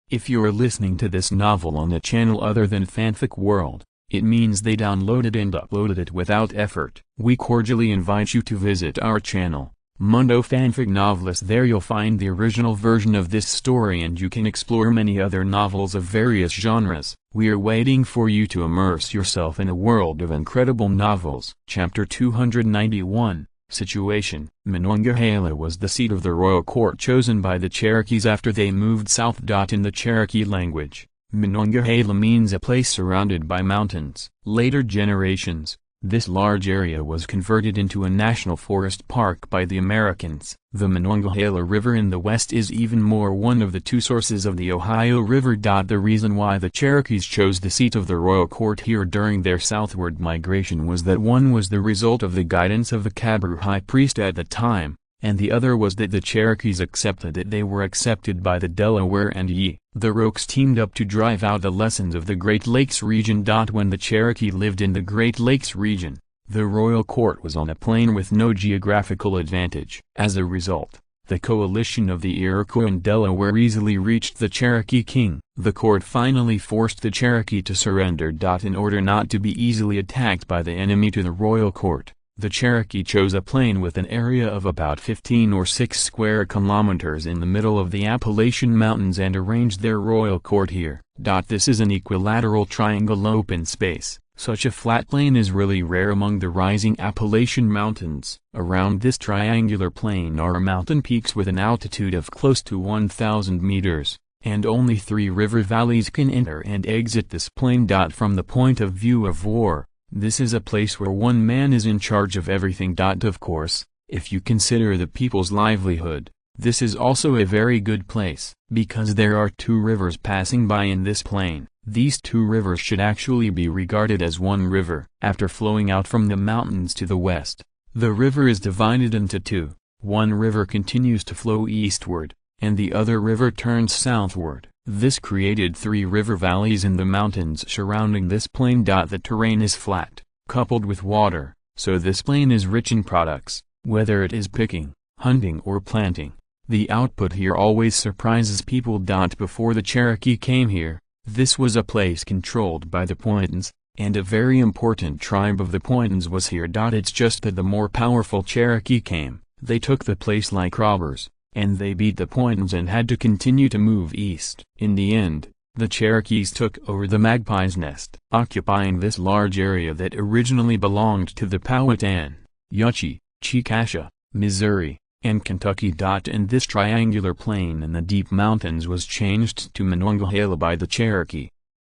If you are listening to this novel on a channel other than Fanfic World, It means they downloaded and uploaded it without effort. We cordially invite you to visit our channel, Mundo Fanfic Novelist. There you'll find the original version of this story and you can explore many other novels of various genres. We are waiting for you to immerse yourself in a world of incredible novels. Chapter 291, Situation. Monongahela was the seat of the royal court chosen by the Cherokees after they moved south. In the Cherokee language, Monongahela means a place surrounded by mountains. Later generations, this large area was converted into a national forest park by the Americans. The Monongahela River in the west is even more one of the two sources of the Ohio River. The reason why the Cherokees chose the seat of the royal court here during their southward migration was that one was the result of the guidance of the Cabru high priest at the time, and the other was that the Cherokees accepted that they were accepted by the Delaware and Ye. The Roques teamed up to drive out the lessons of the Great Lakes region. When the Cherokee lived in the Great Lakes region, the royal court was on a plain with no geographical advantage. As a result, the coalition of the Iroquois and Delaware easily reached the Cherokee king. The court finally forced the Cherokee to surrender. In order not to be easily attacked by the enemy to the royal court, the Cherokee chose a plain with an area of about 15 or 6 square kilometers in the middle of the Appalachian Mountains and arranged their royal court here. This is an equilateral triangle open space. Such a flat plain is really rare among the rising Appalachian Mountains. Around this triangular plain are mountain peaks with an altitude of close to 1,000 meters, and only 3 river valleys can enter and exit this plain. From the point of view of war, this is a place where one man is in charge of everything. Of course, if you consider the people's livelihood, this is also a very good place, because there are 2 rivers passing by in this plain. These 2 rivers should actually be regarded as one river. After flowing out from the mountains to the west, the river is divided into 2. One river continues to flow eastward, and the other river turns southward. This created 3 river valleys in the mountains surrounding this plain. The terrain is flat, coupled with water, so this plain is rich in products, whether it is picking, hunting or planting. The output here always surprises people. Before the Cherokee came here, this was a place controlled by the Pointons, and a very important tribe of the Pointons was here. It's just that the more powerful Cherokee came, they took the place like robbers, and they beat the Pointons and had to continue to move east. In the end, the Cherokees took over the Magpie's Nest, occupying this large area that originally belonged to the Powhatan, Yuchi, Chickasha, Missouri, and Kentucky. And this triangular plain in the deep mountains was changed to Monongahela by the Cherokee.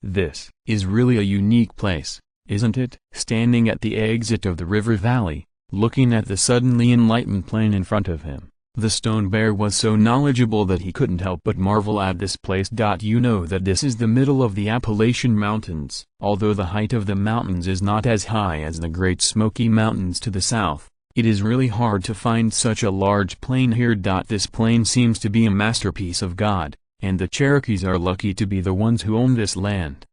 This is really a unique place, isn't it? Standing at the exit of the river valley, looking at the suddenly enlightened plain in front of him, the stone bear was so knowledgeable that he couldn't help but marvel at this place. You know that this is the middle of the Appalachian Mountains. Although the height of the mountains is not as high as the Great Smoky Mountains to the south, it is really hard to find such a large plain here. This plain seems to be a masterpiece of God, and the Cherokees are lucky to be the ones who own this land.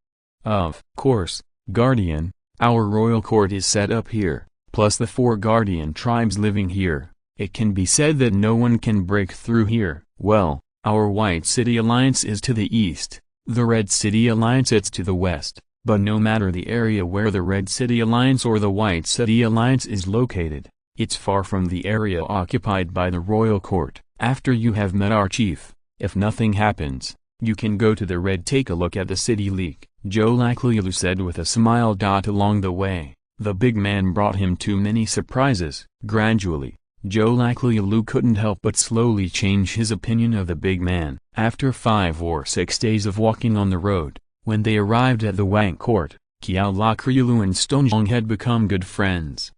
Of course, Guardian, our royal court is set up here, plus the 4 Guardian tribes living here. It can be said that no one can break through here. Well, our White City Alliance is to the east, the Red City Alliance it's to the west, but no matter the area where the Red City Alliance or the White City Alliance is located, it's far from the area occupied by the royal court. After you have met our chief, if nothing happens, you can go to the Red. Take a look at the city leak, Joe Lacklilu said with a smile. Along the way, the big man brought him too many surprises. Gradually, Joe Lacklilu couldn't help but slowly change his opinion of the big man. After 5 or 6 days of walking on the road, when they arrived at the Wang court, Kiao Lacklilu and Stonejong had become good friends.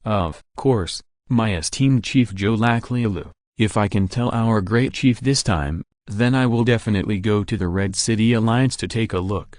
Of course, my esteemed chief Joe Lacklilu, if I can tell our great chief this time, then I will definitely go to the Red City Alliance to take a look.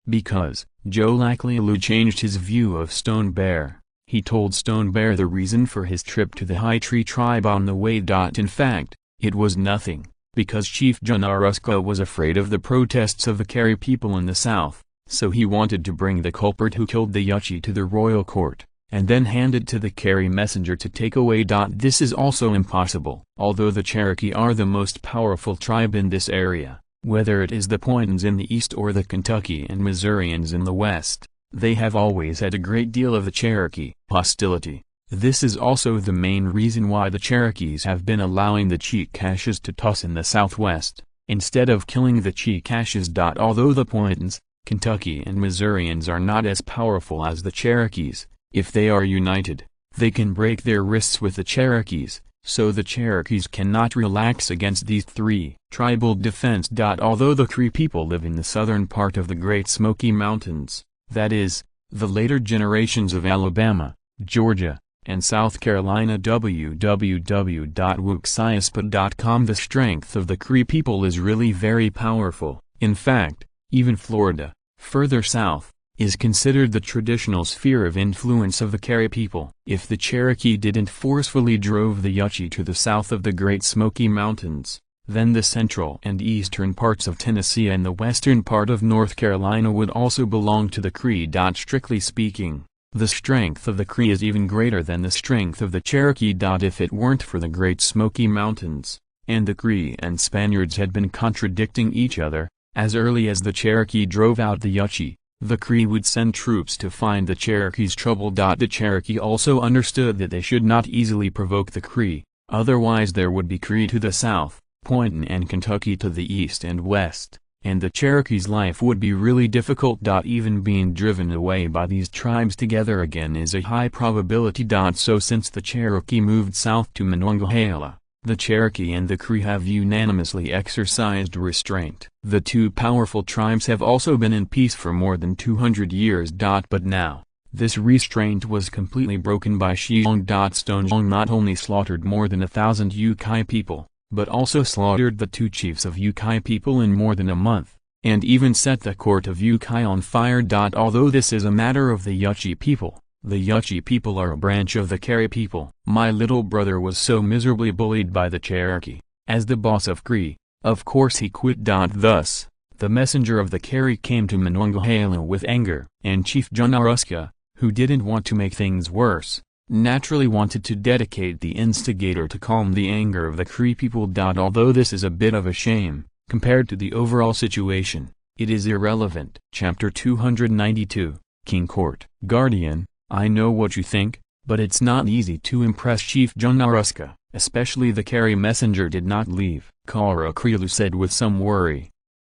Because Joe Lacklilu changed his view of Stone Bear. He told Stone Bear the reason for his trip to the High Tree tribe on the way. In fact, it was nothing, because Chief Janaruska was afraid of the protests of the Carrie people in the south, so he wanted to bring the culprit who killed the Yuchi to the royal court, and then hand it to the Carrie messenger to take away. This is also impossible. Although the Cherokee are the most powerful tribe in this area, whether it is the Pointons in the east or the Kentucky and Missourians in the west, They have always had a great deal of the Cherokee hostility. This is also the main reason why the Cherokees have been allowing the Chickasaws to toss in the Southwest, instead of killing the Chickasaws. Although the Pointons, Kentucky and Missourians are not as powerful as the Cherokees, if they are united, they can break their wrists with the Cherokees, so the Cherokees cannot relax against these three. Tribal defense. Although the Cree people live in the southern part of the Great Smoky Mountains, that is, the later generations of Alabama, Georgia, and South Carolina. www.wuxiaspa.com. The strength of the Cree people is really very powerful. In fact, even Florida, further south, is considered the traditional sphere of influence of the Carrie people. If the Cherokee didn't forcefully drove the Yuchi to the south of the Great Smoky Mountains, then the central and eastern parts of Tennessee and the western part of North Carolina would also belong to the Cree. Strictly speaking, the strength of the Cree is even greater than the strength of the Cherokee. If it weren't for the Great Smoky Mountains, and the Cree and Spaniards had been contradicting each other, as early as the Cherokee drove out the Yuchi, the Cree would send troops to find the Cherokees trouble. The Cherokee also understood that they should not easily provoke the Cree, otherwise there would be Cree to the south, Pointon and Kentucky to the east and west, and the Cherokees' life would be really difficult. Even being driven away by these tribes together again is a high probability. So since the Cherokee moved south to Monongahela, the Cherokee and the Cree have unanimously exercised restraint. The two powerful tribes have also been in peace for more than 200 years. But now, this restraint was completely broken by Shi Xiong. Stone Xiong not only slaughtered more than 1,000 Yukai people, but also slaughtered the two chiefs of Yukai people in more than a month, and even set the court of Yukai on fire. Although this is a matter of the Yuchi people, the Yuchi people are a branch of the Carrie people. My little brother was so miserably bullied by the Cherokee, as the boss of Cree, of course he quit. Thus, the messenger of the Carrie came to Monongahela with anger, and Chief Junaruska, who didn't want to make things worse, naturally wanted to dedicate the instigator to calm the anger of the Cree people. Although this is a bit of a shame, compared to the overall situation, it is irrelevant. Chapter 292, King Court. Guardian, I know what you think, but it's not easy to impress Chief Junaruska, especially the Carrie messenger did not leave, Kara Krilu said with some worry.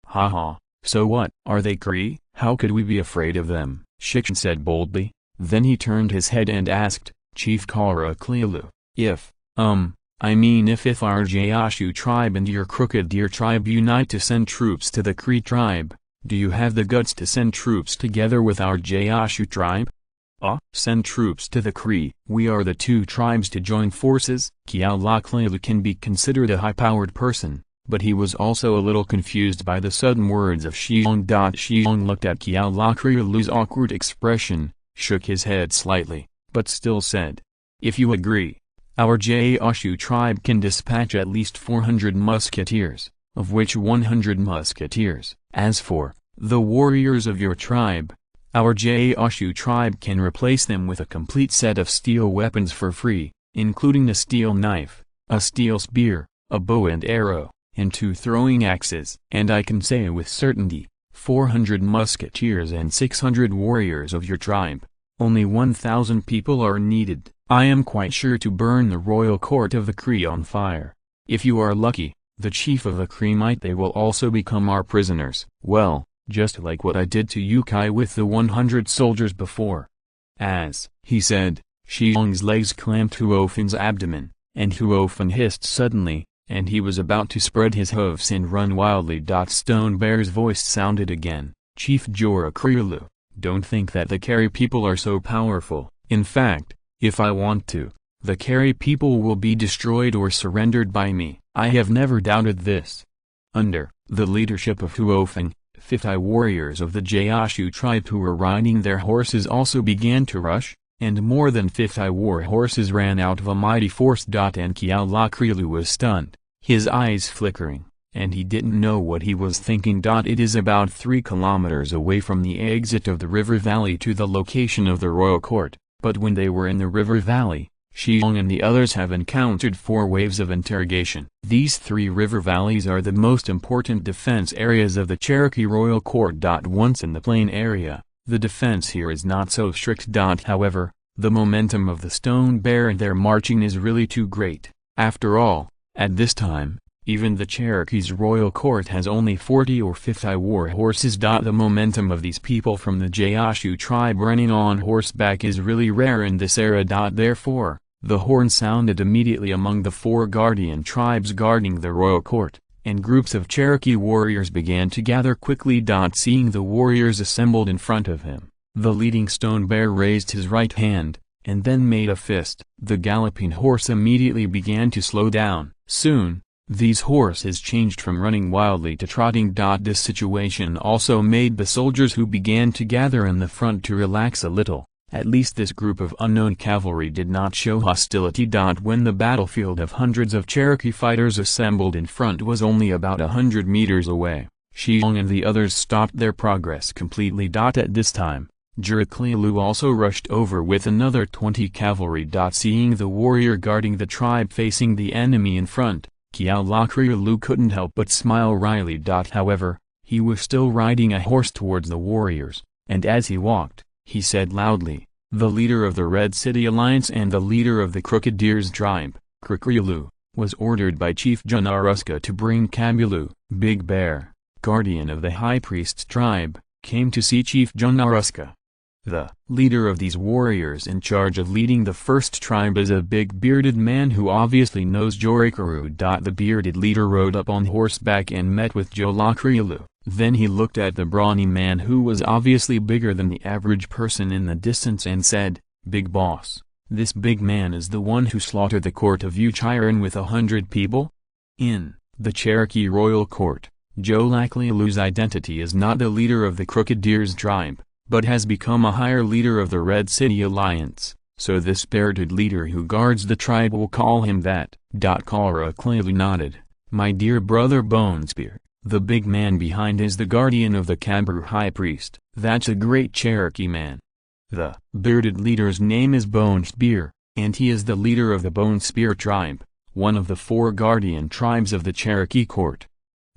Haha, so what, are they Cree? How could we be afraid of them? Shi Xiong said boldly. Then he turned his head and asked, Chief Kara Krilu, if our Gaoshu tribe and your Crooked Deer tribe unite to send troops to the Cree tribe, do you have the guts to send troops together with our Gaoshu tribe? Send troops to the Cree. We are the two tribes to join forces. Kiala Krilu can be considered a high-powered person, but he was also a little confused by the sudden words of Shi Xiong. Shi Xiong looked at Kiala Krilu's awkward expression, shook his head slightly, but still said, if you agree, our Gaoshu tribe can dispatch at least 400 musketeers, of which 100 musketeers. As for the warriors of your tribe, our Gaoshu tribe can replace them with a complete set of steel weapons for free, including a steel knife, a steel spear, a bow and arrow, and 2 throwing axes. And I can say with certainty, 400 musketeers and 600 warriors of your tribe. Only 1,000 people are needed. I am quite sure to burn the royal court of the Cree on fire. If you are lucky, the chief of the Cree they will also become our prisoners. Well, just like what I did to Yukai with the 100 soldiers before. As he said, Shi Xiong's legs clamped Huofen's abdomen, and Huofen hissed suddenly, and he was about to spread his hoofs and run wildly. Stone Bear's voice sounded again, Chief Jora Krilu, don't think that the Carrie people are so powerful. In fact, if I want to, the Carrie people will be destroyed or surrendered by me. I have never doubted this. Under the leadership of Huofen, 50 warriors of the Gaoshu tribe who were riding their horses also began to rush, and more than 50 war horses ran out of a mighty force. And Kiala Krilu was stunned, his eyes flickering, and he didn't know what he was thinking. It is about 3 kilometers away from the exit of the river valley to the location of the royal court, but when they were in the river valley, Shi Xiong and the others have encountered 4 waves of interrogation. These 3 river valleys are the most important defense areas of the Cherokee royal court. Once in the plain area, The defense here is not so strict. However, the momentum of the Stone Bear and their marching is really too great. After all, at this time, even the Cherokee's royal court has only 40 or 50 war horses. The momentum of these people from the Gaoshu tribe running on horseback is really rare in this era. Therefore, the horn sounded immediately among the 4 guardian tribes guarding the royal court, and groups of Cherokee warriors began to gather quickly. Seeing the warriors assembled in front of him, the leading Stone Bear raised his right hand, and then made a fist. The galloping horse immediately began to slow down. Soon, these horses changed from running wildly to trotting. This situation also made the soldiers who began to gather in the front to relax a little. At least this group of unknown cavalry did not show hostility. When the battlefield of hundreds of Cherokee fighters assembled in front was only about 100 meters away, Shi Xiong and the others stopped their progress completely. At this time, Juriklilu also rushed over with another 20 cavalry. Seeing the warrior guarding the tribe facing the enemy in front, Kiaulakrilu couldn't help but smile wryly. However, he was still riding a horse towards the warriors, and as he walked, he said loudly, "The leader of the Red City Alliance and the leader of the Crooked Deers tribe, Krikrilu, was ordered by Chief Junaruska to bring Kabulu, Big Bear, guardian of the High Priest tribe, came to see Chief Junaruska." The leader of these warriors in charge of leading the first tribe is a big bearded man who obviously knows Jorikaru. The bearded leader rode up on horseback and met with Jolakrilu. Then he looked at the brawny man who was obviously bigger than the average person in the distance and said, "Big boss, this big man is the one who slaughtered the court of Uchiren with 100 people?" In the Cherokee royal court, Jolakrilu's identity is not the leader of the Crooked Deers tribe, but has become a higher leader of the Red City Alliance, so this bearded leader who guards the tribe will call him that. Karaklilu nodded. "My dear brother Bonespear, the big man behind is the guardian of the Kabru High Priest. That's a great Cherokee man. The bearded leader's name is Bonespear, and he is the leader of the Bonespear tribe, one of the 4 guardian tribes of the Cherokee court.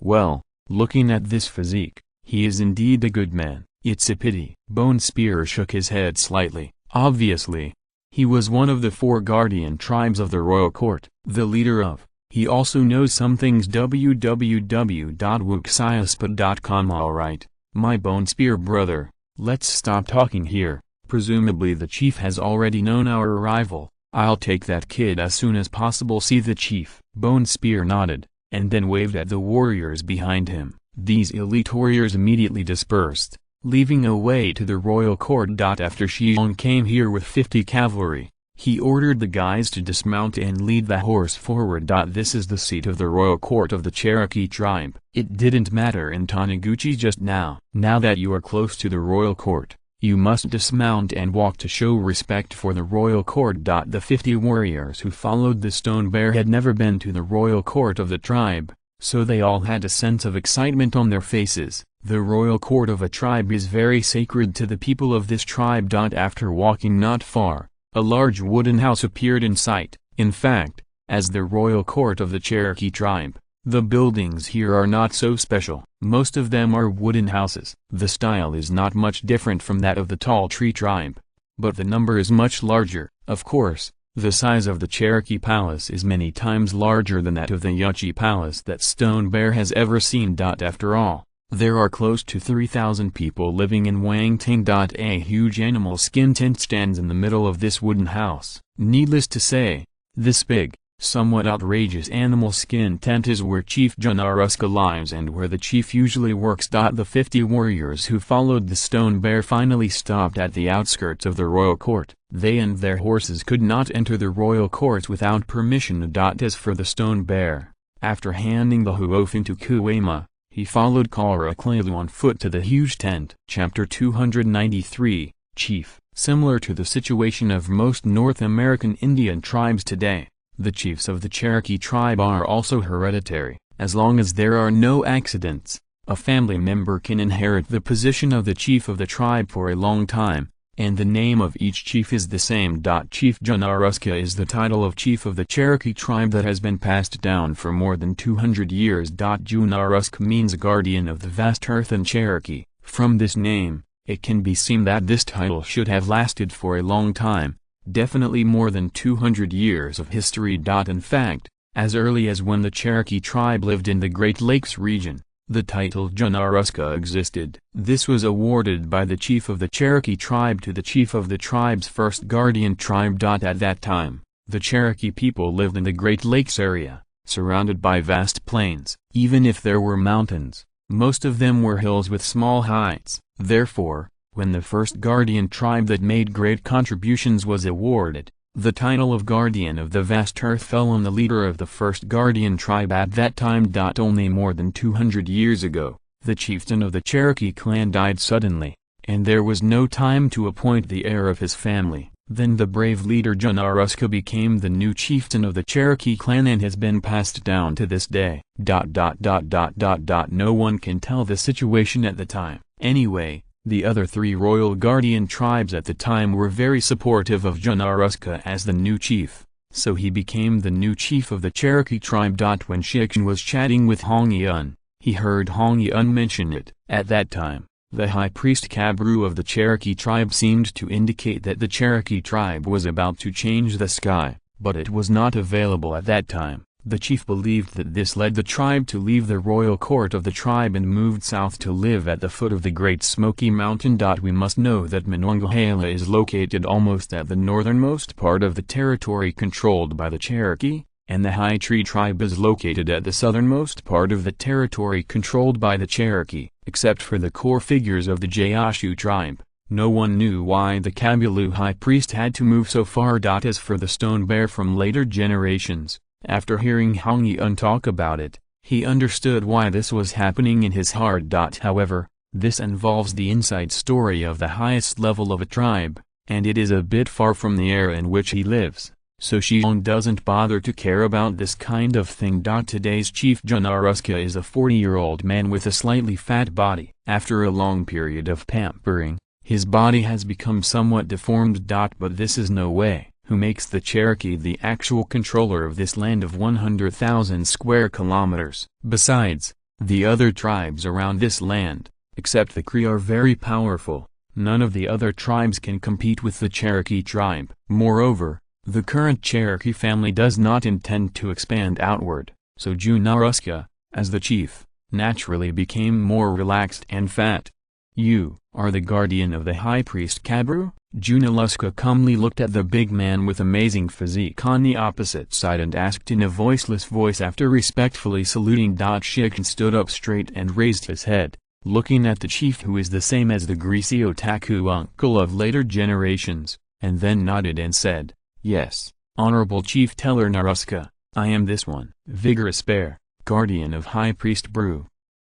Well, looking at this physique, he is indeed a good man. It's a pity." Bonespear shook his head slightly. Obviously, he was one of the 4 guardian tribes of the royal court, the leader of. He also knows some things. www.wuxiaspad.com. Alright, my Bonespear brother, let's stop talking here. Presumably the chief has already known our arrival. I'll take that kid as soon as possible. See the chief. Bonespear nodded, and then waved at the warriors behind him. These elite warriors immediately dispersed, leaving a way to the royal court. After Shi Xiong came here with 50 cavalry, he ordered the guys to dismount and lead the horse forward. This is the seat of the royal court of the Cherokee tribe. It didn't matter in Taniguchi just now. Now that you are close to the royal court, you must dismount and walk to show respect for the royal court. The 50 warriors who followed the Stone Bear had never been to the royal court of the tribe, so they all had a sense of excitement on their faces. The royal court of a tribe is very sacred to the people of this tribe. After walking not far, a large wooden house appeared in sight. In fact, as the royal court of the Cherokee tribe, the buildings here are not so special. Most of them are wooden houses. The style is not much different from that of the Tall Tree tribe, but the number is much larger. Of course, the size of the Cherokee Palace is many times larger than that of the Yuchi Palace that Stone Bear has ever seen. After all, there are close to 3,000 people living in Wangting. A huge animal skin tent stands in the middle of this wooden house. Needless to say, this big, somewhat outrageous animal skin tent is where Chief Junaruska lives and where the chief usually works. The 50 warriors who followed the Stone Bear finally stopped at the outskirts of the royal court. They and their horses could not enter the royal court without permission. As for the Stone Bear, after handing the huofin to Kuema, he followed Karaklilu on foot to the huge tent. Chapter 293, Chief. Similar to the situation of most North American Indian tribes today, the chiefs of the Cherokee tribe are also hereditary. As long as there are no accidents, a family member can inherit the position of the chief of the tribe for a long time, and the name of each chief is the same. Chief Junaruska is the title of chief of the Cherokee tribe that has been passed down for more than 200 years. Junarusk means guardian of the vast earth in Cherokee. From this name, it can be seen that this title should have lasted for a long time, definitely more than 200 years of history. In fact, as early as when the Cherokee tribe lived in the Great Lakes region, the title Junaruska existed. This was awarded by the chief of the Cherokee tribe to the chief of the tribe's first guardian tribe. At that time, the Cherokee people lived in the Great Lakes area, surrounded by vast plains. Even if there were mountains, most of them were hills with small heights. Therefore, when the first guardian tribe that made great contributions was awarded, the title of guardian of the vast earth fell on the leader of the first guardian tribe at that time. Only more than 200 years ago, the chieftain of the Cherokee clan died suddenly, and there was no time to appoint the heir of his family. Then the brave leader Junaruska became the new chieftain of the Cherokee clan and has been passed down to this day. No one can tell the situation at the time. Anyway, the other three royal guardian tribes at the time were very supportive of Junaruska as the new chief, so he became the new chief of the Cherokee tribe. When Shi Xiong was chatting with Hong Yun, he heard Hong Yun mention it. At that time, the high priest Kabru of the Cherokee tribe seemed to indicate that the Cherokee tribe was about to change the sky, but it was not available at that time. The chief believed that this led the tribe to leave the royal court of the tribe and moved south to live at the foot of the Great Smoky Mountain. We must know that Monongahela is located almost at the northernmost part of the territory controlled by the Cherokee, and the High Tree tribe is located at the southernmost part of the territory controlled by the Cherokee. Except for the core figures of the Gaoshu tribe, no one knew why the Kabulu high priest had to move so far. As for the stone bear from later generations, after hearing Hong Yun talk about it, he understood why this was happening in his heart. However, this involves the inside story of the highest level of a tribe, and it is a bit far from the era in which he lives, so Shi Xiong doesn't bother to care about this kind of thing. Today's chief Junaruska is a 40-year-old man with a slightly fat body. After a long period of pampering, his body has become somewhat deformed. But this is no way who makes the Cherokee the actual controller of this land of 100,000 square kilometers. Besides, the other tribes around this land, except the Cree, are very powerful. None of the other tribes can compete with the Cherokee tribe. Moreover, the current Cherokee family does not intend to expand outward, so Junaruska, as the chief, naturally became more relaxed and fat. "You are the guardian of the high priest Kabru?" Junaruska calmly looked at the big man with amazing physique on the opposite side and asked in a voiceless voice after respectfully saluting. Shi Xiong stood up straight and raised his head, looking at the chief, who is the same as the greasy otaku uncle of later generations, and then nodded and said, "Yes, Honorable Chief Teller Naruska, I am this one." Vigorous bear, guardian of High Priest Bru.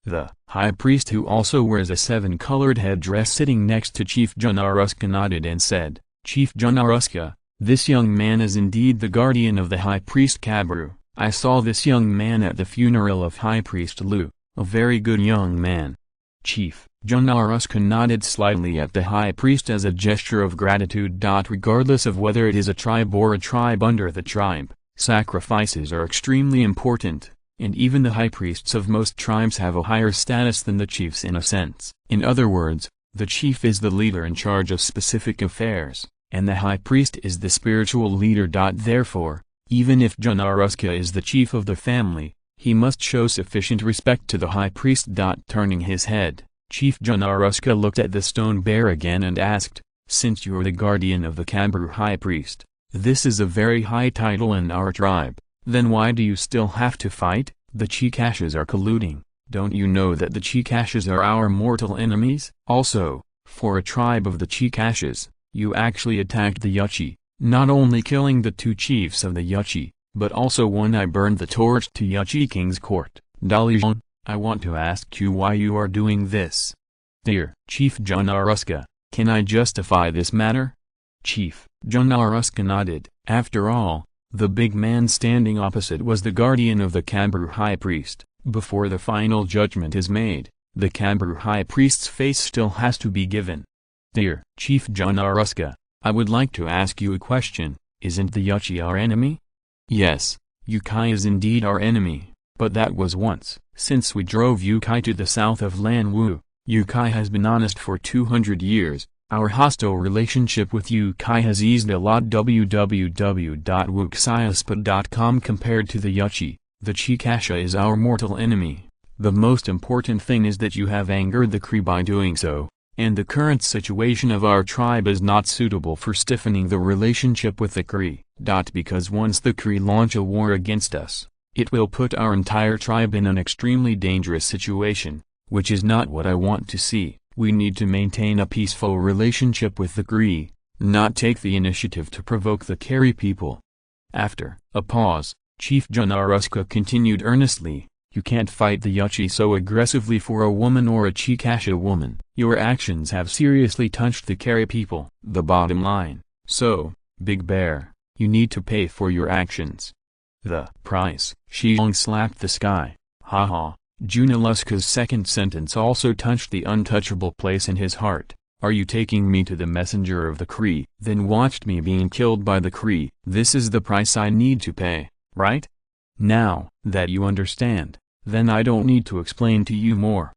The high priest, who also wears a 7-colored headdress, sitting next to Chief Junaruska, nodded and said, "Chief Junaruska, this young man is indeed the guardian of the high priest Kabru. I saw this young man at the funeral of High Priest Lu, a very good young man." Chief Junaruska nodded slightly at the high priest as a gesture of gratitude. Regardless of whether it is a tribe or a tribe under the tribe, sacrifices are extremely important, and even the high priests of most tribes have a higher status than the chiefs in a sense. In other words, the chief is the leader in charge of specific affairs, and the high priest is the spiritual leader. Therefore, even if Junaruska is the chief of the family, he must show sufficient respect to the high priest. Turning his head, Chief Junaruska looked at the stone bear again and asked, "Since you're the guardian of the Kabru high priest, this is a very high title in our tribe, then why do you still have to fight? The Chikashes are colluding. Don't you know that the Chikashes are our mortal enemies? Also, for a tribe of the Chikashes, you actually attacked the Yuchi, not only killing the 2 chiefs of the Yuchi, but also when I burned the torch to Yuchi King's court. Dalijon, I want to ask you why you are doing this." "Dear Chief Junaruska, can I justify this matter?" Chief Junaruska nodded. After all, the big man standing opposite was the guardian of the Kabru high priest. Before the final judgment is made, the Kabru high priest's face still has to be given. "Dear Chief Junaruska, I would like to ask you a question. Isn't the Yuchi our enemy?" "Yes, Yukai is indeed our enemy, but that was once. Since we drove Yukai to the south of Lanwu, Yukai has been honest for 200 years. Our hostile relationship with Yukai has eased a lot. www.wuxiaspot.com. Compared to the Yuchi, the Chikasha is our mortal enemy. The most important thing is that you have angered the Cree by doing so, and the current situation of our tribe is not suitable for stiffening the relationship with the Cree. Because once the Cree launch a war against us, it will put our entire tribe in an extremely dangerous situation, which is not what I want to see. We need to maintain a peaceful relationship with the Cree, not take the initiative to provoke the Carrie people. After a pause, Chief Junaruska continued earnestly, you can't fight the Yuchi so aggressively for a woman or a Chikasha woman. Your actions have seriously touched the Carrie people. The bottom line. So, Big Bear, you need to pay for your actions. The price. Shi Xiong slapped the sky. Haha. Junaluska's second sentence also touched the untouchable place in his heart. Are you taking me to the messenger of the Cree, then watched me being killed by the Cree? This is the price I need to pay, right? Now that you understand, then I don't need to explain to you more.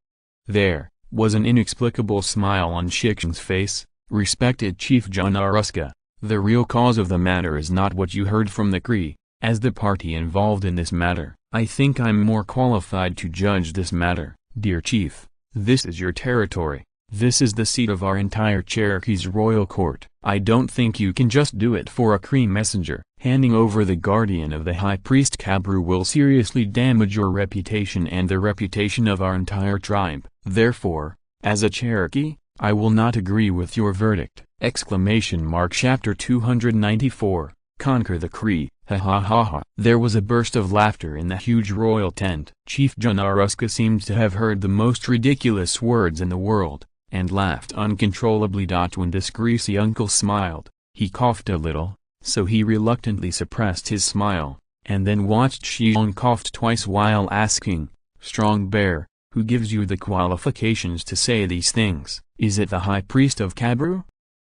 There was an inexplicable smile on Shi Xiong's face. Respected Chief Junaruska, the real cause of the matter is not what you heard from the Cree. As the party involved in this matter, I think I'm more qualified to judge this matter. Dear Chief, this is your territory. This is the seat of our entire Cherokee's royal court. I don't think you can just do it for a Cree messenger. Handing over the guardian of the High Priest Kabru will seriously damage your reputation and the reputation of our entire tribe. Therefore, as a Cherokee, I will not agree with your verdict! Chapter 294, Conquer the Cree, ha ha ha ha. There was a burst of laughter in the huge royal tent. Chief Junaruska seemed to have heard the most ridiculous words in the world, and laughed uncontrollably. When this greasy uncle smiled, he coughed a little, so he reluctantly suppressed his smile, and then watched Shi Xiong cough twice while asking, Strong Bear, who gives you the qualifications to say these things? Is it the High Priest of Kabru?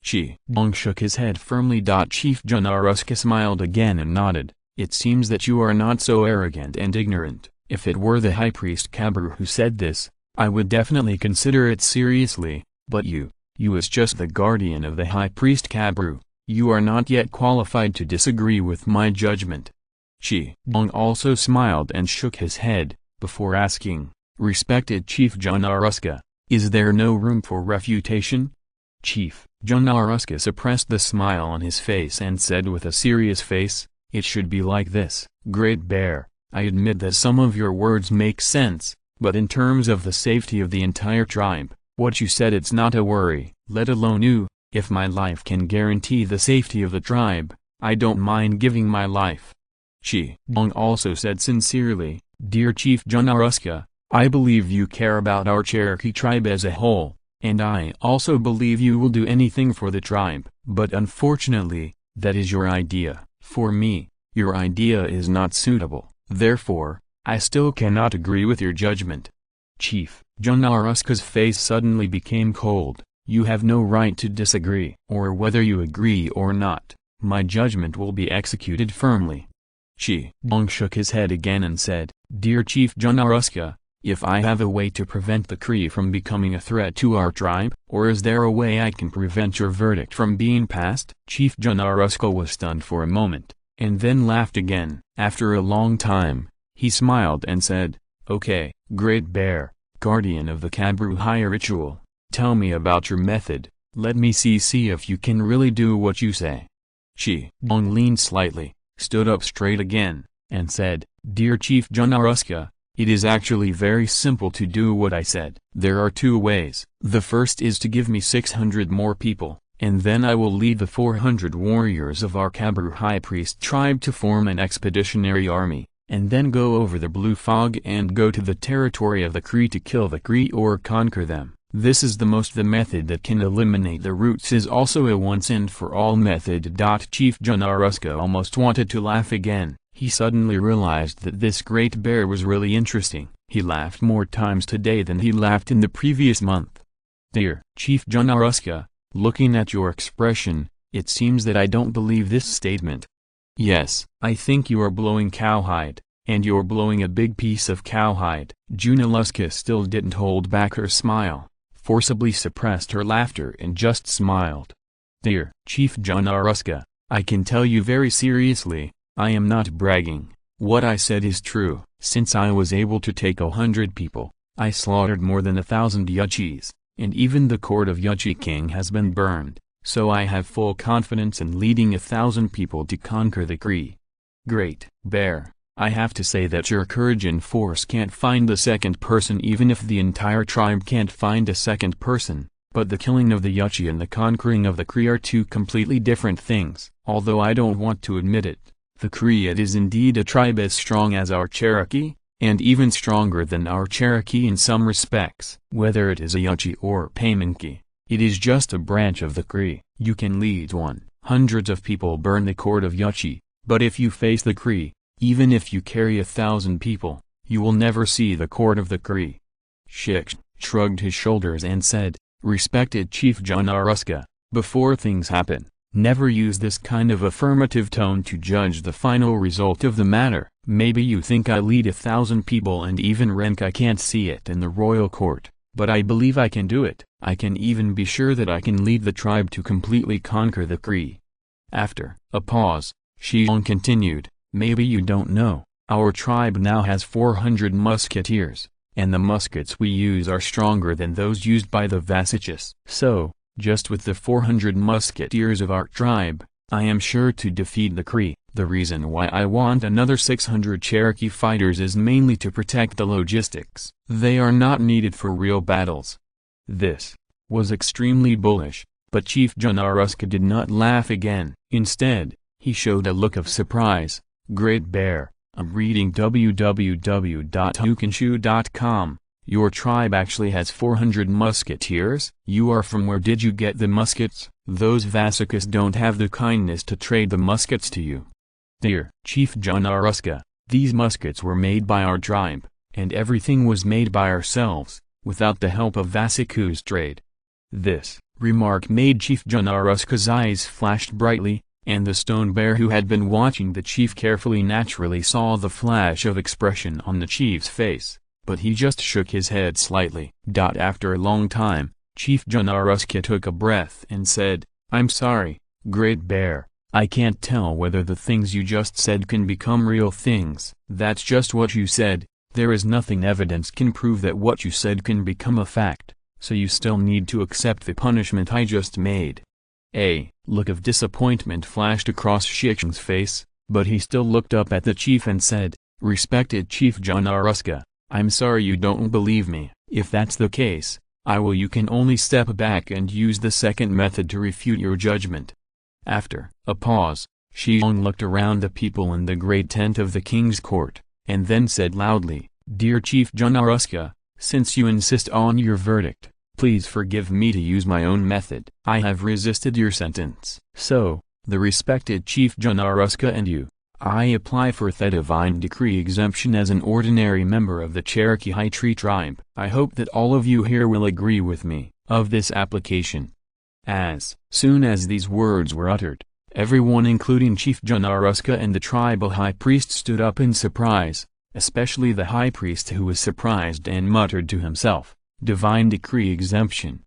Shi Xiong shook his head firmly. Chief Junaruska smiled again and nodded. It seems that you are not so arrogant and ignorant. If it were the High Priest Kabru who said this, I would definitely consider it seriously, but you as just the guardian of the High Priest Kabru, you are not yet qualified to disagree with my judgment. Shi Xiong also smiled and shook his head, before asking, Respected Chief Junaruska, is there no room for refutation? Chief Junaruska suppressed the smile on his face and said with a serious face, It should be like this. Great Bear, I admit that some of your words make sense, but in terms of the safety of the entire tribe, what you said it's not a worry, let alone you. If my life can guarantee the safety of the tribe, I don't mind giving my life. Shi Xiong also said sincerely, Dear Chief Junaruska, I believe you care about our Cherokee tribe as a whole, and I also believe you will do anything for the tribe, but unfortunately, that is your idea. For me, your idea is not suitable, therefore, I still cannot agree with your judgment. Chief Junaruska's face suddenly became cold. You have no right to disagree. Or whether you agree or not, my judgment will be executed firmly. Shi Xiong shook his head again and said, Dear Chief Junaruska, if I have a way to prevent the Cree from becoming a threat to our tribe, or is there a way I can prevent your verdict from being passed? Chief Junaruska was stunned for a moment, and then laughed again. After a long time, he smiled and said, Okay, Great Bear, guardian of the Kabru High Ritual. Tell me about your method, let me see if you can really do what you say. Shi Xiong leaned slightly, stood up straight again, and said, Dear Chief Junaruska, it is actually very simple to do what I said. There are two ways. The first is to give me 600 more people, and then I will lead the 400 warriors of our Kabru High Priest tribe to form an expeditionary army, and then go over the Blue Fog and go to the territory of the Cree to kill the Cree or conquer them. This is the method that can eliminate the roots is also a once and for all method. Chief Junaruska almost wanted to laugh again. He suddenly realized that this Great Bear was really interesting. He laughed more times today than he laughed in the previous month. Dear Chief Junaruska, looking at your expression, it seems that I don't believe this statement. Yes, I think you are blowing cowhide, and you're blowing a big piece of cowhide. Junaluska still didn't hold back her smile. forcibly suppressed her laughter and just smiled. "Dear Chief Janaruska, I can tell you very seriously, I am not bragging. What I said is true. Since I was able to take 100 people, I slaughtered more than 1,000 Yuchis, and even the court of Yuchi King has been burned, so I have full confidence in leading 1,000 people to conquer the Cree. Great Bear, I have to say that your courage and force can't find the second person even if the entire tribe can't find a second person, but the killing of the Yuchi and the conquering of the Cree are two completely different things. Although I don't want to admit it, the Cree is indeed a tribe as strong as our Cherokee, and even stronger than our Cherokee in some respects. Whether it is a Yuchi or Pamunkey, it is just a branch of the Cree. You can lead hundreds of people burn the court of Yuchi, but if you face the Cree, even if you carry 1,000 people, you will never see the court of the Cree." Shi Xiong shrugged his shoulders and said, "Respected Chief Janaruska, before things happen, never use this kind of affirmative tone to judge the final result of the matter. Maybe you think I lead 1,000 people and even rank I can't see it in the royal court, but I believe I can do it. I can even be sure that I can lead the tribe to completely conquer the Cree." After a pause, Shi Xiong continued, "Maybe you don't know, our tribe now has 400 musketeers, and the muskets we use are stronger than those used by the Vasichis. So, just with the 400 musketeers of our tribe, I am sure to defeat the Cree. The reason why I want another 600 Cherokee fighters is mainly to protect the logistics. They are not needed for real battles." This was extremely bullish, but Chief Janaruska did not laugh again. Instead, he showed a look of surprise. "Great Bear, I'm reading www.ukenshu.com. Your tribe actually has 400 musketeers? You are from where did you get the muskets? Those Vasikas don't have the kindness to trade the muskets to you." "Dear Chief Janaruska, these muskets were made by our tribe, and everything was made by ourselves, without the help of Vasiku's trade." This remark made Chief Janaruska's eyes flashed brightly, and the stone bear who had been watching the chief carefully naturally saw the flash of expression on the chief's face, but he just shook his head slightly. After a long time, Chief Janaruska took a breath and said, "I'm sorry, Great Bear, I can't tell whether the things you just said can become real things." "That's just what you said. There is nothing evidence can prove that what you said can become a fact, so you still need to accept the punishment I just made." A look of disappointment flashed across Shi Xiong's face, but he still looked up at the chief and said, "Respected Chief Janaruska, I'm sorry you don't believe me. If that's the case, you can only step back and use the second method to refute your judgment." After a pause, Shi Xiong looked around the people in the great tent of the king's court, and then said loudly, "Dear Chief Janaruska, since you insist on your verdict, please forgive me to use my own method. I have resisted your sentence. So, the respected Chief Janaruska and you, I apply for the divine decree exemption as an ordinary member of the Cherokee High Tree tribe. I hope that all of you here will agree with me of this application." As soon as these words were uttered, everyone including Chief Janaruska and the tribal high priest stood up in surprise, especially the high priest who was surprised and muttered to himself, "Divine decree exemption."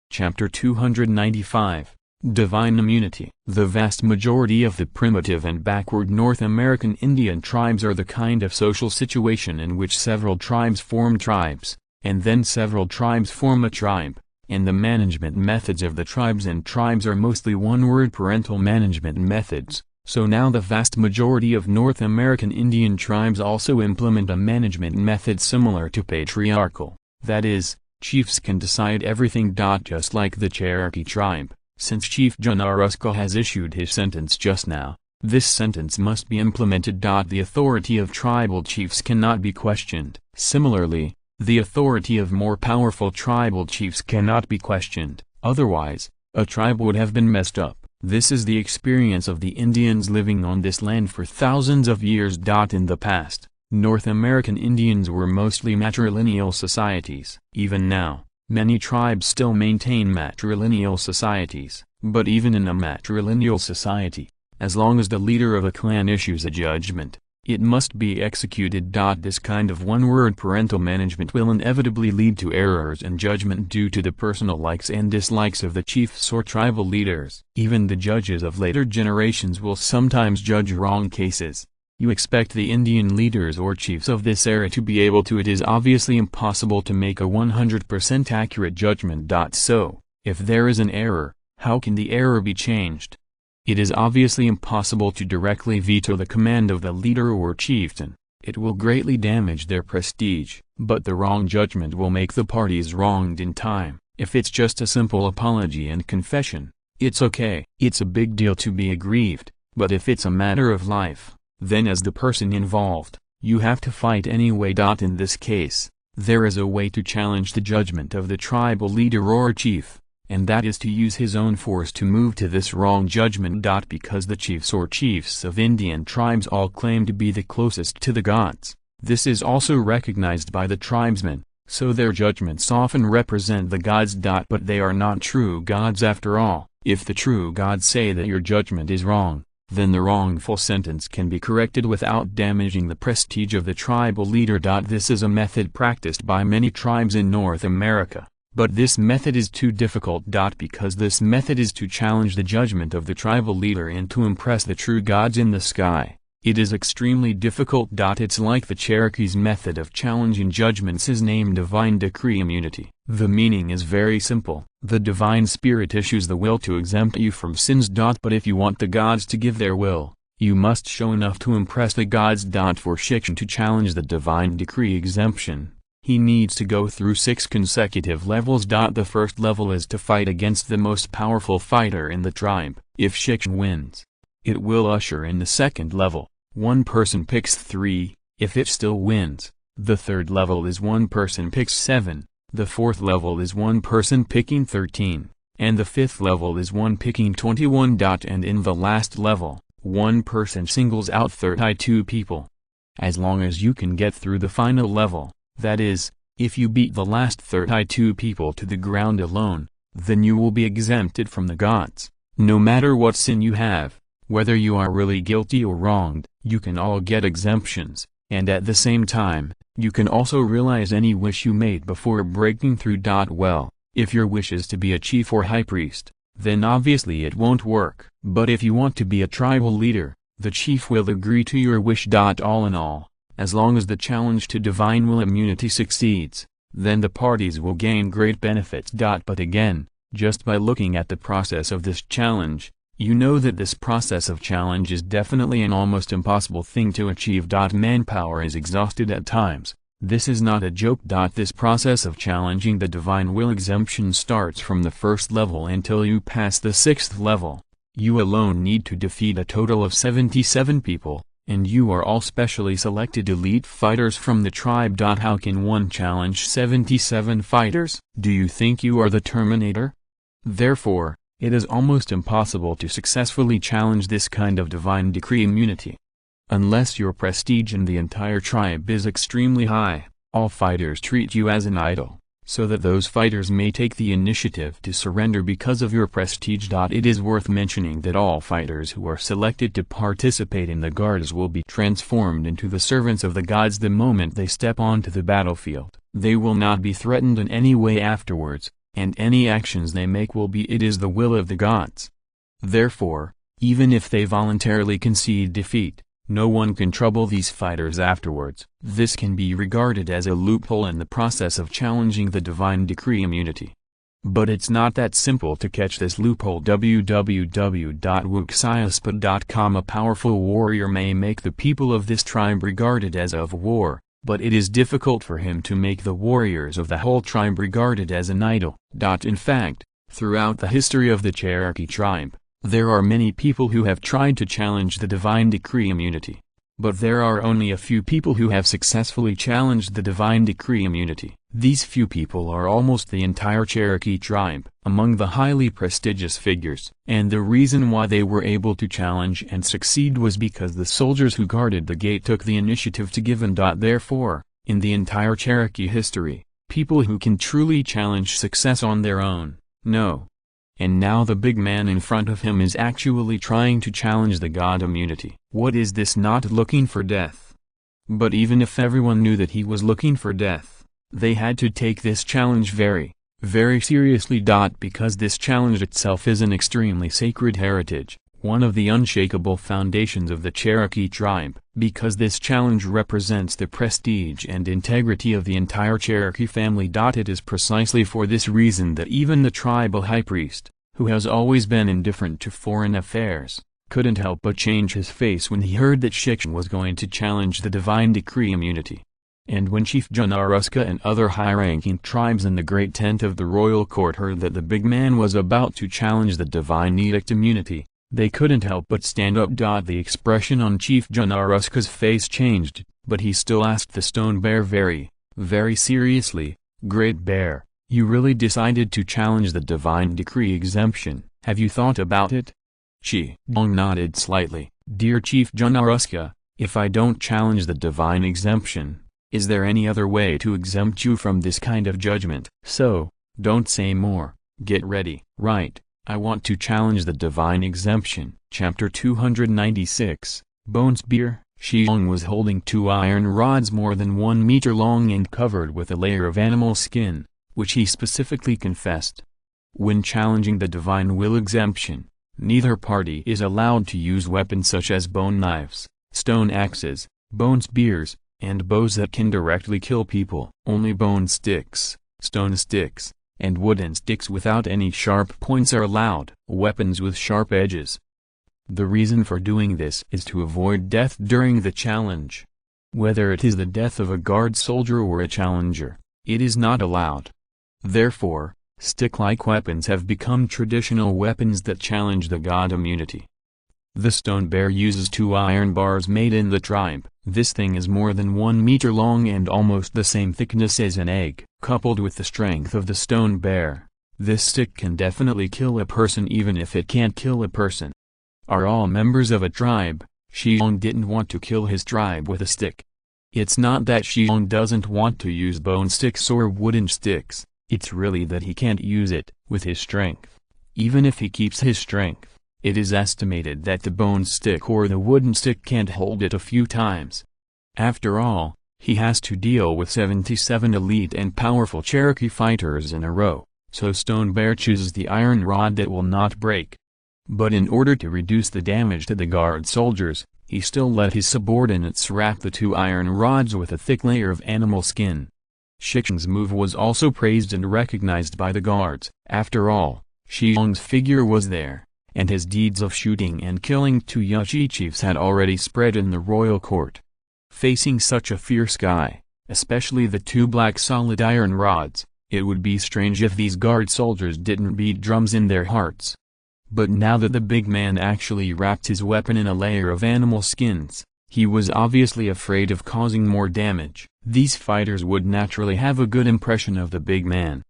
Chapter 295 Divine Immunity. The vast majority of the primitive and backward North American Indian tribes are the kind of social situation in which several tribes form tribes, and then several tribes form a tribe, and the management methods of the tribes and tribes are mostly one-word parental management methods. So now the vast majority of North American Indian tribes also implement a management method similar to patriarchal. That is, chiefs can decide everything. Just like the Cherokee tribe, since Chief Janaruska has issued his sentence just now, this sentence must be implemented. The authority of tribal chiefs cannot be questioned. Similarly, the authority of more powerful tribal chiefs cannot be questioned, otherwise, a tribe would have been messed up. This is the experience of the Indians living on this land for thousands of years. In the past, North American Indians were mostly matrilineal societies. Even now, many tribes still maintain matrilineal societies, but even in a matrilineal society, as long as the leader of a clan issues a judgment, It must be executed. This kind of one-word parental management will inevitably lead to errors in judgment due to the personal likes and dislikes of the chiefs or tribal leaders. Even the judges of later generations will sometimes judge wrong cases. You expect the Indian leaders or chiefs of this era to be able to. It is obviously impossible to make a 100% accurate judgment. So, if there is an error, how can the error be changed? It is obviously impossible to directly veto the command of the leader or chieftain. It will greatly damage their prestige. But the wrong judgment will make the parties wronged in time. If it's just a simple apology and confession, it's okay. It's a big deal to be aggrieved. But if it's a matter of life, then as the person involved, you have to fight anyway. In this case, there is a way to challenge the judgment of the tribal leader or chief, and that is to use his own force to move to this wrong judgment. Because the chiefs or chiefs of Indian tribes all claim to be the closest to the gods, this is also recognized by the tribesmen, so their judgments often represent the gods. But they are not true gods after all. If the true gods say that your judgment is wrong, then the wrongful sentence can be corrected without damaging the prestige of the tribal leader. This is a method practiced by many tribes in North America, but this method is too difficult. Because this method is to challenge the judgment of the tribal leader and to impress the true gods in the sky. It is extremely difficult. It's like the Cherokees' method of challenging judgments is named divine decree immunity. The meaning is very simple. The divine spirit issues the will to exempt you from sins. But if you want the gods to give their will, you must show enough to impress the gods. For Shi Xiong to challenge the divine decree exemption, he needs to go through 6 consecutive levels. The first level is to fight against the most powerful fighter in the tribe. If Shi Xiong wins, it will usher in the second level. One person picks 3, if it still wins. The third level is one person picks 7, the fourth level is one person picking 13, and the fifth level is one picking 21. And in the last level, one person singles out 32 people. As long as you can get through the final level, that is, if you beat the last 32 people to the ground alone, then you will be exempted from the gods. No matter what sin you have, whether you are really guilty or wronged, you can all get exemptions, and at the same time, you can also realize any wish you made before breaking through. Well, if your wish is to be a chief or high priest, then obviously it won't work. But if you want to be a tribal leader, the chief will agree to your wish. All in all, as long as the challenge to divine will immunity succeeds, then the parties will gain great benefits. But again, just by looking at the process of this challenge, you know that this process of challenge is definitely an almost impossible thing to achieve. Manpower is exhausted at times. This is not a joke. This process of challenging the divine will exemption starts from the first level until you pass the 6th level. You alone need to defeat a total of 77 people, and you are all specially selected elite fighters from the tribe. How can one challenge 77 fighters? Do you think you are the Terminator? Therefore, it is almost impossible to successfully challenge this kind of divine decree immunity. Unless your prestige in the entire tribe is extremely high, all fighters treat you as an idol, so that those fighters may take the initiative to surrender because of your prestige. It is worth mentioning that all fighters who are selected to participate in the guards will be transformed into the servants of the gods the moment they step onto the battlefield. They will not be threatened in any way afterwards, and any actions they make will be it is the will of the gods. Therefore, even if they voluntarily concede defeat, no one can trouble these fighters afterwards. This can be regarded as a loophole in the process of challenging the divine decree immunity. But it's not that simple to catch this loophole. www.wuxiaspot.com. A powerful warrior may make the people of this tribe regarded as of war, but it is difficult for him to make the warriors of the whole tribe regarded as an idol. In fact, throughout the history of the Cherokee tribe, there are many people who have tried to challenge the divine decree immunity. But there are only a few people who have successfully challenged the divine decree immunity. These few people are almost the entire Cherokee tribe, among the highly prestigious figures. And the reason why they were able to challenge and succeed was because the soldiers who guarded the gate took the initiative to give in. Therefore, in the entire Cherokee history, people who can truly challenge success on their own, no. And now the big man in front of him is actually trying to challenge the god immunity. What is this, not looking for death? But even if everyone knew that he was looking for death, they had to take this challenge very, very seriously. Because this challenge itself is an extremely sacred heritage, one of the unshakable foundations of the Cherokee tribe. Because this challenge represents the prestige and integrity of the entire Cherokee family. It is precisely for this reason that even the tribal high priest, who has always been indifferent to foreign affairs, couldn't help but change his face when he heard that Shi Xiong was going to challenge the divine decree immunity. And when Chief Junaruska and other high-ranking tribes in the great tent of the royal court heard that the big man was about to challenge the divine edict immunity, they couldn't help but stand up. The expression on Chief Junaruska's face changed, but he still asked the stone bear very, very seriously, "Great Bear, you really decided to challenge the divine decree exemption? Have you thought about it?" Shi Xiong nodded slightly. "Dear Chief Junaruska, if I don't challenge the divine exemption, is there any other way to exempt you from this kind of judgment? So, don't say more, get ready." "Right, I want to challenge the divine exemption." Chapter 296, Bone Spear. Shi Xiong was holding 2 iron rods more than 1 meter long and covered with a layer of animal skin, which he specifically confessed. When challenging the divine will exemption, neither party is allowed to use weapons such as bone knives, stone axes, bone spears, and bows that can directly kill people. Only bone sticks, stone sticks, and wooden sticks without any sharp points are allowed. Weapons with sharp edges. The reason for doing this is to avoid death during the challenge. Whether it is the death of a guard soldier or a challenger, it is not allowed. Therefore, stick-like weapons have become traditional weapons that challenge the god immunity. The stone bear uses 2 iron bars made in the tribe. This thing is more than 1 meter long and almost the same thickness as an egg. Coupled with the strength of the stone bear, this stick can definitely kill a person even if it can't kill a person. Are all members of a tribe? Shi Xiong didn't want to kill his tribe with a stick. It's not that Shi Xiong doesn't want to use bone sticks or wooden sticks, it's really that he can't use it with his strength. Even if he keeps his strength, it is estimated that the bone stick or the wooden stick can't hold it a few times. After all, he has to deal with 77 elite and powerful Cherokee fighters in a row, so Stone Bear chooses the iron rod that will not break. But in order to reduce the damage to the guard soldiers, he still let his subordinates wrap the 2 iron rods with a thick layer of animal skin. Shi Xiong's move was also praised and recognized by the guards. After all, Shi Xiong's figure was there, and his deeds of shooting and killing 2 Yuchi chiefs had already spread in the royal court. Facing such a fierce guy, especially the 2 black solid iron rods, it would be strange if these guard soldiers didn't beat drums in their hearts. But now that the big man actually wrapped his weapon in a layer of animal skins, he was obviously afraid of causing more damage. These fighters would naturally have a good impression of the big man.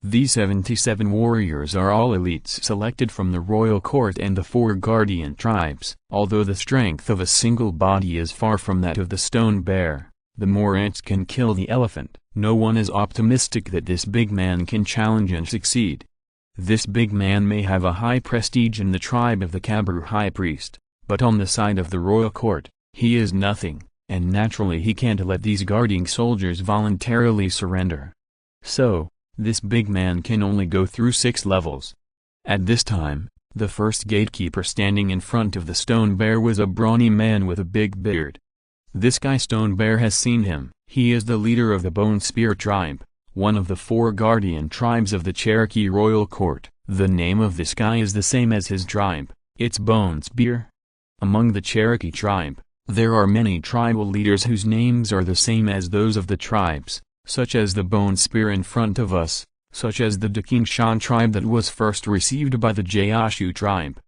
These 77 warriors are all elites selected from the royal court and the 4 guardian tribes. Although the strength of a single body is far from that of the stone bear, the more ants can kill the elephant. No one is optimistic that this big man can challenge and succeed. This big man may have a high prestige in the tribe of the Kabru high priest, but on the side of the royal court, he is nothing, and naturally he can't let these guarding soldiers voluntarily surrender. So, this big man can only go through 6 levels. At this time, the first gatekeeper standing in front of the stone bear was a brawny man with a big beard. This guy Stone Bear has seen him. He is the leader of the Bone Spear tribe, one of the 4 guardian tribes of the Cherokee royal court. The name of this guy is the same as his tribe, it's Bone Spear. Among the Cherokee tribe, there are many tribal leaders whose names are the same as those of the tribes, such as the Bone Spear in front of us, such as the Dakingshan tribe that was first received by the Gaoshu tribe.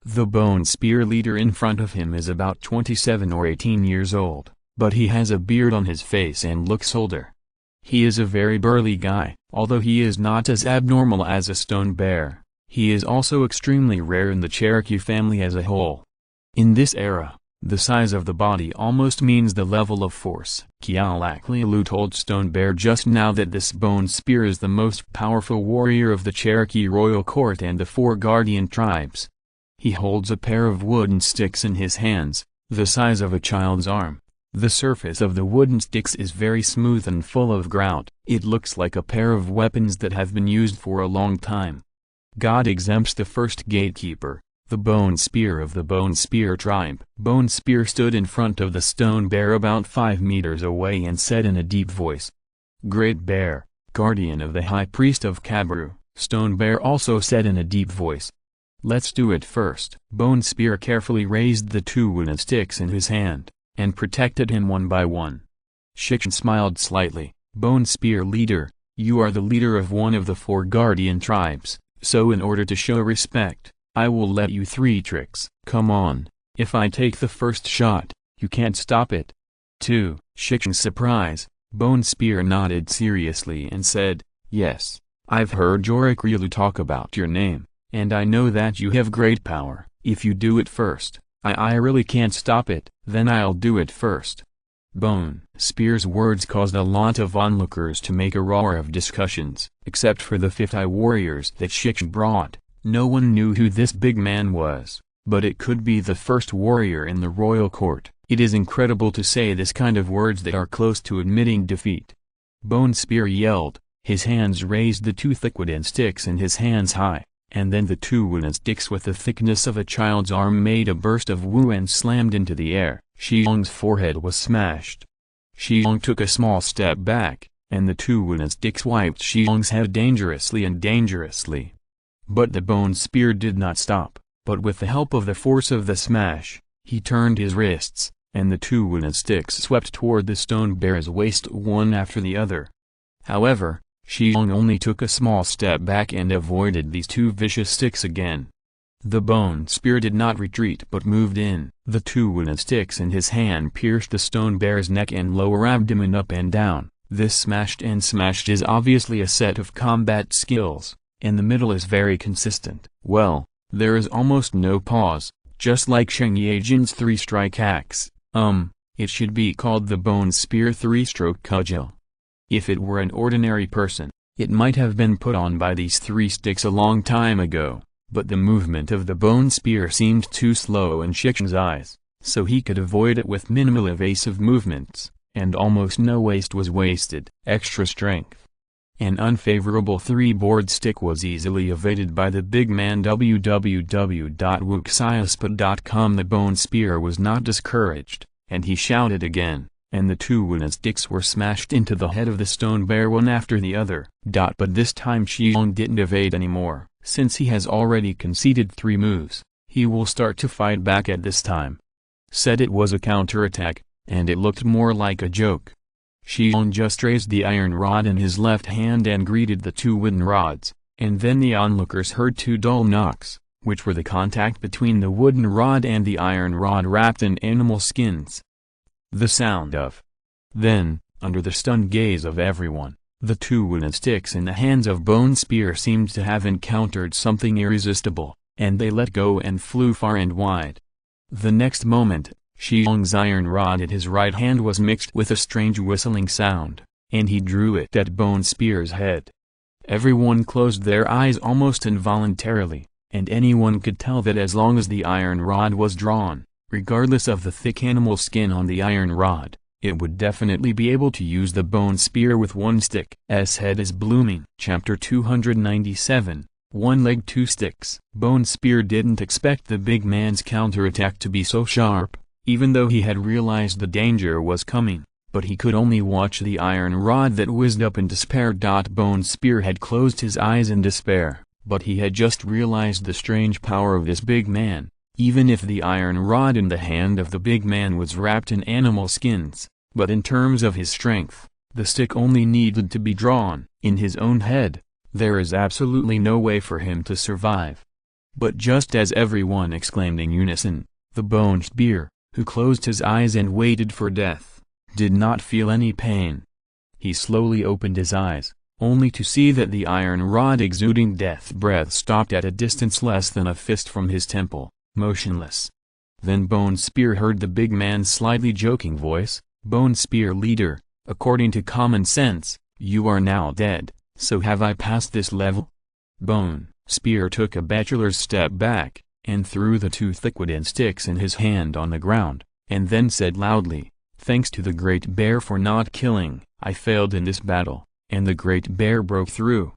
The Bone Spear leader in front of him is about 27 or 18 years old, but he has a beard on his face and looks older. He is a very burly guy. Although he is not as abnormal as a stone bear, he is also extremely rare in the Cherokee family as a whole. In this era, The size of the body almost means the level of force. Kialaklelu told Stone Bear just now that this bone spear is the most powerful warrior of the Cherokee royal court and the 4 guardian tribes. He holds a pair of wooden sticks in his hands, the size of a child's arm. The surface of the wooden sticks is very smooth and full of grout. It looks like a pair of weapons that have been used for a long time. God exempts the first gatekeeper, the Bone Spear of the Bone Spear tribe. Bone Spear stood in front of the Stone Bear about 5 meters away and said in a deep voice, "Great Bear, guardian of the High Priest of Kabru." Stone Bear also said in a deep voice, "Let's do it first." Bone Spear carefully raised the 2 wooden sticks in his hand, and protected him one by one. Shi Xiong smiled slightly. "Bone Spear leader, you are the leader of one of the 4 guardian tribes, so in order to show respect, I will let you 3 tricks. Come on, if I take the first shot, you can't stop it." To Shi Xiong's surprise, Bone Spear nodded seriously and said, "Yes, I've heard Jorakrilu talk about your name, and I know that you have great power. If you do it first, I really can't stop it, then I'll do it first." Bone Spear's words caused a lot of onlookers to make a roar of discussions. Except for the 50 warriors that Shi Xiong brought, no one knew who this big man was, but it could be the first warrior in the royal court. It is incredible to say this kind of words that are close to admitting defeat. Bone Spear yelled, his hands raised, the 2 thick wooden sticks in his hands high, and then the 2 wooden sticks with the thickness of a child's arm made a burst of woo and slammed into the air. Shi Xiong's forehead was smashed. Shi Xiong took a small step back, and the 2 wooden sticks wiped Shi Xiong's head dangerously. But the Bone Spear did not stop, but with the help of the force of the smash, he turned his wrists, and the 2 wooden sticks swept toward the Stone Bear's waist one after the other. However, Shi Xiong only took a small step back and avoided these 2 vicious sticks again. The Bone Spear did not retreat but moved in. The 2 wooden sticks in his hand pierced the Stone Bear's neck and lower abdomen up and down. This smashed is obviously a set of combat skills, and the middle is very consistent. Well, there is almost no pause, just like Sheng Yejin's 3-strike axe. It should be called the Bone Spear 3-stroke cudgel. If it were an ordinary person, it might have been put on by these 3 sticks a long time ago, but the movement of the Bone Spear seemed too slow in Shi Xiong's eyes, so he could avoid it with minimal evasive movements, and almost no waste was wasted. Extra strength. An unfavorable 3-board stick was easily evaded by the big man. www.wuxiaspot.com. The Bone Spear was not discouraged, and he shouted again, and the 2 wooden sticks were smashed into the head of the Stone Bear one after the other. But this time Shi Xiong didn't evade anymore. Since he has already conceded 3 moves, he will start to fight back at this time. Said it was a counterattack, and it looked more like a joke. Shi Xiong just raised the iron rod in his left hand and greeted the 2 wooden rods, and then the onlookers heard 2 dull knocks, which were the contact between the wooden rod and the iron rod wrapped in animal skins. The sound of. Then, under the stunned gaze of everyone, the 2 wooden sticks in the hands of Bone Spear seemed to have encountered something irresistible, and they let go and flew far and wide. The next moment, Shi Xiong's iron rod at his right hand was mixed with a strange whistling sound, and he drew it at Bone Spear's head. Everyone closed their eyes almost involuntarily, and anyone could tell that as long as the iron rod was drawn, regardless of the thick animal skin on the iron rod, it would definitely be able to use the Bone Spear with 1 stick. S head is blooming. Chapter 297, 1 leg 2 sticks. Bone Spear didn't expect the big man's counterattack to be so sharp, even though he had realized the danger was coming, but he could only watch the iron rod that whizzed up in despair. Bone Spear had closed his eyes in despair, but he had just realized the strange power of this big man. Even if the iron rod in the hand of the big man was wrapped in animal skins, but in terms of his strength, the stick only needed to be drawn. In his own head, there is absolutely no way for him to survive. But just as everyone exclaimed in unison, the Bone Spear, who closed his eyes and waited for death, did not feel any pain. He slowly opened his eyes, only to see that the iron rod exuding death breath stopped at a distance less than a fist from his temple, motionless. Then Bone Spear heard the big man's slightly joking voice. "Bone Spear leader, according to common sense, you are now dead, so have I passed this level?" Bone Spear took a bachelor's step back, and threw the two thick wooden sticks in his hand on the ground, and then said loudly, "Thanks to the Great Bear for not killing, I failed in this battle, and the Great Bear broke through."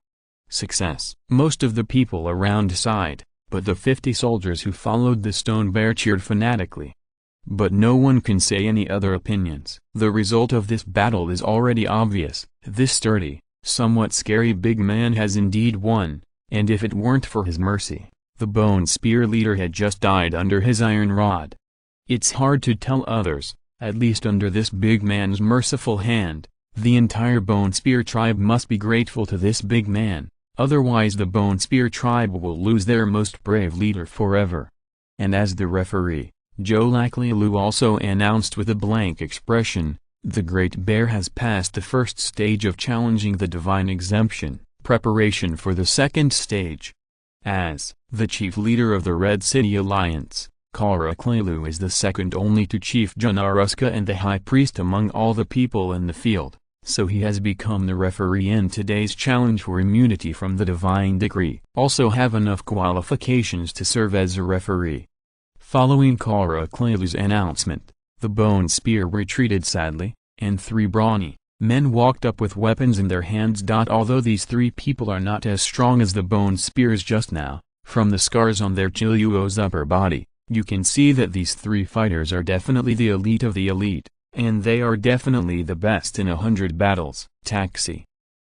Success. Most of the people around sighed, but the 50 soldiers who followed the stone bear cheered fanatically. But no one can say any other opinions. The result of this battle is already obvious. This sturdy, somewhat scary big man has indeed won, and if it weren't for his mercy, the Bone Spear leader had just died under his iron rod. It's hard to tell others, at least under this big man's merciful hand. The entire Bone Spear tribe must be grateful to this big man, otherwise the Bone Spear tribe will lose their most brave leader forever. And as the referee, Joe Lacklilu also announced with a blank expression, "The Great Bear has passed the first stage of challenging the divine exemption, preparation for the second stage." As the chief leader of the Red City Alliance, Lacklilu is the second only to Chief Janaruska and the high priest among all the people in the field, so he has become the referee in today's challenge for immunity from the divine decree. Also have enough qualifications to serve as a referee. Following Lacklilu's announcement, the Bone Spear retreated sadly, and 3 brawny men walked up with weapons in their hands. Although these 3 people are not as strong as the Bone Spears just now, from the scars on their Chiluo's upper body, you can see that these 3 fighters are definitely the elite of the elite, and they are definitely the best in 100 battles. Taxi.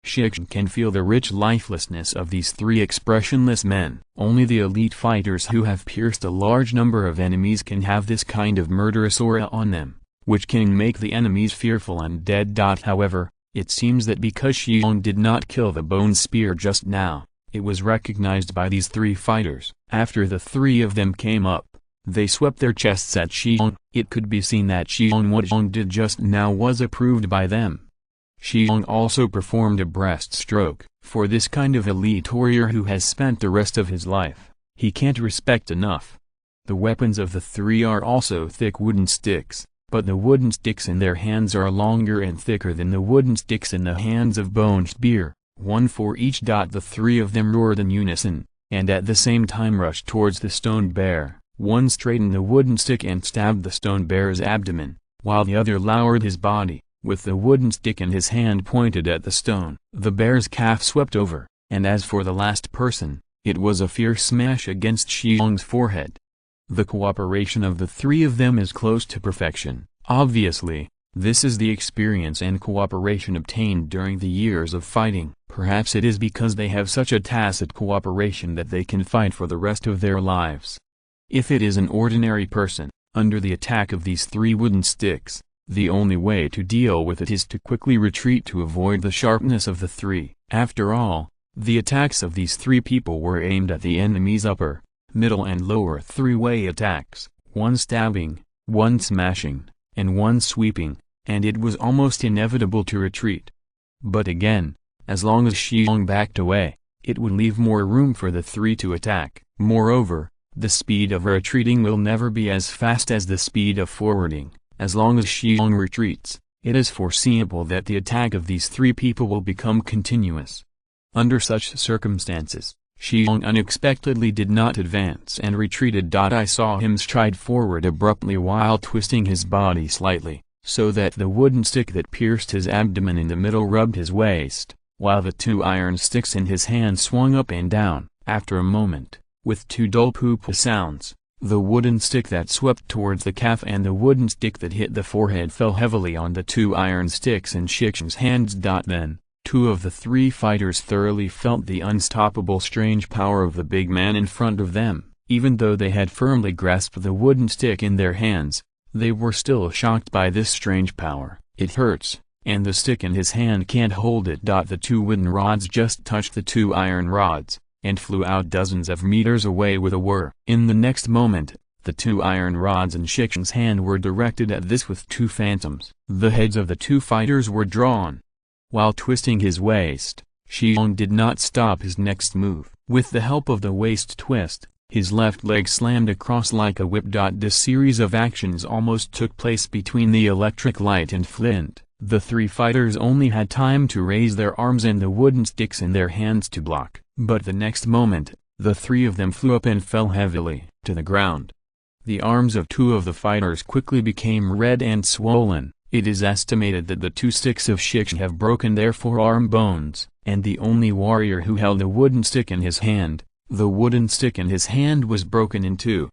Shi Xiong can feel the rich lifelessness of these 3 expressionless men. Only the elite fighters who have pierced a large number of enemies can have this kind of murderous aura on them, which can make the enemies fearful and dead. However, it seems that because Shi Xiong did not kill the Bone Spear just now, it was recognized by these 3 fighters. After the 3 of them came up, they swept their chests at Shi Xiong. It could be seen that Shi Xiong what Xiong did just now was approved by them. Shi Xiong also performed a breaststroke. For this kind of elite warrior who has spent the rest of his life, he can't respect enough. The weapons of the 3 are also thick wooden sticks, but the wooden sticks in their hands are longer and thicker than the wooden sticks in the hands of Bone Spear, 1 for each. The 3 of them roared in unison, and at the same time rushed towards the stone bear. One straightened the wooden stick and stabbed the stone bear's abdomen, while the other lowered his body, with the wooden stick in his hand pointed at the stone. The bear's calf swept over, and as for the last person, it was a fierce smash against Shi Xiong's forehead. The cooperation of the 3 of them is close to perfection. Obviously, this is the experience and cooperation obtained during the years of fighting. Perhaps it is because they have such a tacit cooperation that they can fight for the rest of their lives. If it is an ordinary person, under the attack of these 3 wooden sticks, the only way to deal with it is to quickly retreat to avoid the sharpness of the 3. After all, the attacks of these 3 people were aimed at the enemy's upper, middle and lower 3-way attacks, 1 stabbing, 1 smashing, and 1 sweeping, and it was almost inevitable to retreat. But again, as long as Shi Xiong backed away, it would leave more room for the 3 to attack. Moreover, the speed of retreating will never be as fast as the speed of forwarding. As long as Shi Xiong retreats, it is foreseeable that the attack of these 3 people will become continuous. Under such circumstances, Shi Xiong unexpectedly did not advance and retreated. I saw him stride forward abruptly while twisting his body slightly, so that the wooden stick that pierced his abdomen in the middle rubbed his waist, while the 2 iron sticks in his hand swung up and down. After a moment, with 2 dull poop sounds, the wooden stick that swept towards the calf and the wooden stick that hit the forehead fell heavily on the 2 iron sticks in Shi Xiong's hands. Then, 2 of the 3 fighters thoroughly felt the unstoppable strange power of the big man in front of them. Even though they had firmly grasped the wooden stick in their hands, they were still shocked by this strange power. It hurts, and the stick in his hand can't hold it. The 2 wooden rods just touched the 2 iron rods, and flew out dozens of meters away with a whir. In the next moment, the 2 iron rods in Shi Xiong's hand were directed at this with 2 phantoms. The heads of the 2 fighters were drawn. While twisting his waist, Shi Xiong did not stop his next move. With the help of the waist twist, His left leg slammed across like a whip. This series of actions almost took place between the electric light and flint. The three fighters only had time to raise their arms and the wooden sticks in their hands to block, but the next moment, the three of them flew up and fell heavily to the ground. The arms of two of the fighters quickly became red and swollen. It is estimated that the two sticks of Shi Xiong have broken their forearm bones, and the only warrior who held a wooden stick in his hand, the wooden stick in his hand was broken in two.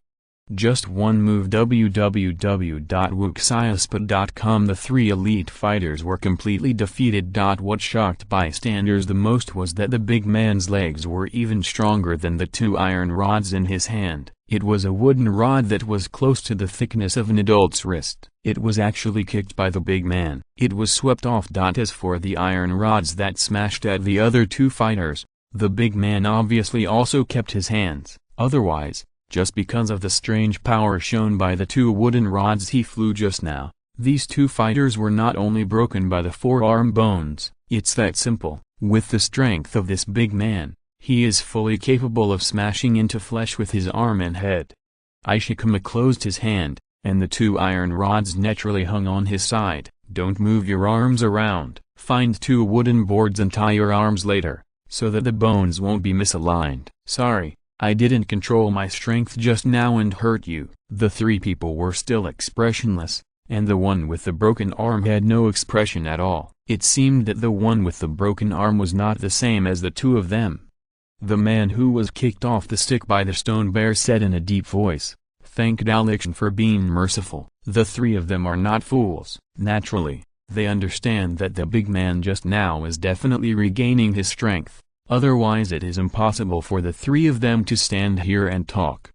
Just one move. www.wuxiaspot.com. The three elite fighters were completely defeated. What shocked bystanders the most was that the big man's legs were even stronger than the two iron rods in his hand. It was a wooden rod that was close to the thickness of an adult's wrist. It was actually kicked by the big man. It was swept off. As for the iron rods that smashed at the other two fighters, the big man obviously also kept his hands. Otherwise, just because of the strange power shown by the two wooden rods he flew just now, these two fighters were not only broken by the forearm bones. It's that simple. With the strength of this big man, he is fully capable of smashing into flesh with his arm and head. Ishikama closed his hand, and the two iron rods naturally hung on his side. Don't move your arms around. Find two wooden boards and tie your arms later, so that the bones won't be misaligned. Sorry, I didn't control my strength just now and hurt you. The three people were still expressionless, and the one with the broken arm had no expression at all. It seemed that the one with the broken arm was not the same as the two of them. The man who was kicked off the stick by the stone bear said in a deep voice, "Thank Dalixian for being merciful." The three of them are not fools. Naturally, they understand that the big man just now is definitely regaining his strength, otherwise it is impossible for the three of them to stand here and talk.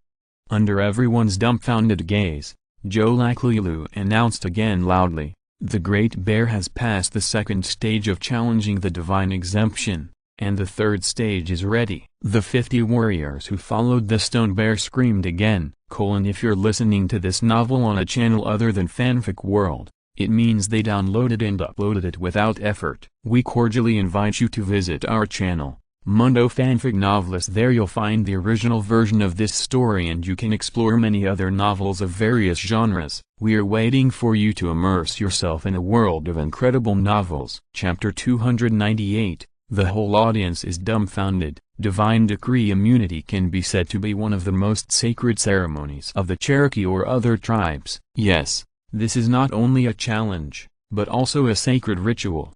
Under everyone's dumbfounded gaze, Joe Laklilu announced again loudly, "The Great Bear has passed the second stage of challenging the divine exemption, and the third stage is ready." The 50 warriors who followed the stone bear screamed again. If you're listening to this novel on a channel other than Fanfic World, it means they downloaded and uploaded it without effort. We cordially invite you to visit our channel, Mundo Fanfic Novelist. There you'll find the original version of this story and you can explore many other novels of various genres. We're waiting for you to immerse yourself in a world of incredible novels. Chapter 298, The whole audience is dumbfounded. Divine decree immunity can be said to be one of the most sacred ceremonies of the Cherokee or other tribes. Yes, this is not only a challenge, but also a sacred ritual.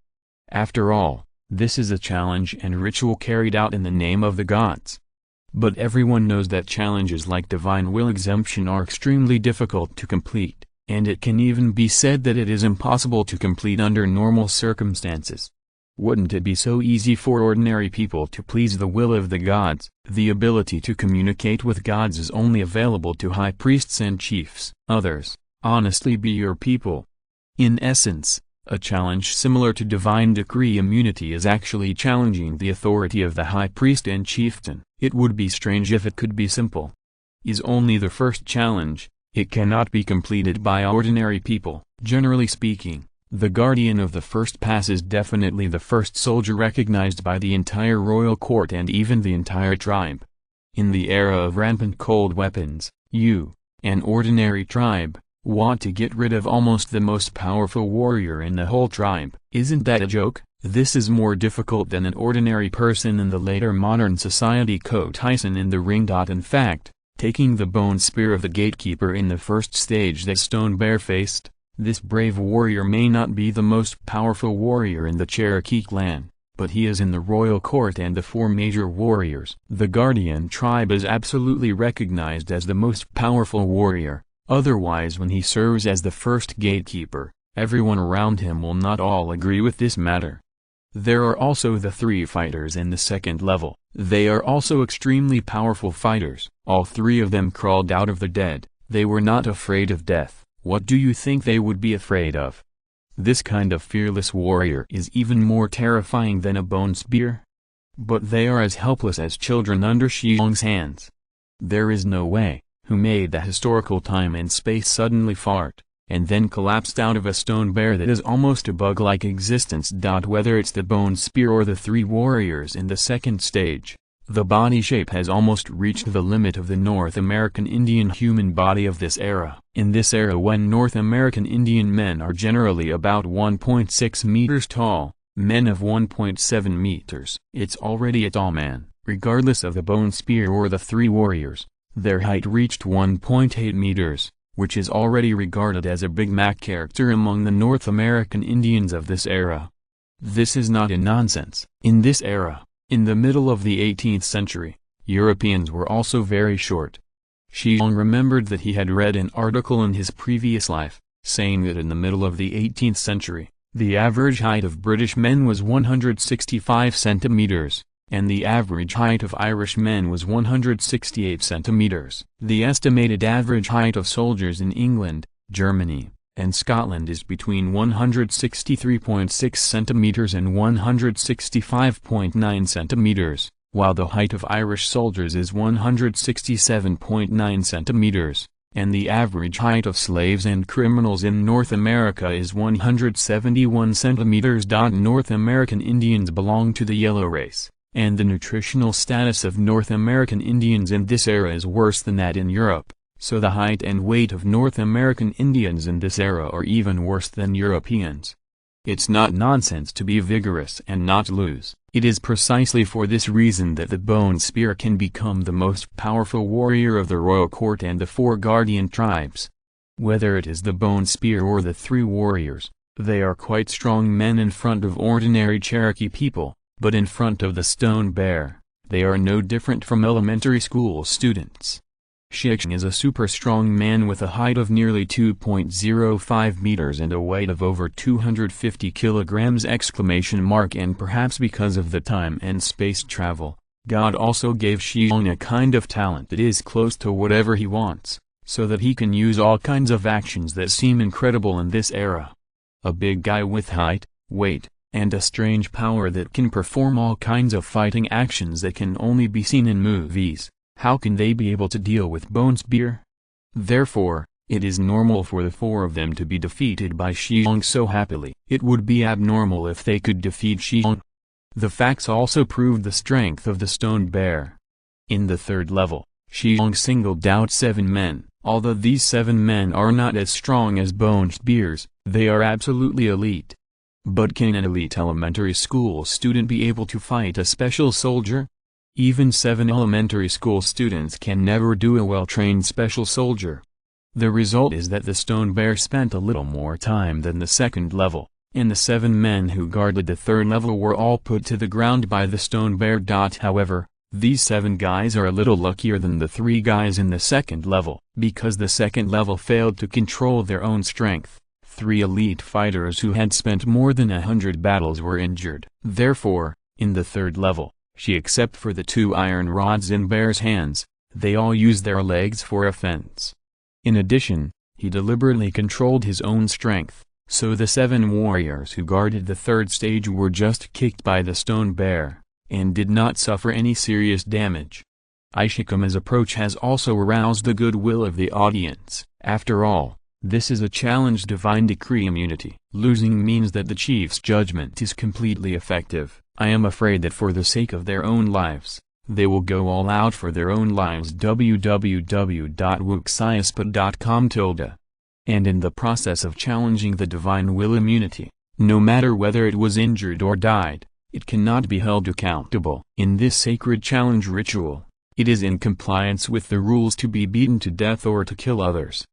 After all, this is a challenge and ritual carried out in the name of the gods. But everyone knows that challenges like divine will exemption are extremely difficult to complete, and it can even be said that it is impossible to complete under normal circumstances. Wouldn't it be so easy for ordinary people to please the will of the gods? The ability to communicate with gods is only available to high priests and chiefs. Others, honestly, be your people. In essence, a challenge similar to divine decree immunity is actually challenging the authority of the high priest and chieftain. It would be strange if it could be simple. Is only the first challenge. It cannot be completed by ordinary people. Generally speaking, the guardian of the first pass is definitely the first soldier recognized by the entire royal court and even the entire tribe. In the era of rampant cold weapons, you, an ordinary tribe, want to get rid of almost the most powerful warrior in the whole tribe. Isn't that a joke? This is more difficult than an ordinary person in the later modern society. Tyson in the ring. In fact, taking the bone spear of the gatekeeper in the first stage that Stone Bear faced, this brave warrior may not be the most powerful warrior in the Cherokee clan, but he is in the royal court and the four major warriors. The guardian tribe is absolutely recognized as the most powerful warrior, otherwise when he serves as the first gatekeeper, everyone around him will not all agree with this matter. There are also the three fighters in the second level. They are also extremely powerful fighters. All three of them crawled out of the dead. They were not afraid of death. What do you think they would be afraid of? This kind of fearless warrior is even more terrifying than a bone spear. But they are as helpless as children under Shi Xiong's hands. There is no way, who made the historical time and space suddenly fart, and then collapsed out of a stone bear that is almost a bug-like existence. Whether it's the bone spear or the three warriors in the second stage, The body shape has almost reached the limit of the North American Indian human body of this era. In this era, when North American Indian men are generally about 1.6 meters tall, men of 1.7 meters, it's already a tall man, regardless of the bone spear or the three warriors. Their height reached 1.8 meters, which is already regarded as a Big Mac character among the North American Indians of this era. This is not a nonsense. In this era, in the middle of the 18th century, Europeans were also very short. Shi Xiong remembered that he had read an article in his previous life, saying that in the middle of the 18th century, the average height of British men was 165 centimeters, and the average height of Irish men was 168 centimeters. The estimated average height of soldiers in England, Germany, and Scotland is between 163.6 centimeters and 165.9 centimeters, while the height of Irish soldiers is 167.9 centimeters, and the average height of slaves and criminals in North America is 171 centimeters. North American Indians belong to the yellow race, and the nutritional status of North American Indians in this era is worse than that in Europe. So the height and weight of North American Indians in this era are even worse than Europeans. It's not nonsense to be vigorous and not lose. It is precisely for this reason that the bone spear can become the most powerful warrior of the royal court and the four guardian tribes. Whether it is the bone spear or the three warriors, they are quite strong men in front of ordinary Cherokee people, but in front of the stone bear, they are no different from elementary school students. Shi Xiong is a super strong man with a height of nearly 2.05 meters and a weight of over 250 kilograms! And perhaps because of the time and space travel, God also gave Shi Xiong a kind of talent that is close to whatever he wants, so that he can use all kinds of actions that seem incredible in this era. A big guy with height, weight, and a strange power that can perform all kinds of fighting actions that can only be seen in movies. How can they be able to deal with bone spear? Therefore, it is normal for the four of them to be defeated by Shi Xiong so happily. It would be abnormal if they could defeat Shi Xiong. The facts also proved the strength of the stone bear. In the third level, Shi Xiong singled out 7 men. Although these 7 men are not as strong as bone spears, they are absolutely elite. But can an elite elementary school student be able to fight a special soldier? Even 7 elementary school students can never do a well-trained special soldier. The result is that the stone bear spent a little more time than the second level, and the 7 men who guarded the third level were all put to the ground by the stone bear. However, these 7 guys are a little luckier than the 3 guys in the second level, because the second level failed to control their own strength. 3 elite fighters who had spent more than 100 battles were injured. Therefore, in the third level, except for the 2 iron rods in bear's hands, they all use their legs for offense. In addition, he deliberately controlled his own strength, so the 7 warriors who guarded the third stage were just kicked by the stone bear, and did not suffer any serious damage. Shi Xiong's approach has also aroused the goodwill of the audience. After all, this is a challenge divine decree immunity. Losing means that the chief's judgment is completely effective. I am afraid that for the sake of their own lives, they will go all out for their own lives. www.wuxiasput.com. And in the process of challenging the divine will immunity, no matter whether it was injured or died, it cannot be held accountable. In this sacred challenge ritual, it is in compliance with the rules to be beaten to death or to kill others.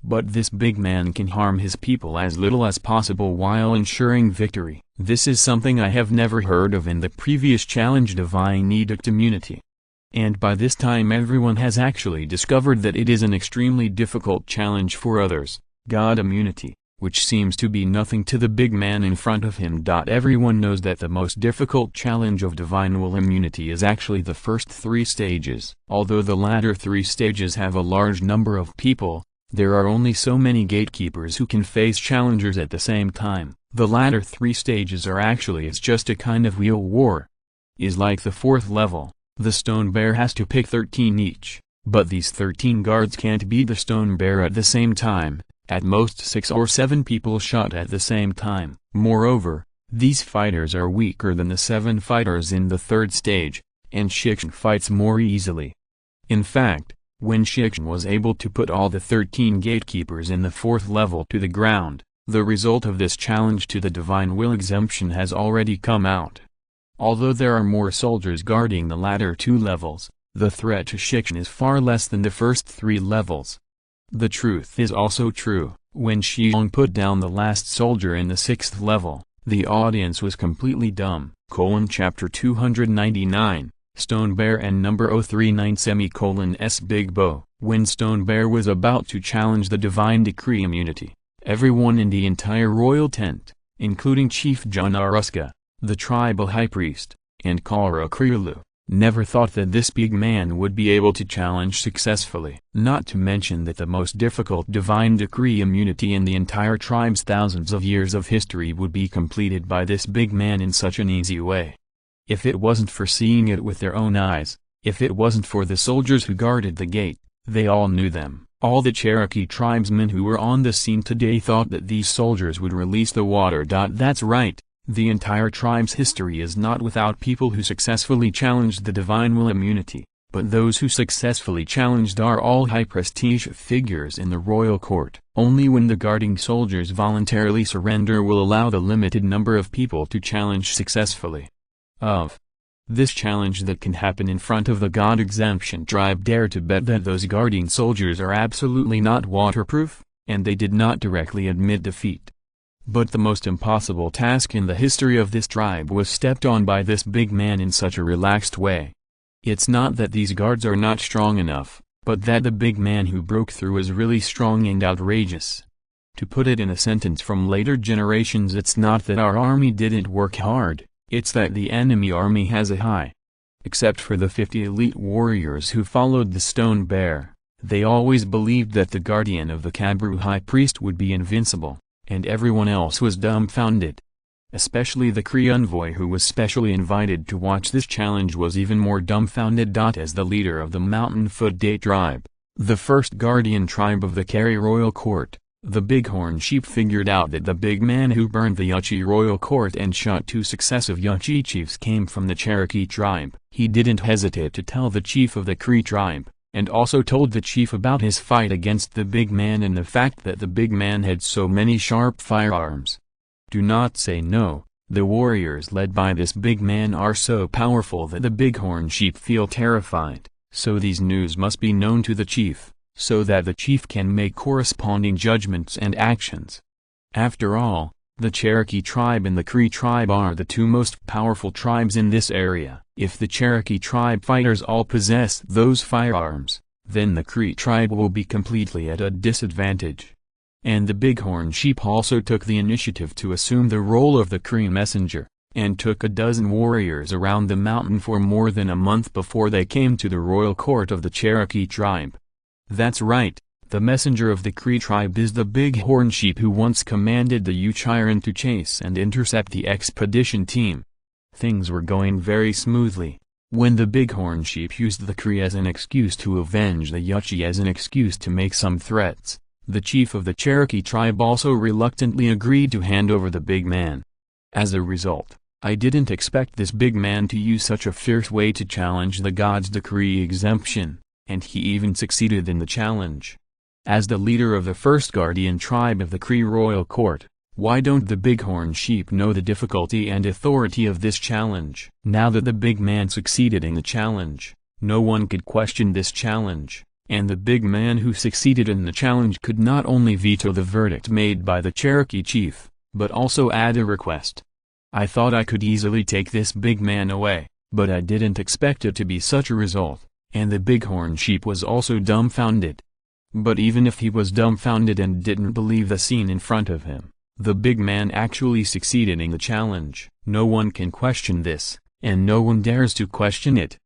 But this big man can harm his people as little as possible while ensuring victory. This is something I have never heard of in the previous challenge divine edict immunity. And by this time everyone has actually discovered that it is an extremely difficult challenge for others, God immunity, which seems to be nothing to the big man in front of him. Everyone knows that the most difficult challenge of divine will immunity is actually the first 3 stages. Although the latter 3 stages have a large number of people, there are only so many gatekeepers who can face challengers at the same time. The latter 3 stages are it's just a kind of wheel war. Is like the 4th level, the stone bear has to pick 13 each, but these 13 guards can't beat the stone bear at the same time, at most 6 or 7 people shot at the same time. Moreover, these fighters are weaker than the 7 fighters in the 3rd stage, and Shi Xiong fights more easily. In fact, when Shi Xiong was able to put all the 13 gatekeepers in the 4th level to the ground, the result of this challenge to the divine will exemption has already come out. Although there are more soldiers guarding the latter 2 levels, the threat to Shi Xiong is far less than the first 3 levels. The truth is also true, when Shi Xiong put down the last soldier in the 6th level, the audience was completely dumb. Chapter 299, Stone Bear and number 039 S Big Bow. When Stone Bear was about to challenge the divine decree immunity, everyone in the entire royal tent, including Chief Janaruska, the tribal high priest, and Kara Krilu, never thought that this big man would be able to challenge successfully. Not to mention that the most difficult divine decree immunity in the entire tribe's thousands of years of history would be completed by this big man in such an easy way. If it wasn't for seeing it with their own eyes, if it wasn't for the soldiers who guarded the gate, they all knew them. All the Cherokee tribesmen who were on the scene today thought that these soldiers would release the water. That's right. The entire tribe's history is not without people who successfully challenged the divine will immunity, but those who successfully challenged are all high-prestige figures in the royal court. Only when the guarding soldiers voluntarily surrender will allow the limited number of people to challenge successfully. Of this challenge that can happen in front of the God exemption tribe dare to bet that those guarding soldiers are absolutely not waterproof, and they did not directly admit defeat. But the most impossible task in the history of this tribe was stepped on by this big man in such a relaxed way. It's not that these guards are not strong enough, but that the big man who broke through is really strong and outrageous. To put it in a sentence from later generations, it's not that our army didn't work hard, it's that the enemy army has a high. Except for the 50 elite warriors who followed the Stone Bear, they always believed that the guardian of the Kabru high priest would be invincible, and everyone else was dumbfounded. Especially the Cree envoy who was specially invited to watch this challenge was even more dumbfounded. As the leader of the Mountain Foot Day tribe, the first guardian tribe of the Kari royal court, the Bighorn Sheep figured out that the big man who burned the Yuchi royal court and shot 2 successive Yuchi chiefs came from the Cherokee tribe. He didn't hesitate to tell the chief of the Cree tribe, and also told the chief about his fight against the big man and the fact that the big man had so many sharp firearms. Do not say no, the warriors led by this big man are so powerful that the Bighorn Sheep feel terrified, so these news must be known to the chief, so that the chief can make corresponding judgments and actions. After all, the Cherokee tribe and the Cree tribe are the 2 most powerful tribes in this area. If the Cherokee tribe fighters all possess those firearms, then the Cree tribe will be completely at a disadvantage. And the Bighorn Sheep also took the initiative to assume the role of the Cree messenger, and took a dozen warriors around the mountain for more than a month before they came to the royal court of the Cherokee tribe. That's right, the messenger of the Cree tribe is the Bighorn Sheep who once commanded the Uchiran to chase and intercept the expedition team. Things were going very smoothly, when the Bighorn Sheep used the Cree as an excuse to avenge the Yuchi as an excuse to make some threats. The chief of the Cherokee tribe also reluctantly agreed to hand over the big man. As a result, I didn't expect this big man to use such a fierce way to challenge the God's decree exemption, and he even succeeded in the challenge. As the leader of the first guardian tribe of the Cree royal court, why don't the Bighorn Sheep know the difficulty and authority of this challenge? Now that the big man succeeded in the challenge, no one could question this challenge, and the big man who succeeded in the challenge could not only veto the verdict made by the Cherokee chief, but also add a request. I thought I could easily take this big man away, but I didn't expect it to be such a result, and the Bighorn Sheep was also dumbfounded. But even if he was dumbfounded and didn't believe the scene in front of him, the big man actually succeeded in the challenge. No one can question this, and no one dares to question it.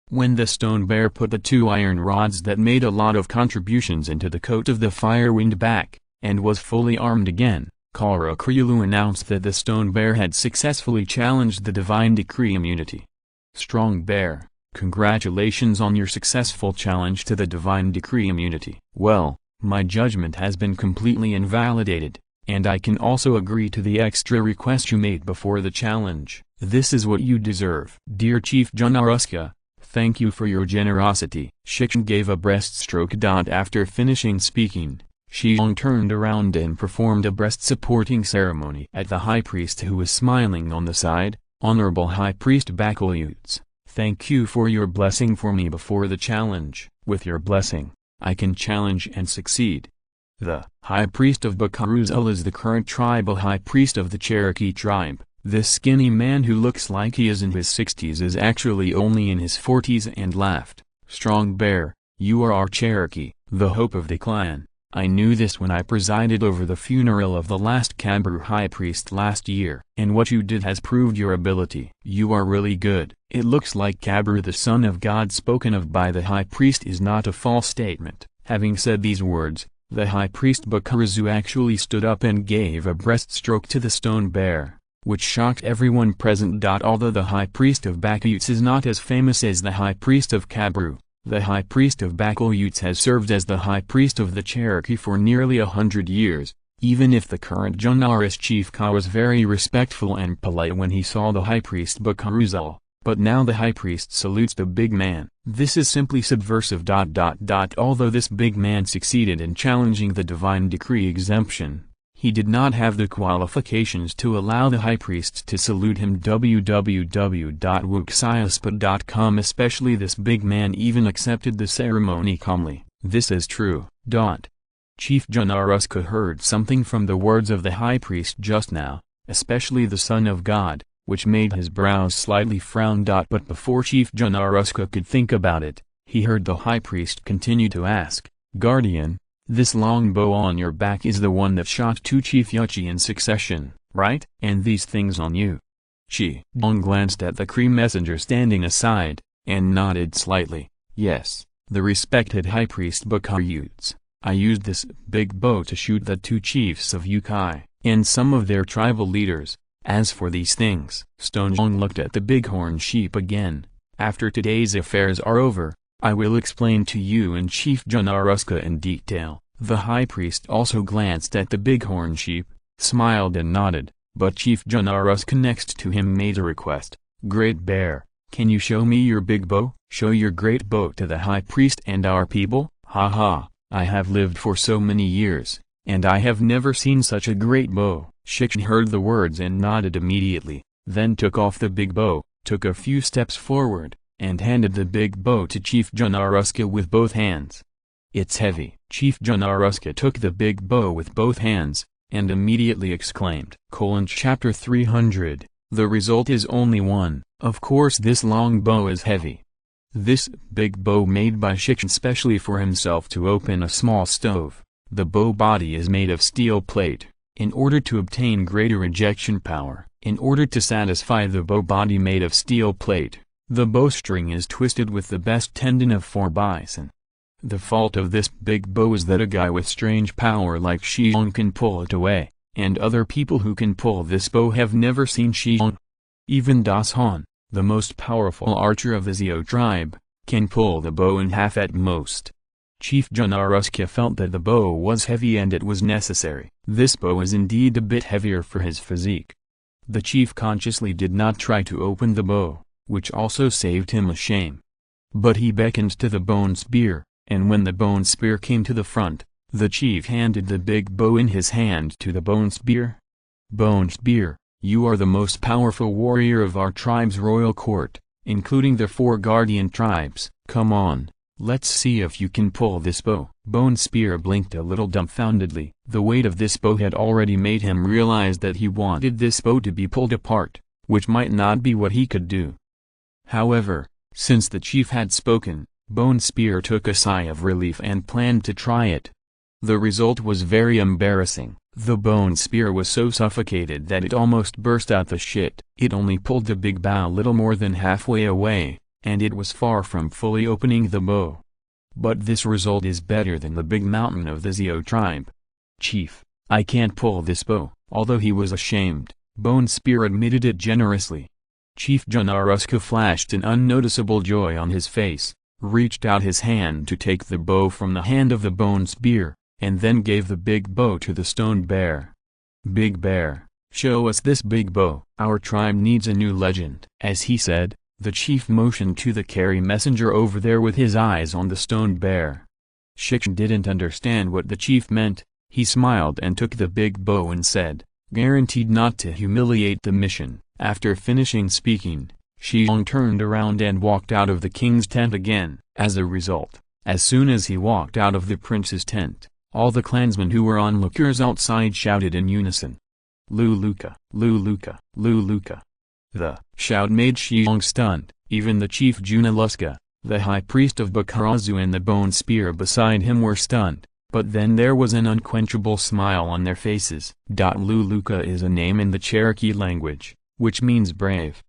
When the Stone Bear put the 2 iron rods that made a lot of contributions into the coat of the Firewind back, and was fully armed again, Kara Krilu announced that the Stone Bear had successfully challenged the divine decree immunity. Strong Bear, congratulations on your successful challenge to the divine decree immunity. Well, my judgment has been completely invalidated, and I can also agree to the extra request you made before the challenge. This is what you deserve. Dear Chief Janaruska, Thank you for your generosity. Shi Xiong gave a breaststroke. After finishing speaking, Shi Xiong turned around and performed a breast-supporting ceremony at the high priest, who was smiling on the side. Honorable High Priest Bakalutes, thank you for your blessing for me before the challenge. With your blessing, I can challenge and succeed. The High Priest of Bakaruzal is the current tribal High Priest of the Cherokee tribe. This skinny man who looks like he is in his 60s is actually only in his 40s, and laughed. Strong Bear, you are our Cherokee, the hope of the clan. I knew this when I presided over the funeral of the last Cabru High Priest last year. And what you did has proved your ability. You are really good. It looks like Cabru, the son of God spoken of by the High Priest, is not a false statement. Having said these words, the High Priest Bakarazu actually stood up and gave a breaststroke to the stone bear, which shocked everyone present. Although the High Priest of Bakalutes is not as famous as the High Priest of Cabru, the High Priest of Bakalutes has served as the High Priest of the Cherokee for nearly 100 years, even if the current Junaris Chief Ka was very respectful and polite when he saw the High Priest Bakaruzal, but now the High Priest salutes the big man. This is simply subversive. Although this big man succeeded in challenging the divine decree exemption, he did not have the qualifications to allow the High Priest to salute him. www.wuxiaspot.com. Especially this big man even accepted the ceremony calmly. This is true. Chief Junaruska heard something from the words of the High Priest just now, especially the Son of God, which made his brows slightly frown. But before Chief Junaruska could think about it, he heard the High Priest continue to ask, Guardian, this long bow on your back is the one that shot 2 Chief Yuchi in succession, right? And these things on you? Shi Xiong glanced at the Kree messenger standing aside, and nodded slightly. Yes, the respected High Priest Bakarutes. I used this big bow to shoot the 2 chiefs of Yukai, and some of their tribal leaders. As for these things, Stone Xiong looked at the bighorn sheep again. After today's affairs are over, I will explain to you and Chief Junaruska in detail. The High Priest also glanced at the bighorn sheep, smiled and nodded, but Chief Junaruska next to him made a request. Great Bear, can you show me your big bow? Show your great bow to the High Priest and our people? Ha, I have lived for so many years, and I have never seen such a great bow. Shi Xiong heard the words and nodded immediately, then took off the big bow, took a few steps forward, and handed the big bow to Chief Junaruska with both hands. It's heavy. Chief Junaruska took the big bow with both hands, and immediately exclaimed. Chapter 300. The result is only one. Of course this long bow is heavy. This big bow made by Shi Xiong specially for himself to open a small stove. The bow body is made of steel plate. In order to obtain greater ejection power, in order to satisfy the bow body made of steel plate, the bowstring is twisted with the best tendon of 4 bison. The fault of this big bow is that a guy with strange power like Shi Xiong can pull it away, and other people who can pull this bow have never seen Shi Xiong. Even Das Han, the most powerful archer of the Zio tribe, can pull the bow in half at most. Chief Junaruska felt that the bow was heavy and it was necessary. This bow is indeed a bit heavier for his physique. The chief consciously did not try to open the bow, which also saved him a shame. But he beckoned to the bone spear, and when the bone spear came to the front, the chief handed the big bow in his hand to the bone spear. Bone spear, you are the most powerful warrior of our tribe's royal court, including the 4 guardian tribes. Come on, let's see if you can pull this bow. Bone spear blinked a little dumbfoundedly. The weight of this bow had already made him realize that he wanted this bow to be pulled apart, which might not be what he could do. However, since the chief had spoken, Bone Spear took a sigh of relief and planned to try it. The result was very embarrassing. The Bone Spear was so suffocated that it almost burst out the shit. It only pulled the big bow little more than halfway away, and it was far from fully opening the bow. But this result is better than the big mountain of the Zio tribe. Chief, I can't pull this bow. Although he was ashamed, Bone Spear admitted it generously. Chief Junaruska flashed an unnoticeable joy on his face, reached out his hand to take the bow from the hand of the Bone Spear, and then gave the big bow to the stone bear. Big Bear, show us this big bow. Our tribe needs a new legend. As he said, The chief motioned to the carry messenger over there with his eyes on the stone bear. Shi Xiong didn't understand what the chief meant. He smiled and took the big bow and said, "Guaranteed not to humiliate the mission." After finishing speaking, Shi Xiong turned around and walked out of the king's tent again. As a result, as soon as he walked out of the prince's tent, all the clansmen who were onlookers outside shouted in unison, "Luluka, Luluka, Luluka." The shout made Shi Xiong stunned. Even the chief Junaluska, the high priest of Bakarazu, and the bone spear beside him were stunned, but then there was an unquenchable smile on their faces. Luluka is a name in the Cherokee language, which means brave.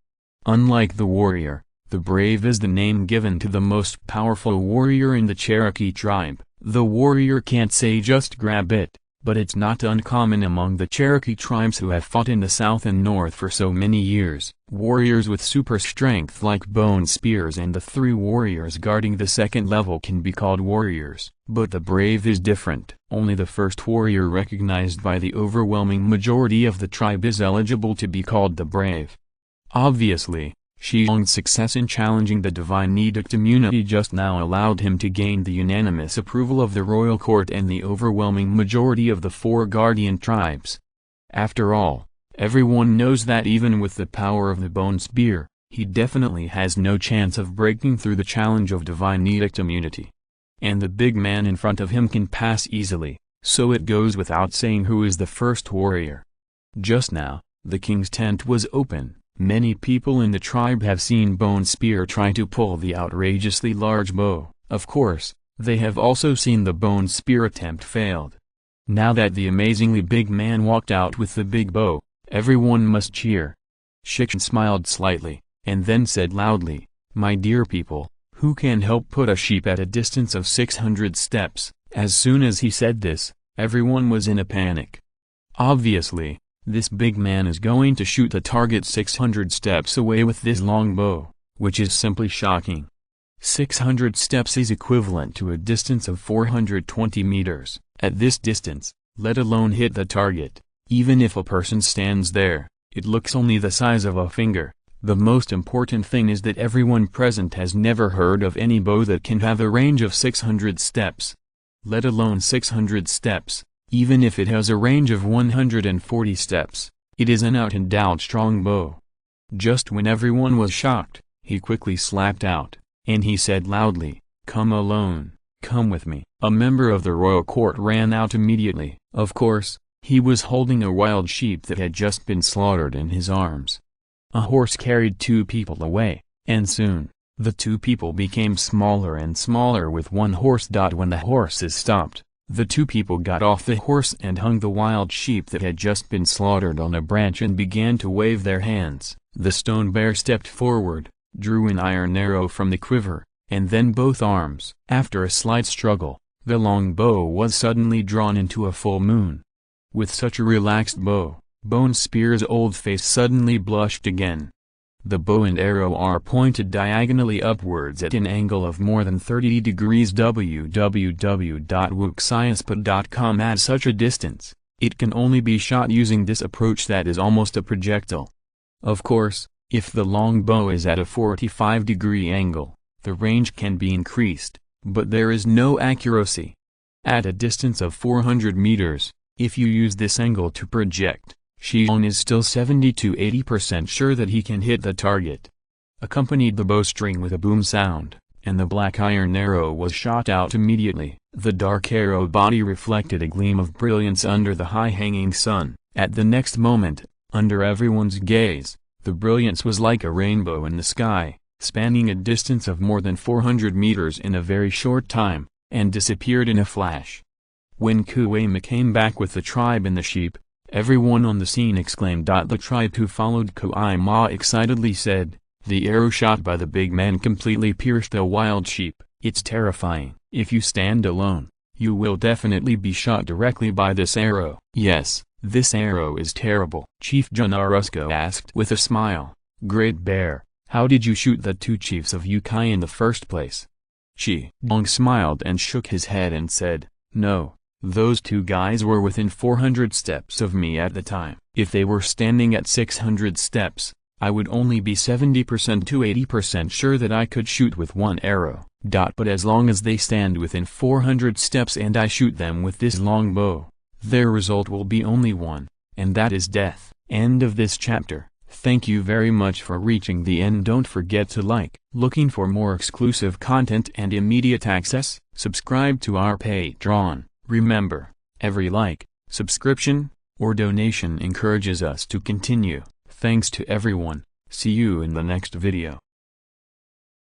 Unlike the warrior, the brave is the name given to the most powerful warrior in the Cherokee tribe. The warrior can't say just grab it, but it's not uncommon among the Cherokee tribes who have fought in the south and north for so many years. Warriors with super strength like bone spears and the 3 warriors guarding the second level can be called warriors. But the brave is different. Only the first warrior recognized by the overwhelming majority of the tribe is eligible to be called the brave. Obviously, Shi Xiong's success in challenging the divine edict immunity just now allowed him to gain the unanimous approval of the royal court and the overwhelming majority of the 4 guardian tribes. After all, everyone knows that even with the power of the bone spear, he definitely has no chance of breaking through the challenge of divine edict immunity. And the big man in front of him can pass easily, so it goes without saying who is the first warrior. Just now, the king's tent was open. Many people in the tribe have seen Bone Spear try to pull the outrageously large bow. Of course, they have also seen the Bone Spear attempt failed. Now that the amazingly big man walked out with the big bow, everyone must cheer. Shi Xiong smiled slightly, and then said loudly, "My dear people, who can help put a sheep at a distance of 600 steps?" As soon as he said this, everyone was in a panic. Obviously, this big man is going to shoot the target 600 steps away with this long bow, which is simply shocking. 600 steps is equivalent to a distance of 420 meters. At this distance, let alone hit the target, even if a person stands there, it looks only the size of a finger. The most important thing is that everyone present has never heard of any bow that can have a range of 600 steps. Let alone 600 steps. Even if it has a range of 140 steps, it is an out-and-out strong bow. Just when everyone was shocked, he quickly slapped out, and he said loudly, "Come alone, come with me." A member of the royal court ran out immediately. Of course, he was holding a wild sheep that had just been slaughtered in his arms. A horse carried 2 people away, and soon, the 2 people became smaller and smaller with one horse. When the horses stopped, the 2 people got off the horse and hung the wild sheep that had just been slaughtered on a branch and began to wave their hands. The stone bear stepped forward, drew an iron arrow from the quiver, and then both arms. After a slight struggle, the long bow was suddenly drawn into a full moon. With such a relaxed bow, Bone Spear's old face suddenly blushed again. The bow and arrow are pointed diagonally upwards at an angle of more than 30 degrees. www.wuxiaspad.com. At such a distance, it can only be shot using this approach that is almost a projectile. Of course, if the long bow is at a 45-degree angle, the range can be increased, but there is no accuracy. At a distance of 400 meters, if you use this angle to project, Shi Xiong is still 70 to 80% sure that he can hit the target. Accompanied the bowstring with a boom sound, and the black iron arrow was shot out immediately. The dark arrow body reflected a gleam of brilliance under the high-hanging sun. At the next moment, under everyone's gaze, the brilliance was like a rainbow in the sky, spanning a distance of more than 400 meters in a very short time, and disappeared in a flash. When Kuei-ma came back with the tribe and the sheep, everyone on the scene exclaimed. The tribe who followed Kuei-ma excitedly said, "The arrow shot by the big man completely pierced a wild sheep. It's terrifying. If you stand alone, you will definitely be shot directly by this arrow." "Yes, this arrow is terrible," Chief Junarusko asked with a smile. "Great Bear, how did you shoot the 2 chiefs of Yukai in the first place?" Shi Xiong smiled and shook his head and said, "No. Those 2 guys were within 400 steps of me at the time. If they were standing at 600 steps, I would only be 70% to 80% sure that I could shoot with one arrow. But as long as they stand within 400 steps and I shoot them with this long bow, their result will be only one, and that is death. End of this chapter. Thank you very much for reaching the end. Don't forget to like. Looking for more exclusive content and immediate access? Subscribe to our Patreon. Remember, every like, subscription, or donation encourages us to continue. Thanks to everyone. See you in the next video.